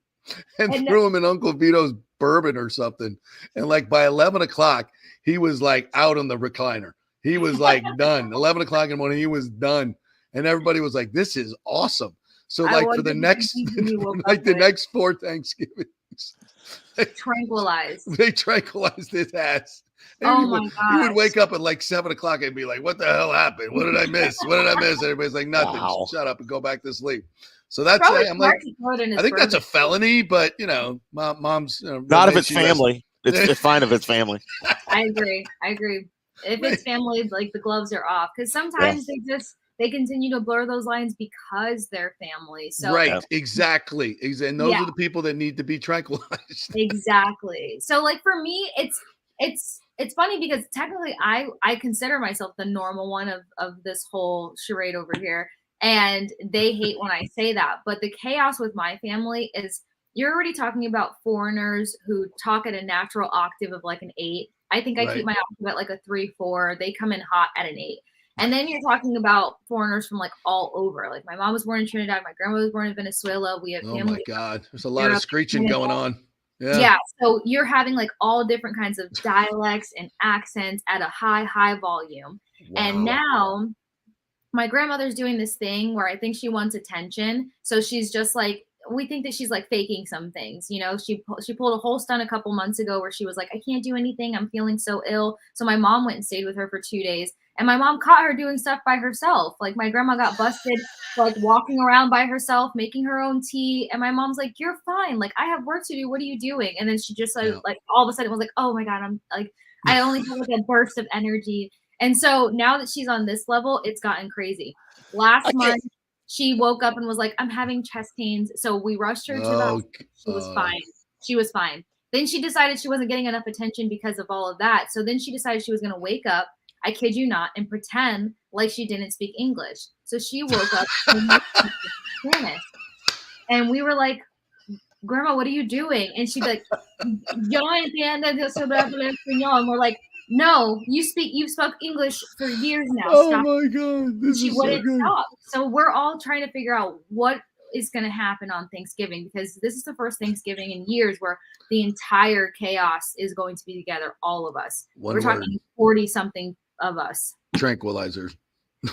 Speaker 4: and threw him in Uncle Vito's bourbon or something. And like by 11 o'clock, he was like out on the recliner. He was like done. 11 o'clock in the morning, he was done. And everybody was like, this is awesome. So like for the next next 4 Thanksgivings, they tranquilized his ass. And
Speaker 11: my God!
Speaker 4: He would wake up at like 7 o'clock and be like, "What the hell happened? What did I miss? What did I miss?" Everybody's like, "Nothing.
Speaker 5: Wow.
Speaker 4: Shut up and go back to sleep." So that's I'm like, I think that's a felony, but mom's
Speaker 5: not if it's family. It's fine if it's family.
Speaker 11: I agree. If it's family, like the gloves are off because sometimes they continue to blur those lines because they're family. So
Speaker 4: right, exactly. And those are the people that need to be tranquilized.
Speaker 11: Exactly. So like for me, it's funny because technically I consider myself the normal one of this whole charade over here. And they hate when I say that. But the chaos with my family is you're already talking about foreigners who talk at a natural octave of like an 8. I think I keep my octave at like a 3-4. They come in hot at an 8. And then you're talking about foreigners from like all over. Like my mom was born in Trinidad. My grandma was born in Venezuela. We have family.
Speaker 4: Oh my God. There's a lot of screeching going on.
Speaker 11: Yeah. So you're having like all different kinds of dialects and accents at a high volume. Wow. And now my grandmother's doing this thing where I think she wants attention. So she's just like, we think that she's like faking some things. She pulled a whole stunt a couple months ago where she was like, I can't do anything. I'm feeling so ill. So my mom went and stayed with her for 2 days. And my mom caught her doing stuff by herself. Like my grandma got busted, like walking around by herself, making her own tea. And my mom's like, you're fine. Like I have work to do. What are you doing? And then she just like all of a sudden was like, oh my God, I'm like, I only have like a burst of energy. And so now that she's on this level, it's gotten crazy. Last month, she woke up and was like, I'm having chest pains. So we rushed her to the hospital. She was fine. She was fine. Then she decided she wasn't getting enough attention because of all of that. So then she decided she was going to wake up, I kid you not, and pretend like she didn't speak English. So she woke up and Spanish. And we were like, Grandma, what are you doing? And she'd be like, yo no entiendo que se habla español. And we're like, no, you've spoke English for years now.
Speaker 4: Oh my God. This
Speaker 11: she
Speaker 4: is
Speaker 11: wouldn't
Speaker 4: so good.
Speaker 11: stop. So we're all trying to figure out what is going to happen on Thanksgiving because this is the first Thanksgiving in years where the entire chaos is going to be together, all of us. We're talking 40 something of us.
Speaker 4: Tranquilizers.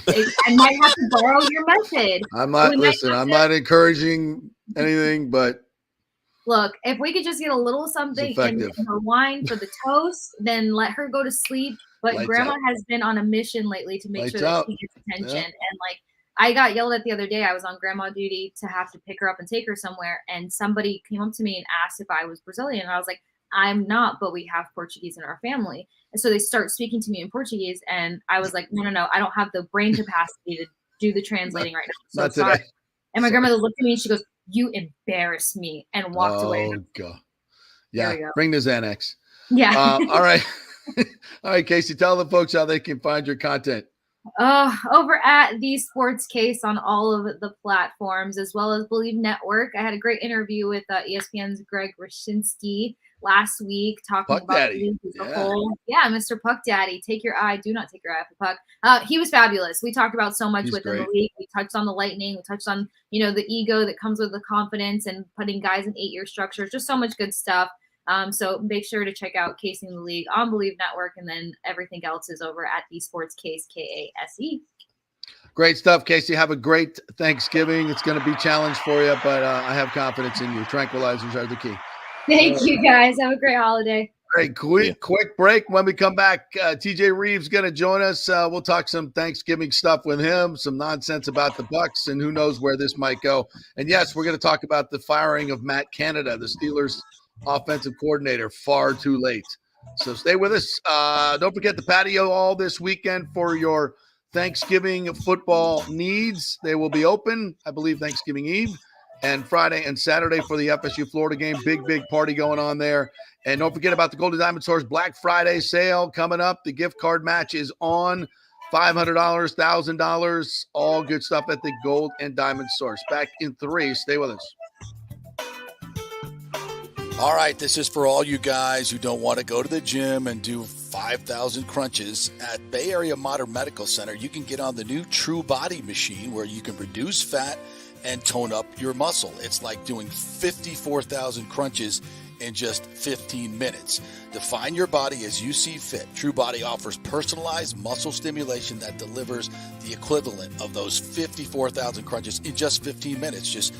Speaker 11: I might have to borrow your method.
Speaker 4: I'm not encouraging anything, but
Speaker 11: look, if we could just get a little something in her wine for the toast, then let her go to sleep. But
Speaker 4: Lights
Speaker 11: Grandma
Speaker 4: out.
Speaker 11: has been on a mission lately to make
Speaker 4: Lights
Speaker 11: sure that
Speaker 4: out.
Speaker 11: she gets attention.
Speaker 4: Yeah.
Speaker 11: And like I got yelled at the other day. I was on grandma duty to have to pick her up and take her somewhere. And somebody came up to me and asked if I was Brazilian. And I was like, I'm not, but we have Portuguese in our family. And so they start speaking to me in Portuguese. And I was like, no, I don't have the brain capacity to do the translating right now.
Speaker 4: Not
Speaker 11: So sorry.
Speaker 4: today.
Speaker 11: And my grandmother looked at me and she goes, you embarrass me, and walked away.
Speaker 4: Oh, God.
Speaker 11: There
Speaker 4: Yeah.
Speaker 11: we go.
Speaker 4: Bring the Xanax.
Speaker 11: Yeah.
Speaker 4: All right. All right, Kasey, tell the folks how they can find your content.
Speaker 11: Over at The Sports Case on all of the platforms, as well as Believe Network. I had a great interview with ESPN's Greg Wyshynski last week, talking
Speaker 4: Puck
Speaker 11: about
Speaker 4: Daddy.
Speaker 11: the whole, Mr. Puck Daddy. Take your eye, do not take your eye off the puck. He was fabulous. We talked about so much
Speaker 4: He's
Speaker 11: within
Speaker 4: great.
Speaker 11: the league. We touched on the lightning. We touched on, the ego that comes with the confidence and putting guys in 8-year structures. Just so much good stuff. So make sure to check out Casing the League on Believe Network, and then everything else is over at The Sports Case, KASE.
Speaker 4: Great stuff, Kasey. Have a great Thanksgiving. It's going to be a challenge for you, but I have confidence in you. Tranquilizers are the key.
Speaker 11: Thank you, guys. Have a great holiday.
Speaker 4: Great. Quick break. When we come back, TJ Rives going to join us. We'll talk some Thanksgiving stuff with him, some nonsense about the Bucks, and who knows where this might go. And yes, we're going to talk about the firing of Matt Canada, the Steelers offensive coordinator, far too late. So stay with us. Don't forget the patio all this weekend for your Thanksgiving football needs. They will be open, I believe, Thanksgiving Eve and Friday and Saturday for the FSU Florida game. Big party going on there. And don't forget about the Golden Diamond Source Black Friday sale coming up. The gift card match is on. $500, $1,000, all good stuff at the Gold and Diamond Source. Back in 3. Stay with us.
Speaker 6: All right, this is for all you guys who don't want to go to the gym and do 5,000 crunches. At Bay Area Modern Medical Center, you can get on the new True Body machine where you can reduce fat and tone up your muscle. It's like doing 54,000 crunches in just 15 minutes. Define your body as you see fit. True Body offers personalized muscle stimulation that delivers the equivalent of those 54,000 crunches in just 15 minutes. Just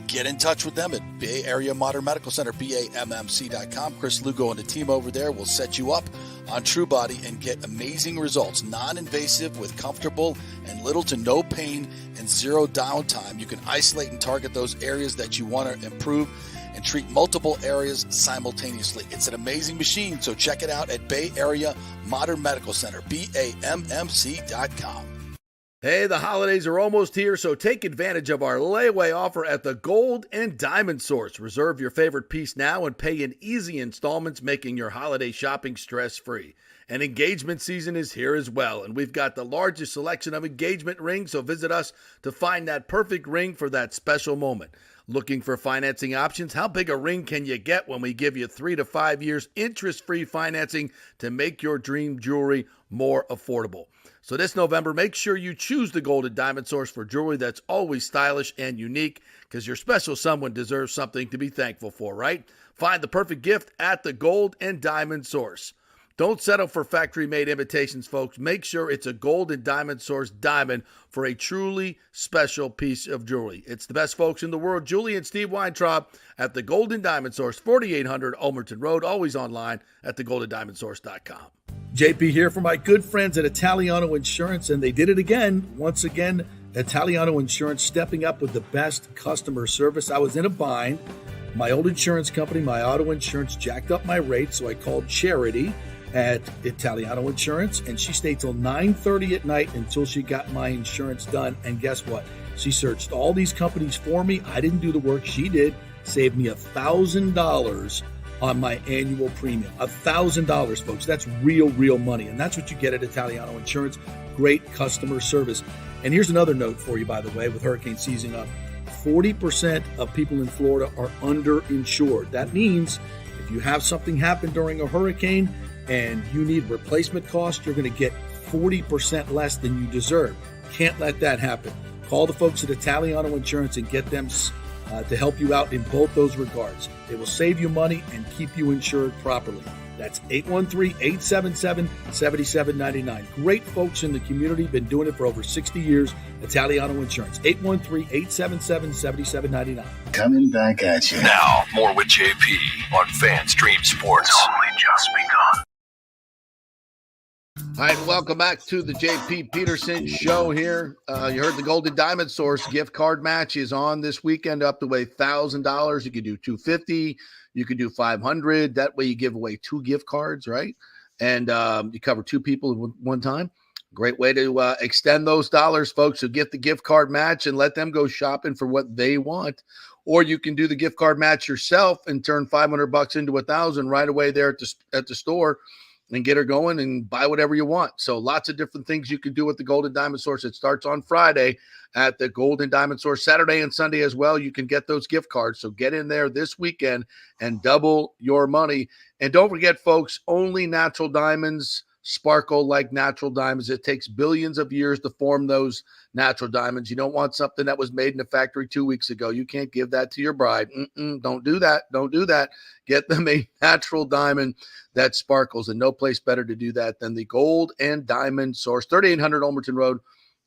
Speaker 6: get in touch with them at Bay Area Modern Medical Center, BAMMC.com. Chris Lugo and the team over there will set you up on True Body and get amazing results. Non-invasive with comfortable and little to no pain and zero downtime. You can isolate and target those areas that you want to improve and treat multiple areas simultaneously. It's an amazing machine, so check it out at Bay Area Modern Medical Center, BAMMC.com.
Speaker 4: Hey, the holidays are almost here, so take advantage of our layaway offer at the Gold and Diamond Source. Reserve your favorite piece now and pay in easy installments, making your holiday shopping stress-free. And engagement season is here as well, and we've got the largest selection of engagement rings, so visit us to find that perfect ring for that special moment. Looking for financing options? How big a ring can you get when we give you 3 to 5 years interest-free financing to make your dream jewelry more affordable? So this November, make sure you choose the Gold and Diamond Source for jewelry that's always stylish and unique, because your special someone deserves something to be thankful for, right? Find the perfect gift at the Gold and Diamond Source. Don't settle for factory-made imitations, folks. Make sure it's a Gold and Diamond Source diamond for a truly special piece of jewelry. It's the best folks in the world, Julie and Steve Weintraub at the Gold and Diamond Source, 4800 Ulmerton Road, always online at thegoldendiamondsource.com. JP here for my good friends at Italiano Insurance, and they did it again. Once again, Italiano Insurance stepping up with the best customer service. I was in a bind. My old insurance company, my auto insurance, jacked up my rates, so I called Charity at Italiano Insurance, and she stayed till 9:30 at night until she got my insurance done. And guess what? She searched all these companies for me. I didn't do the work. She did. Saved me $1,000 on my annual premium. $1,000, folks. That's real money. And that's what you get at Italiano Insurance. Great customer service. And here's another note for you, by the way, with hurricane season up. 40% of people in Florida are underinsured. That means if you have something happen during a hurricane and you need replacement costs, you're going to get 40% less than you deserve. Can't let that happen. Call the folks at Italiano Insurance and get them to help you out in both those regards. They will save you money and keep you insured properly. That's 813-877-7799. Great folks in the community, been doing it for over 60 years. Italiano Insurance, 813-877-7799.
Speaker 1: Coming back at you. Now, more with JP on FanStream Sports. It's only just begun.
Speaker 9: All right, welcome back to the JP Peterson show here. You heard the Golden Diamond Source gift card match is on this weekend up to $1,000. You can do $250, you can do $500. That way you give away 2 gift cards, right? And you cover 2 people at one time. Great way to extend those dollars, folks. So get the gift card match and let them go shopping for what they want. Or you can do the gift card match yourself and turn $500 into $1,000 right away there at the store and get her going and buy whatever you want. So lots of different things you can do with the Golden Diamond Source. It starts on Friday at the Golden Diamond Source. Saturday and Sunday as well, you can get those gift cards. So get in there this weekend and double your money. And don't forget, folks, only natural diamonds sparkle like natural diamonds. It takes billions of years to form those natural diamonds. You don't want something that was made in a factory 2 weeks ago. You can't give that to your bride. Don't do that. Don't do that. Get them a natural diamond that sparkles, and no place better to do that than the Gold and Diamond Source, 3800 Olmerton Road,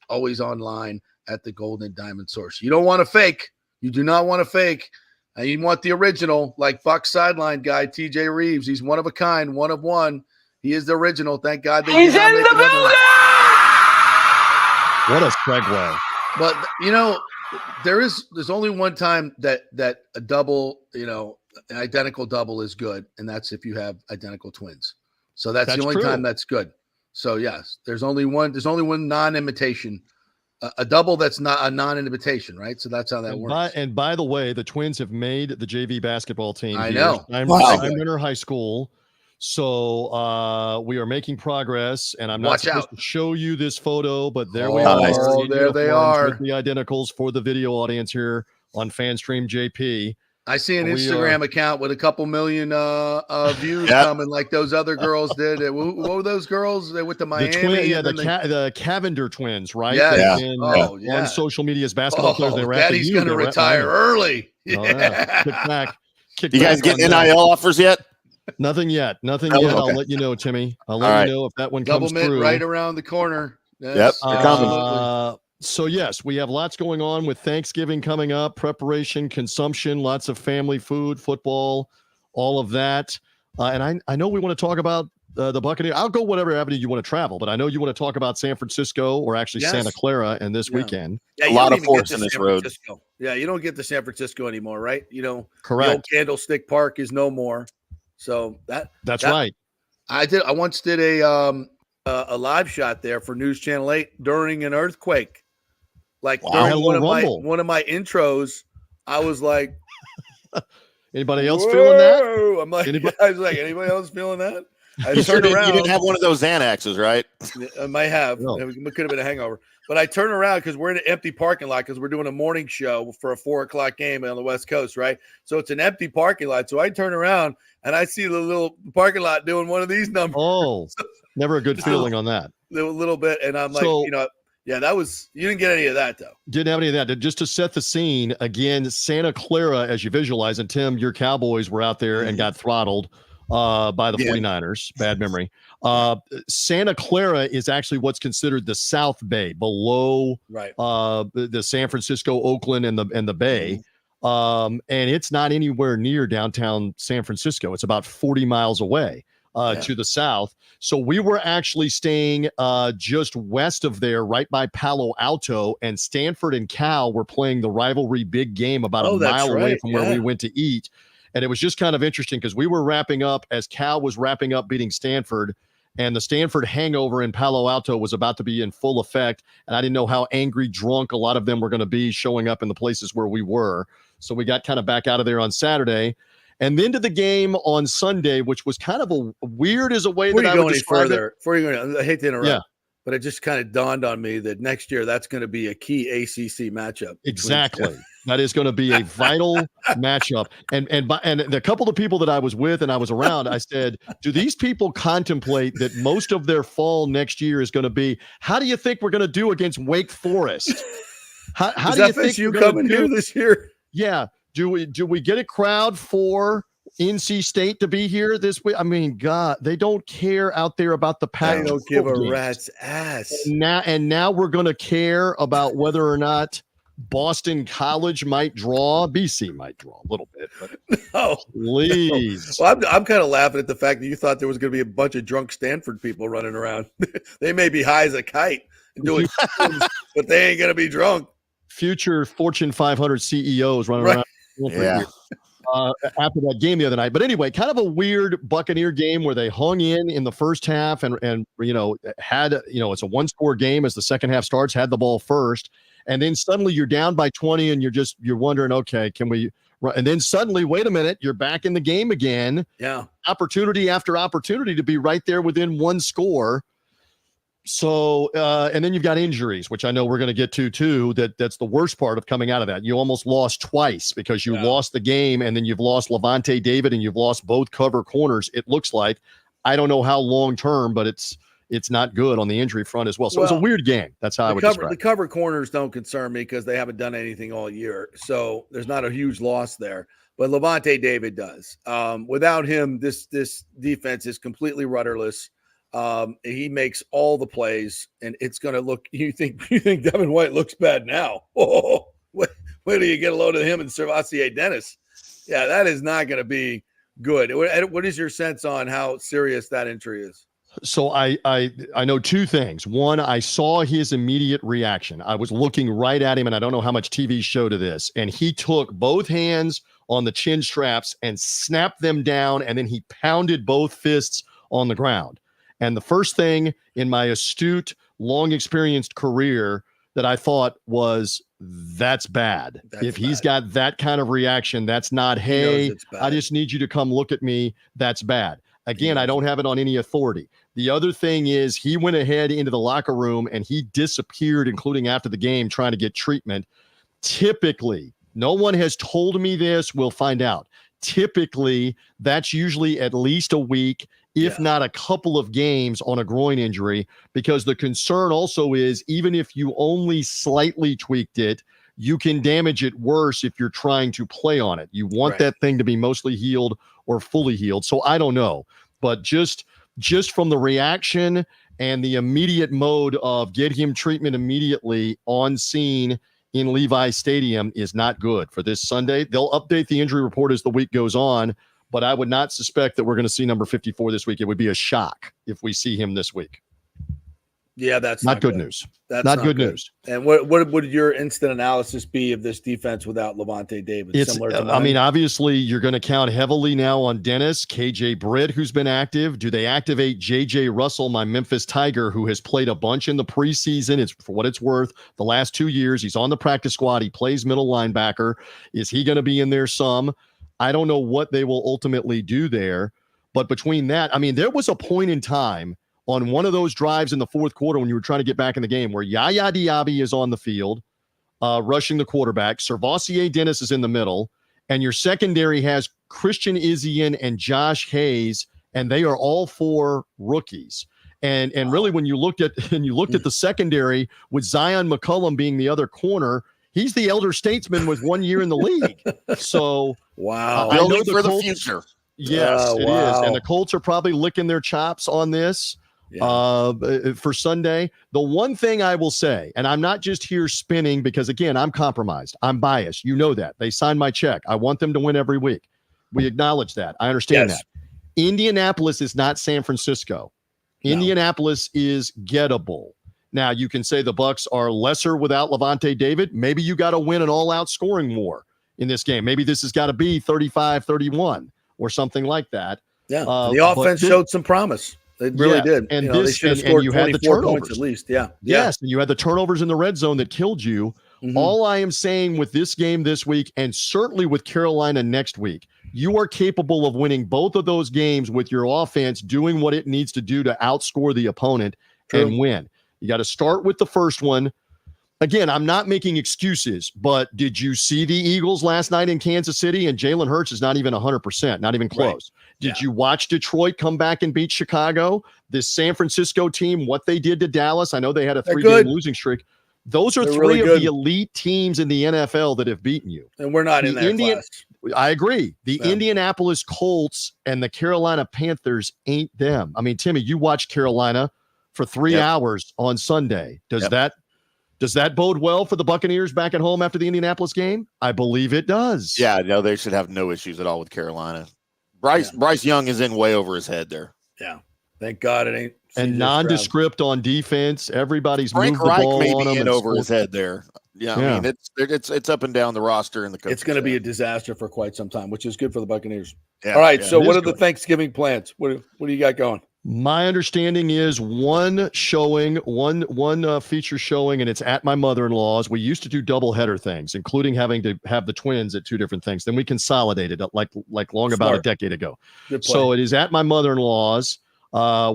Speaker 9: always online at the Golden Diamond Source. You don't want a fake. You do not want a fake. You want the original, like Buck's sideline guy, TJ Rives. He's one of a kind, one of one. He is the original. Thank God.
Speaker 12: He's in the building! What a segue.
Speaker 9: But, there's only one time that a double, an identical double is good, and that's if you have identical twins. So that's the only time that's good. So, yes, there's only one non-imitation, a double that's not a non-imitation, right? So that's how that works.
Speaker 12: And by the way, the twins have made the JV basketball team.
Speaker 9: I know.
Speaker 12: I'm Winter High School. So we are making progress, and I'm not supposed to show you this photo, but there we are.
Speaker 9: Oh, there they are.
Speaker 12: With the identicals for the video audience here on FanStream JP.
Speaker 9: I see an Instagram account with a couple million views coming, like those other girls did. What were those girls? They went to Miami.
Speaker 12: The Cavender twins, right?
Speaker 9: Yeah.
Speaker 12: On social media as basketball players. They were
Speaker 9: Daddy's going to retire early.
Speaker 12: Yeah. Kick back.
Speaker 5: You guys get NIL offers yet?
Speaker 12: Nothing yet. Nothing yet. Okay. I'll let you know, Timmy. I'll let you know if that one comes through.
Speaker 9: Right around the corner.
Speaker 5: Yes. Yep.
Speaker 12: So, yes, we have lots going on with Thanksgiving coming up, preparation, consumption, lots of family food, football, all of that. And I know we want to talk about the Buccaneers. I'll go whatever avenue you want to travel, but I know you want to talk about San Francisco or actually Santa Clara and this weekend.
Speaker 9: Yeah,
Speaker 5: a lot of force in this road.
Speaker 9: Yeah, you don't get to San Francisco anymore, right?
Speaker 12: Correct.
Speaker 9: The old Candlestick Park is no more. So that's
Speaker 12: right.
Speaker 9: I once did a live shot there for News Channel 8 during an earthquake. Like during one of my intros, I was like,
Speaker 12: anybody else feeling that?
Speaker 9: I'm like, I was like, anybody else feeling that? I turned around.
Speaker 5: You didn't have one of those Xanaxes, right?
Speaker 9: I might have. No. It could have been a hangover. But I turn around because we're in an empty parking lot because we're doing a morning show for a 4:00 game on the West Coast, right? So it's an empty parking lot. So I turn around and I see the little parking lot doing one of these numbers.
Speaker 12: Oh, never a good feeling on that.
Speaker 9: A little bit. And I'm like, that was – you didn't get any of that, though.
Speaker 12: Didn't have any of that. Just to set the scene, again, Santa Clara, as you visualize, and Tim, your Cowboys were out there and got throttled by the 49ers. Bad memory. Santa Clara is actually what's considered the South Bay, below the San Francisco, Oakland, and the Bay. And it's not anywhere near downtown San Francisco. It's about 40 miles away to the south. So we were actually staying just west of there, right by Palo Alto, and Stanford and Cal were playing the rivalry big game about a mile away from where we went to eat. And it was just kind of interesting because we were wrapping up as Cal was wrapping up beating Stanford, and the Stanford hangover in Palo Alto was about to be in full effect. And I didn't know how angry, drunk a lot of them were going to be showing up in the places where we were. So we got kind of back out of there on Saturday. And then to the game on Sunday, which was kind of a weird as a way that I would describe it.
Speaker 9: Before you go, I hate to interrupt, but it just kind of dawned on me that next year that's going to be a key ACC matchup.
Speaker 12: Exactly. That is going to be a vital matchup. And the couple of people that I was with and I was around, I said, do these people contemplate that most of their fall next year is going to be, how do you think we're going to do against Wake Forest? How do you think
Speaker 9: you coming here this year?
Speaker 12: Yeah. Do we get a crowd for NC State to be here this week? I mean, God, they don't care out there about the Pac-12
Speaker 9: They don't give a rat's ass.
Speaker 12: And now we're going to care about whether or not Boston College might draw. BC might draw a little bit, but
Speaker 9: No,
Speaker 12: please.
Speaker 9: No. Well, I'm kind of laughing at the fact that you thought there was going to be a bunch of drunk Stanford people running around. They may be high as a kite and doing things, but they ain't going to be drunk.
Speaker 12: Future Fortune 500 CEOs running around.
Speaker 5: Yeah.
Speaker 12: After that game the other night. But anyway, kind of a weird Buccaneer game where they hung in the first half and had, it's a one-score game as the second half starts, had the ball first. And then suddenly you're down by 20 and you're wondering, okay, can we – and then suddenly, wait a minute, you're back in the game again.
Speaker 9: Yeah.
Speaker 12: Opportunity after opportunity to be right there within one score. So, and then you've got injuries, which I know we're going to get to too. That's the worst part of coming out of that. You almost lost twice because you lost the game, and then you've lost Levonte David, and you've lost both cover corners. It looks like. I don't know how long term, but it's not good on the injury front as well. So it was a weird game. That's how I would describe it.
Speaker 9: The cover corners don't concern me because they haven't done anything all year, so there's not a huge loss there. But Levonte David does. Without him, this defense is completely rudderless. He makes all the plays, and it's going to look. You think Devin White looks bad now? Oh, wait till you get a load of him and Servassier Dennis. Yeah, that is not going to be good. What is your sense on how serious that injury is?
Speaker 12: So I know two things. One, I saw his immediate reaction. I was looking right at him, and I don't know how much TV showed of this, and he took both hands on the chin straps and snapped them down, and then he pounded both fists on the ground. And the first thing in my astute, long experienced career that I thought was, that's bad. If he's got that kind of reaction, that's not, hey, I just need you to come look at me. That's bad. Again, I don't have it on any authority. The other thing is he went ahead into the locker room and he disappeared, including after the game, trying to get treatment. Typically, no one has told me this. We'll find out. Typically, that's usually at least a week, if not a couple of games on a groin injury, because the concern also is even if you only slightly tweaked it, you can damage it worse if you're trying to play on it. You want that thing to be mostly healed or fully healed. So I don't know, but just from the reaction and the immediate mode of get him treatment immediately on scene in Levi Stadium is not good for this Sunday. They'll update the injury report as the week goes on, but I would not suspect that we're going to see number 54 this week. It would be a shock if we see him this week.
Speaker 9: Yeah, that's
Speaker 12: not good news.
Speaker 9: That's
Speaker 12: not good news.
Speaker 9: And what would your instant analysis be of this defense without Levonte David? Similar to mine?
Speaker 12: I mean, obviously, you're going to count heavily now on Dennis, KJ Britt, who's been active. Do they activate JJ Russell, my Memphis Tiger, who has played a bunch in the preseason? It's for what it's worth. The last 2 years, he's on the practice squad. He plays middle linebacker. Is he going to be in there some? I don't know what they will ultimately do there. But between that, I mean, there was a point in time on one of those drives in the fourth quarter when you were trying to get back in the game where Yaya Diaby is on the field, rushing the quarterback. Servassier Dennis is in the middle, and your secondary has Christian Izien and Josh Hayes, and they are all four rookies. And really, when you looked at the secondary with Zion McCullum being the other corner, he's the elder statesman with 1 year in the league. So
Speaker 9: wow,
Speaker 5: building for the future.
Speaker 12: Yes, it is. And the Colts are probably licking their chops on this. For Sunday. The one thing I will say, and I'm not just here spinning because, again, I'm compromised. I'm biased. You know that. They signed my check. I want them to win every week. We acknowledge that. I understand that. Indianapolis is not San Francisco. No. Indianapolis is gettable. Now, you can say the Bucs are lesser without Levonte David. Maybe you got to win an all-out scoring war in this game. Maybe this has got to be 35-31 or something like that.
Speaker 9: Yeah, the offense showed some promise. They really did.
Speaker 12: And they should have scored 24 points at
Speaker 9: least.
Speaker 12: Yes, and you had the turnovers in the red zone that killed you. Mm-hmm. All I am saying with this game this week, and certainly with Carolina next week, you are capable of winning both of those games with your offense doing what it needs to do to outscore the opponent and win. You got to start with the first one. Again, I'm not making excuses, but did you see the Eagles last night in Kansas City? And Jalen Hurts is not even 100%, not even close. Did you watch Detroit come back and beat Chicago? This San Francisco team, what they did to Dallas, I know they had a 3-game losing streak. Those are three of the elite teams in the NFL that have beaten you.
Speaker 9: And we're not in that class.
Speaker 12: I agree. The Indianapolis Colts and the Carolina Panthers ain't them. I mean, Timmy, you watched Carolina for 3 hours on Sunday. Does Does that bode well for the Buccaneers back at home after the Indianapolis game? I believe it does.
Speaker 5: Yeah, no, they should have no issues at all with Carolina. Bryce Young is in way over his head there.
Speaker 9: Yeah. Thank God it ain't.
Speaker 12: And
Speaker 9: CJ
Speaker 12: nondescript on defense. Everybody's
Speaker 5: Frank
Speaker 12: moved the
Speaker 5: Reich
Speaker 12: ball
Speaker 5: may
Speaker 12: on
Speaker 5: be
Speaker 12: him
Speaker 5: in
Speaker 12: and
Speaker 5: over his
Speaker 12: scored.
Speaker 5: head there. Yeah,
Speaker 12: Yeah.
Speaker 5: I mean it's up and down the roster and the coach.
Speaker 9: It's going to be a disaster for quite some time, which is good for the Buccaneers.
Speaker 5: Yeah,
Speaker 9: All right.
Speaker 5: yeah,
Speaker 9: So
Speaker 12: it
Speaker 9: what
Speaker 12: is
Speaker 9: are the
Speaker 12: good.
Speaker 9: Thanksgiving plans? What do you got going?
Speaker 12: My understanding is one showing, one feature showing, and it's at my mother-in-law's. We used to do double header things, including having to have the twins at two different things. Then we consolidated it like long about a
Speaker 9: Smart.
Speaker 12: decade ago.
Speaker 9: Good play.
Speaker 12: So it is at my mother-in-law's,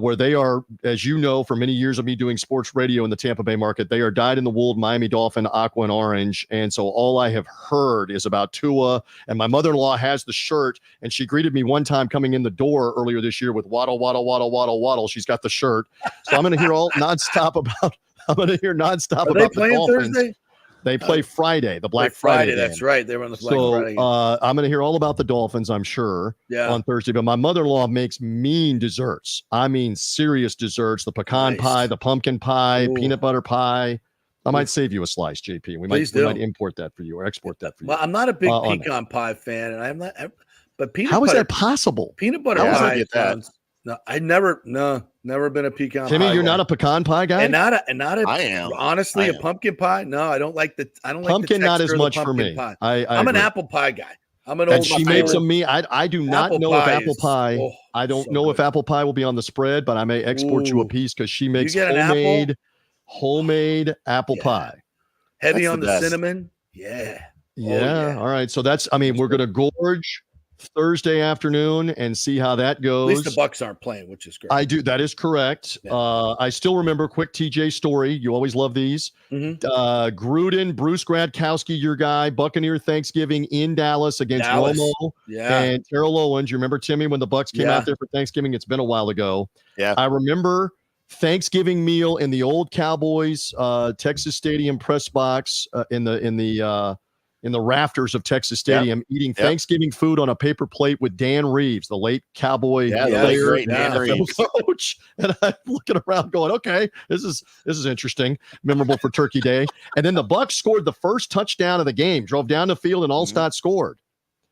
Speaker 12: where they are, as you know, for many years of me doing sports radio in the Tampa Bay market, they are dyed-in-the-wool Miami Dolphin, aqua and orange. And so all I have heard is about Tua, and my mother-in-law has the shirt, and she greeted me one time coming in the door earlier this year with waddle, waddle, waddle, waddle, waddle. She's got the shirt. So I'm going to hear nonstop about
Speaker 9: Are they
Speaker 12: the
Speaker 9: playing
Speaker 12: Dolphins.
Speaker 9: Thursday?
Speaker 12: They play Friday, the Black
Speaker 9: Friday.
Speaker 12: Friday.
Speaker 9: That's
Speaker 12: game.
Speaker 9: right. They were on the Black
Speaker 12: So
Speaker 9: Friday. game.
Speaker 12: I'm going to hear all about the Dolphins, I'm sure,
Speaker 9: Yeah.
Speaker 12: on Thursday. But my mother-in-law makes mean desserts. I mean, serious desserts. The pecan
Speaker 9: Nice.
Speaker 12: pie, the pumpkin pie,
Speaker 9: Ooh.
Speaker 12: peanut butter pie. I might save you a slice, JP. We
Speaker 9: Please
Speaker 12: might
Speaker 9: do.
Speaker 12: import that for you or export that for you.
Speaker 9: Well, I'm not a big
Speaker 12: on
Speaker 9: pecan pie fan, and I'm not. But peanut
Speaker 12: How is
Speaker 9: butter.
Speaker 12: that possible?
Speaker 9: Peanut butter
Speaker 5: How is
Speaker 9: pie.
Speaker 5: I get that?
Speaker 9: sounds- No, I never been a pecan.
Speaker 12: Timmy,
Speaker 9: pie
Speaker 12: you're
Speaker 9: guy.
Speaker 12: not a pecan pie guy?
Speaker 9: and not a.
Speaker 5: I am.
Speaker 9: honestly
Speaker 5: I
Speaker 9: a
Speaker 5: am.
Speaker 9: pumpkin pie. No, I don't like the. I don't like
Speaker 12: Pumpkin,
Speaker 9: the
Speaker 12: not as
Speaker 9: texture of the
Speaker 12: much for
Speaker 9: pumpkin
Speaker 12: me.
Speaker 9: Pie.
Speaker 12: I
Speaker 9: I'm an
Speaker 12: agree.
Speaker 9: apple pie guy. I'm an
Speaker 12: And
Speaker 9: old.
Speaker 12: she makes
Speaker 9: school-
Speaker 12: a me. I do not
Speaker 9: Apple
Speaker 12: know if
Speaker 9: pie
Speaker 12: apple
Speaker 9: is-
Speaker 12: pie.
Speaker 9: oh,
Speaker 12: I don't
Speaker 9: so
Speaker 12: know if
Speaker 9: good.
Speaker 12: apple pie will be on the spread, but I may export you a
Speaker 9: Ooh.
Speaker 12: piece because she makes
Speaker 9: get an apple?
Speaker 12: homemade apple
Speaker 9: Yeah.
Speaker 12: pie.
Speaker 9: heavy
Speaker 5: That's
Speaker 9: on
Speaker 5: the
Speaker 9: the
Speaker 5: best.
Speaker 9: cinnamon. Yeah.
Speaker 12: Yeah.
Speaker 9: yeah.
Speaker 12: All right. So that's. I mean, we're going to gorge Thursday afternoon and see how that
Speaker 9: At
Speaker 12: goes.
Speaker 9: least the Bucks aren't playing, which is great.
Speaker 12: I do. That is correct.
Speaker 9: Yeah.
Speaker 12: I still remember quick TJ story. You always love these.
Speaker 9: Mhm.
Speaker 12: Gruden, Bruce Gradkowski, your guy, Buccaneer Thanksgiving in Dallas against
Speaker 9: Dallas.
Speaker 12: Romo
Speaker 9: Yeah.
Speaker 12: and Terrell Owens. You remember Timmy when the Bucks came
Speaker 9: Yeah.
Speaker 12: out there for Thanksgiving? It's been a while ago.
Speaker 5: Yeah.
Speaker 12: I remember Thanksgiving meal in the old Cowboys Texas Stadium press box in the rafters of Texas Stadium, eating
Speaker 5: Yep.
Speaker 12: Thanksgiving food on a paper plate with Dan Reeves, the late Cowboy
Speaker 5: Yeah, the late
Speaker 12: player,
Speaker 5: great Dan
Speaker 12: NFL
Speaker 5: Reeves.
Speaker 12: coach. And I'm looking around, going, "Okay, this is interesting, memorable for Turkey Day." And then the Bucks scored the first touchdown of the game, drove down the field, and Allstott scored.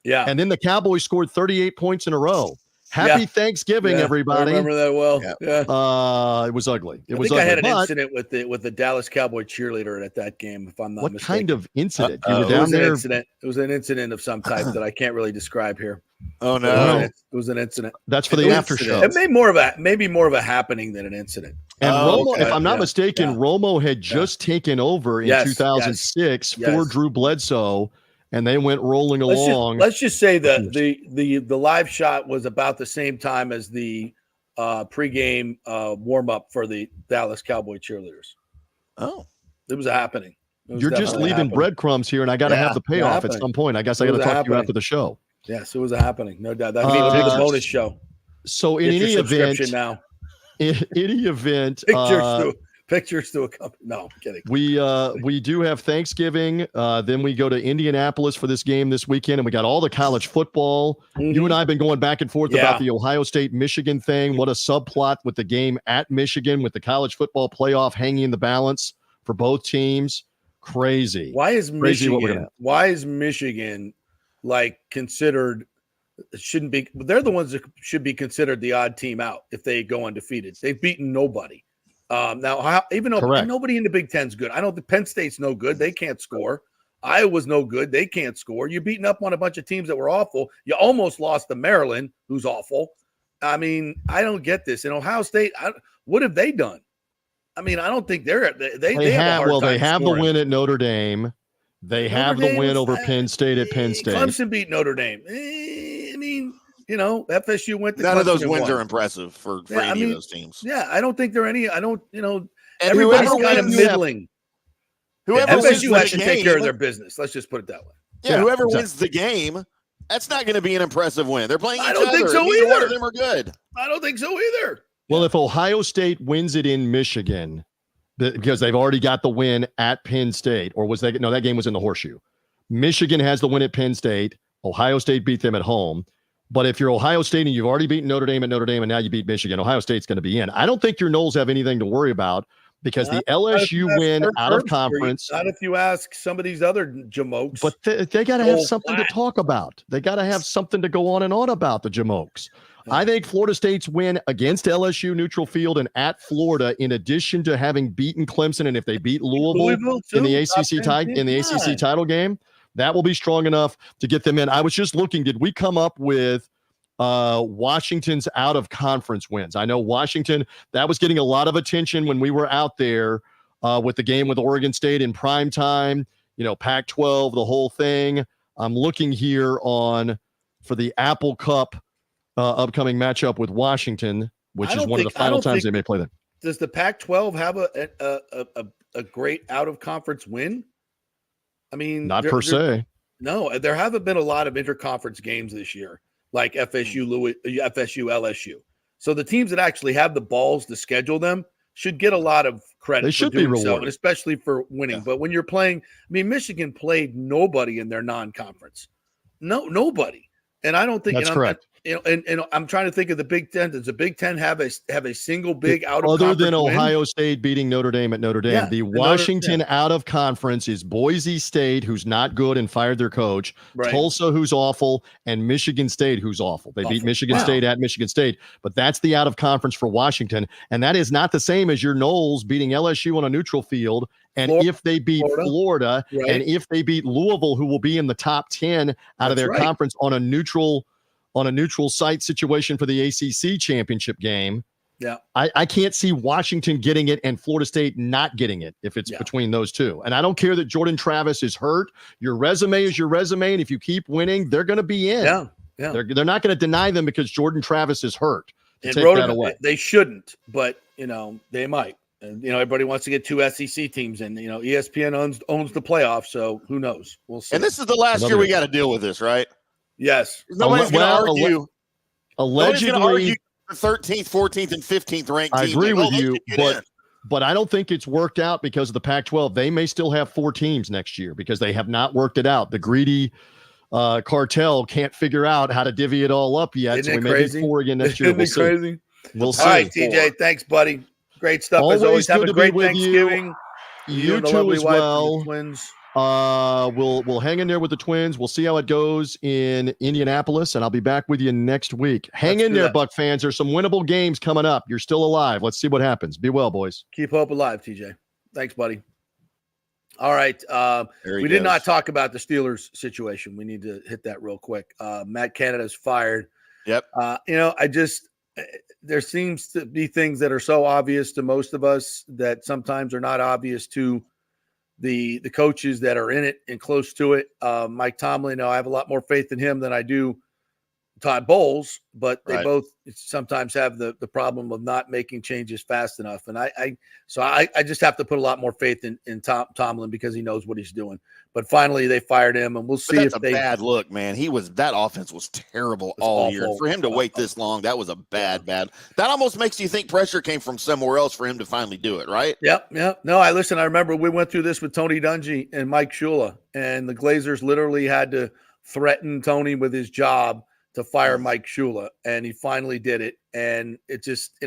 Speaker 9: Yeah.
Speaker 12: And then the Cowboys scored 38 points in a row. Happy
Speaker 9: Yeah.
Speaker 12: Thanksgiving,
Speaker 9: Yeah,
Speaker 12: everybody!
Speaker 9: I remember that well.
Speaker 5: Yeah.
Speaker 9: Yeah.
Speaker 12: It was ugly. It
Speaker 9: I
Speaker 12: was
Speaker 9: think
Speaker 12: ugly.
Speaker 9: I had an
Speaker 12: But
Speaker 9: incident with the Dallas Cowboy cheerleader at that game, if I'm not
Speaker 12: what
Speaker 9: mistaken.
Speaker 12: kind of incident? You
Speaker 5: Uh-oh.
Speaker 12: were
Speaker 9: It
Speaker 12: down
Speaker 9: was an
Speaker 12: there.
Speaker 9: incident. It was an incident of some type that I can't really describe here.
Speaker 5: Oh
Speaker 9: It was
Speaker 5: no.
Speaker 9: an- It was an incident.
Speaker 12: That's for
Speaker 9: It
Speaker 12: the
Speaker 9: was-
Speaker 12: after show.
Speaker 9: It made maybe more of a happening than an incident.
Speaker 12: And
Speaker 5: Oh,
Speaker 12: Romo,
Speaker 5: okay.
Speaker 12: if I'm not
Speaker 9: Yeah,
Speaker 12: mistaken,
Speaker 9: yeah.
Speaker 12: Romo had just taken over in
Speaker 9: Yes,
Speaker 12: 2006
Speaker 9: yes,
Speaker 12: for
Speaker 9: yes.
Speaker 12: Drew Bledsoe, and they went rolling along.
Speaker 9: Let's just say that the live shot was about the same time as the pregame warm up for the Dallas Cowboy cheerleaders.
Speaker 5: Oh.
Speaker 9: It was a happening. It was
Speaker 12: You're just
Speaker 9: definitely a
Speaker 12: leaving
Speaker 9: happening.
Speaker 12: breadcrumbs here, and I got to
Speaker 5: Yeah,
Speaker 12: have the payoff at
Speaker 9: happening.
Speaker 12: some point. I guess I
Speaker 9: It
Speaker 12: got to
Speaker 9: was a
Speaker 12: talk to you
Speaker 9: happening.
Speaker 12: after the show.
Speaker 9: Yes, it was a happening, no doubt. That
Speaker 12: Uh,
Speaker 9: could be a bonus show.
Speaker 12: So in
Speaker 9: Get your
Speaker 12: any event,
Speaker 9: subscription now.
Speaker 12: in any event,
Speaker 9: Pictures to a company. No, I'm kidding.
Speaker 12: we do have Thanksgiving. Then we go to Indianapolis for this game this weekend, and we got all the college football. You and I have been going back and forth
Speaker 9: Yeah.
Speaker 12: about the Ohio State-Michigan thing. What a subplot with the game at Michigan, with the college football playoff hanging in the balance for both teams. Crazy.
Speaker 9: Why is
Speaker 12: Crazy what we're gonna
Speaker 9: Michigan?
Speaker 12: have.
Speaker 9: Why is Michigan like considered? Shouldn't be. They're the ones that should be considered the odd team out if they go undefeated. They've beaten nobody. Even though
Speaker 12: Correct.
Speaker 9: nobody in the Big Ten's good. I know the Penn State's no good. They can't score. Iowa's no good. They can't score. You're beating up on a bunch of teams that were awful. You almost lost to Maryland, who's awful. I mean, I don't get this. In Ohio State, what have they done? I mean, I don't think they have a hard time
Speaker 12: they have
Speaker 9: scoring.
Speaker 12: the win at Notre Dame. They have
Speaker 9: Notre
Speaker 12: the win
Speaker 9: Dame
Speaker 12: over
Speaker 9: was-
Speaker 12: Penn State at Penn State.
Speaker 9: Clemson beat Notre Dame. I mean, FSU went to
Speaker 5: None of
Speaker 9: Clemson
Speaker 5: those
Speaker 9: and
Speaker 5: wins
Speaker 9: won.
Speaker 5: are impressive for
Speaker 9: Yeah,
Speaker 5: any
Speaker 9: I mean,
Speaker 5: of those teams.
Speaker 9: Yeah, I don't think there are any. I don't,
Speaker 5: And
Speaker 9: everybody's
Speaker 5: whoever
Speaker 9: kind of
Speaker 5: wins-
Speaker 9: middling.
Speaker 5: Whoever wins
Speaker 9: FSU
Speaker 5: the
Speaker 9: has to take care of
Speaker 5: game-
Speaker 9: their business. Let's just put it that way.
Speaker 5: Yeah, whoever
Speaker 12: exactly.
Speaker 5: wins the game, that's not going to be an impressive win. They're playing each
Speaker 9: I don't think
Speaker 5: other,
Speaker 9: so
Speaker 5: and neither one
Speaker 9: either.
Speaker 5: of them are good.
Speaker 9: I don't think so either.
Speaker 12: Well, if Ohio State wins it in Michigan, because they've already got the win at Penn State, or was that no? That game was in the Horseshoe. Michigan has the win at Penn State. Ohio State beat them at home. But if you're Ohio State and you've already beaten Notre Dame at Notre Dame, and now you beat Michigan, Ohio State's going to be in. I don't think your Knowles have anything to worry about. because the LSU win out of conference.
Speaker 9: Not if you ask some of these other jamokes.
Speaker 12: But they got to have something to talk about. They got to have something to go on and on about, the jamokes. I think Florida State's win against LSU neutral field and at Florida, in addition to having beaten Clemson, and if they beat Louisville in the ACC title game, that will be strong enough to get them in. I was just looking, did we come up with Washington's out of conference wins? I know Washington, that was getting a lot of attention when we were out there with the game with Oregon State in prime time, Pac-12, the whole thing. I'm looking here for the Apple Cup upcoming matchup with Washington, which is one of the final times they may play them.
Speaker 9: Does the Pac-12 have a great out of conference win? I mean,
Speaker 12: not per se.
Speaker 9: No, there haven't been a lot of interconference games this year, like FSU, LSU. So the teams that actually have the balls to schedule them should get a lot of credit.
Speaker 12: They should be rewarded,
Speaker 9: so, and especially for winning. But when you're playing, Michigan played nobody in their non-conference. Nobody. And I don't think
Speaker 12: that's correct.
Speaker 9: And I'm trying to think of the Big Ten. Does the Big Ten have a single big out of
Speaker 12: other
Speaker 9: conference
Speaker 12: than
Speaker 9: win?
Speaker 12: Ohio State beating Notre Dame at Notre Dame?
Speaker 9: Yeah,
Speaker 12: the Washington out of conference is Boise State, who's not good and fired their coach, Tulsa, who's awful, and Michigan State, who's awful. They beat Michigan State at Michigan State, but that's the out of conference for Washington, and that is not the same as your Noles beating LSU on a neutral field. And if they beat Florida and if they beat Louisville, who will be in the top 10 out of their conference on a neutral site situation for the ACC championship game.
Speaker 9: Yeah.
Speaker 12: I can't see Washington getting it and Florida State not getting it if it's between those two. And I don't care that Jordan Travis is hurt. Your resume is your resume. And if you keep winning, they're going to be in.
Speaker 9: Yeah.
Speaker 12: They're not going to deny them because Jordan Travis is hurt.
Speaker 9: And take that away. They shouldn't, but they might. And everybody wants to get two SEC teams in. ESPN owns the playoffs, so who knows? We'll see.
Speaker 5: And this is the last year we got to deal with this, right?
Speaker 9: Yes.
Speaker 5: Nobody's going to argue.
Speaker 12: Allegedly,
Speaker 5: the 13th, 14th, and 15th ranked team.
Speaker 12: I agree with you, but I don't think it's worked out because of the Pac-12. They may still have 4 teams next year because they have not worked it out. The greedy cartel can't figure out how to divvy it all up yet.
Speaker 9: Isn't
Speaker 12: so we may
Speaker 9: crazy?
Speaker 12: Be 4 again next year.
Speaker 9: Isn't it crazy?
Speaker 12: We'll see.
Speaker 9: All right, TJ. Thanks, buddy. Great stuff as always. Have a great Thanksgiving.
Speaker 12: You too as well.
Speaker 9: Twins.
Speaker 12: We'll hang in there with the Twins. We'll see how it goes in Indianapolis, and I'll be back with you next week. Hang in there, Buck fans. There's some winnable games coming up. You're still alive. Let's see what happens. Be well, boys.
Speaker 9: Keep hope alive, TJ. Thanks, buddy. All right. We did not talk about the Steelers situation. We need to hit that real quick. Matt Canada's fired.
Speaker 5: Yep.
Speaker 9: There seems to be things that are so obvious to most of us that sometimes are not obvious to the coaches that are in it and close to it. Mike Tomlin, I have a lot more faith in him than I do Todd Bowles, but they both sometimes have the problem of not making changes fast enough. And I just have to put a lot more faith in Tomlin because he knows what he's doing. But finally, they fired him, and we'll see if they.
Speaker 5: Bad look, man. That offense was terrible all year. For him to wait this long, that was a bad. That almost makes you think pressure came from somewhere else for him to finally do it, right?
Speaker 9: Yep. No, I remember we went through this with Tony Dungy and Mike Shula, and the Glazers literally had to threaten Tony with his job to fire Mike Shula, and he finally did it. And it just,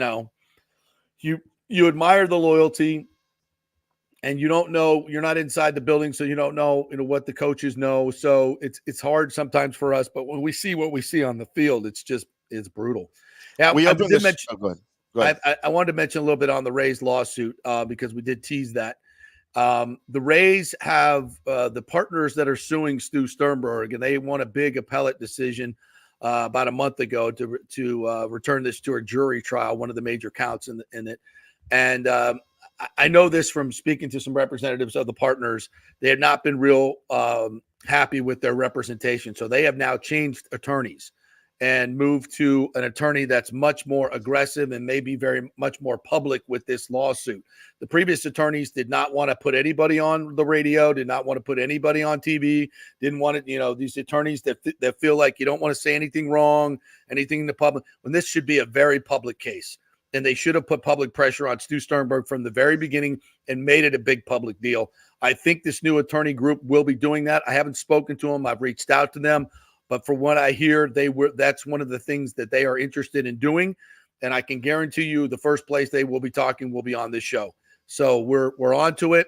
Speaker 9: you admire the loyalty, and you don't know, you're not inside the building, so you don't know, what the coaches know. So it's hard sometimes for us, but when we see what we see on the field, it's brutal. Yeah,
Speaker 5: I wanted
Speaker 9: to mention a little bit on the Rays lawsuit because we did tease that. The Rays have the partners that are suing Stu Sternberg, and they won a big appellate decision about a month ago to return this to a jury trial, one of the major counts in it. And I know this from speaking to some representatives of the partners. They have not been real happy with their representation. So they have now changed attorneys and moved to an attorney that's much more aggressive and maybe very much more public with this lawsuit. The previous attorneys did not want to put anybody on the radio, did not want to put anybody on TV, didn't want to, these attorneys that feel like you don't want to say anything wrong, anything in the public, when this should be a very public case. And they should have put public pressure on Stu Sternberg from the very beginning and made it a big public deal. I think this new attorney group will be doing that. I haven't spoken to them. I've reached out to them. But from what I hear, that's one of the things that they are interested in doing. And I can guarantee you the first place they will be talking will be on this show. So we're on to it.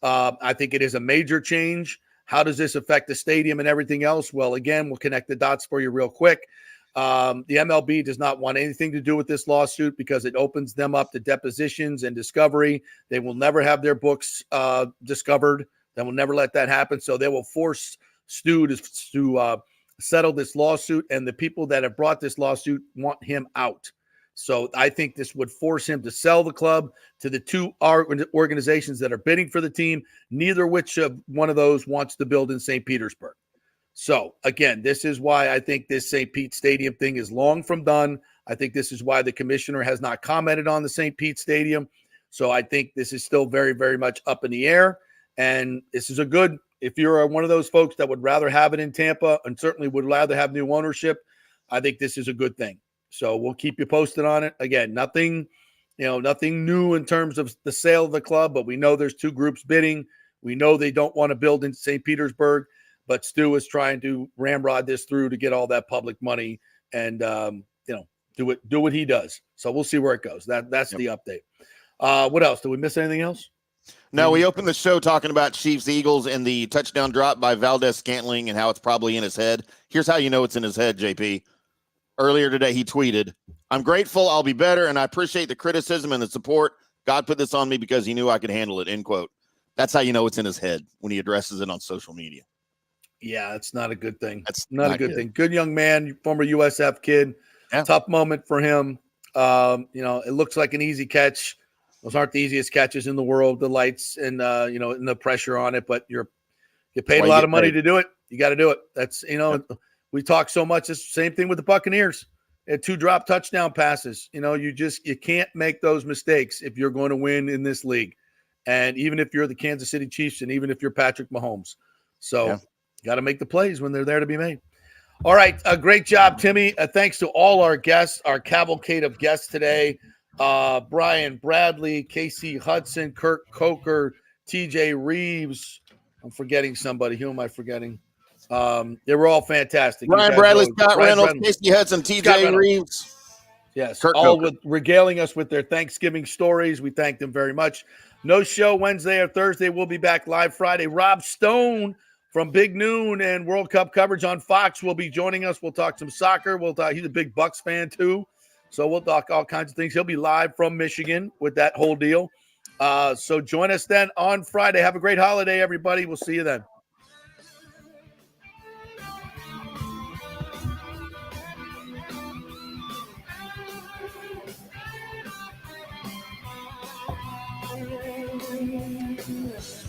Speaker 9: I think it is a major change. How does this affect the stadium and everything else? Well, again, we'll connect the dots for you real quick. The MLB does not want anything to do with this lawsuit because it opens them up to depositions and discovery. They will never have their books discovered. They will never let that happen. So they will force Stu to settle this lawsuit, and the people that have brought this lawsuit want him out. So I think this would force him to sell the club to the two organizations that are bidding for the team, neither which of one of those wants to build in St. Petersburg. So, again, this is why I think this St. Pete Stadium thing is long from done. I think this is why the commissioner has not commented on the St. Pete Stadium. So I think this is still very, very much up in the air. And this is a good – if you're one of those folks that would rather have it in Tampa and certainly would rather have new ownership, I think this is a good thing. So we'll keep you posted on it. Again, nothing new in terms of the sale of the club, but we know there's two groups bidding. We know they don't want to build in St. Petersburg, but Stu is trying to ramrod this through to get all that public money and do what he does. So we'll see where it goes. That's the update. What else? Did we miss anything else?
Speaker 5: No, we opened the show talking about Chiefs Eagles and the touchdown drop by Valdez-Scantling and how it's probably in his head. Here's how you know it's in his head, JP. Earlier today, he tweeted, "I'm grateful. I'll be better, and I appreciate the criticism and the support. God put this on me because he knew I could handle it," end quote. That's how you know it's in his head when he addresses it on social media.
Speaker 9: Yeah, it's not a good thing.
Speaker 5: That's
Speaker 9: not a good thing. Good young man, former USF kid. Yeah. Tough moment for him. It looks like an easy catch. Those aren't the easiest catches in the world, the lights and and the pressure on it, but you paid a lot of money to do it. You got to do it. That's we talk so much. It's the same thing with the Buccaneers. They had 2 drop touchdown passes. You can't make those mistakes if you're going to win in this league. And even if you're the Kansas City Chiefs and even if you're Patrick Mahomes. So you got to make the plays when they're there to be made. All right. Great job, Timmy. Thanks to all our guests, our cavalcade of guests today. Brian Bradley, Kasey Hudson, Kirk Coker, TJ Reeves. I'm forgetting somebody. Who am I forgetting? They were all fantastic.
Speaker 5: Brian Bradley, Scott Reynolds, Kasey Hudson, TJ Reeves.
Speaker 9: Yes,
Speaker 5: Kirk
Speaker 9: all
Speaker 5: Coker.
Speaker 9: regaling us with their Thanksgiving stories. We thank them very much. No show Wednesday or Thursday. We'll be back live Friday. Rob Stone from Big Noon and World Cup coverage on Fox will be joining us. We'll talk some soccer. He's a big Bucks fan too, so we'll talk all kinds of things. He'll be live from Michigan with that whole deal. So join us then on Friday. Have a great holiday, everybody. We'll see you then.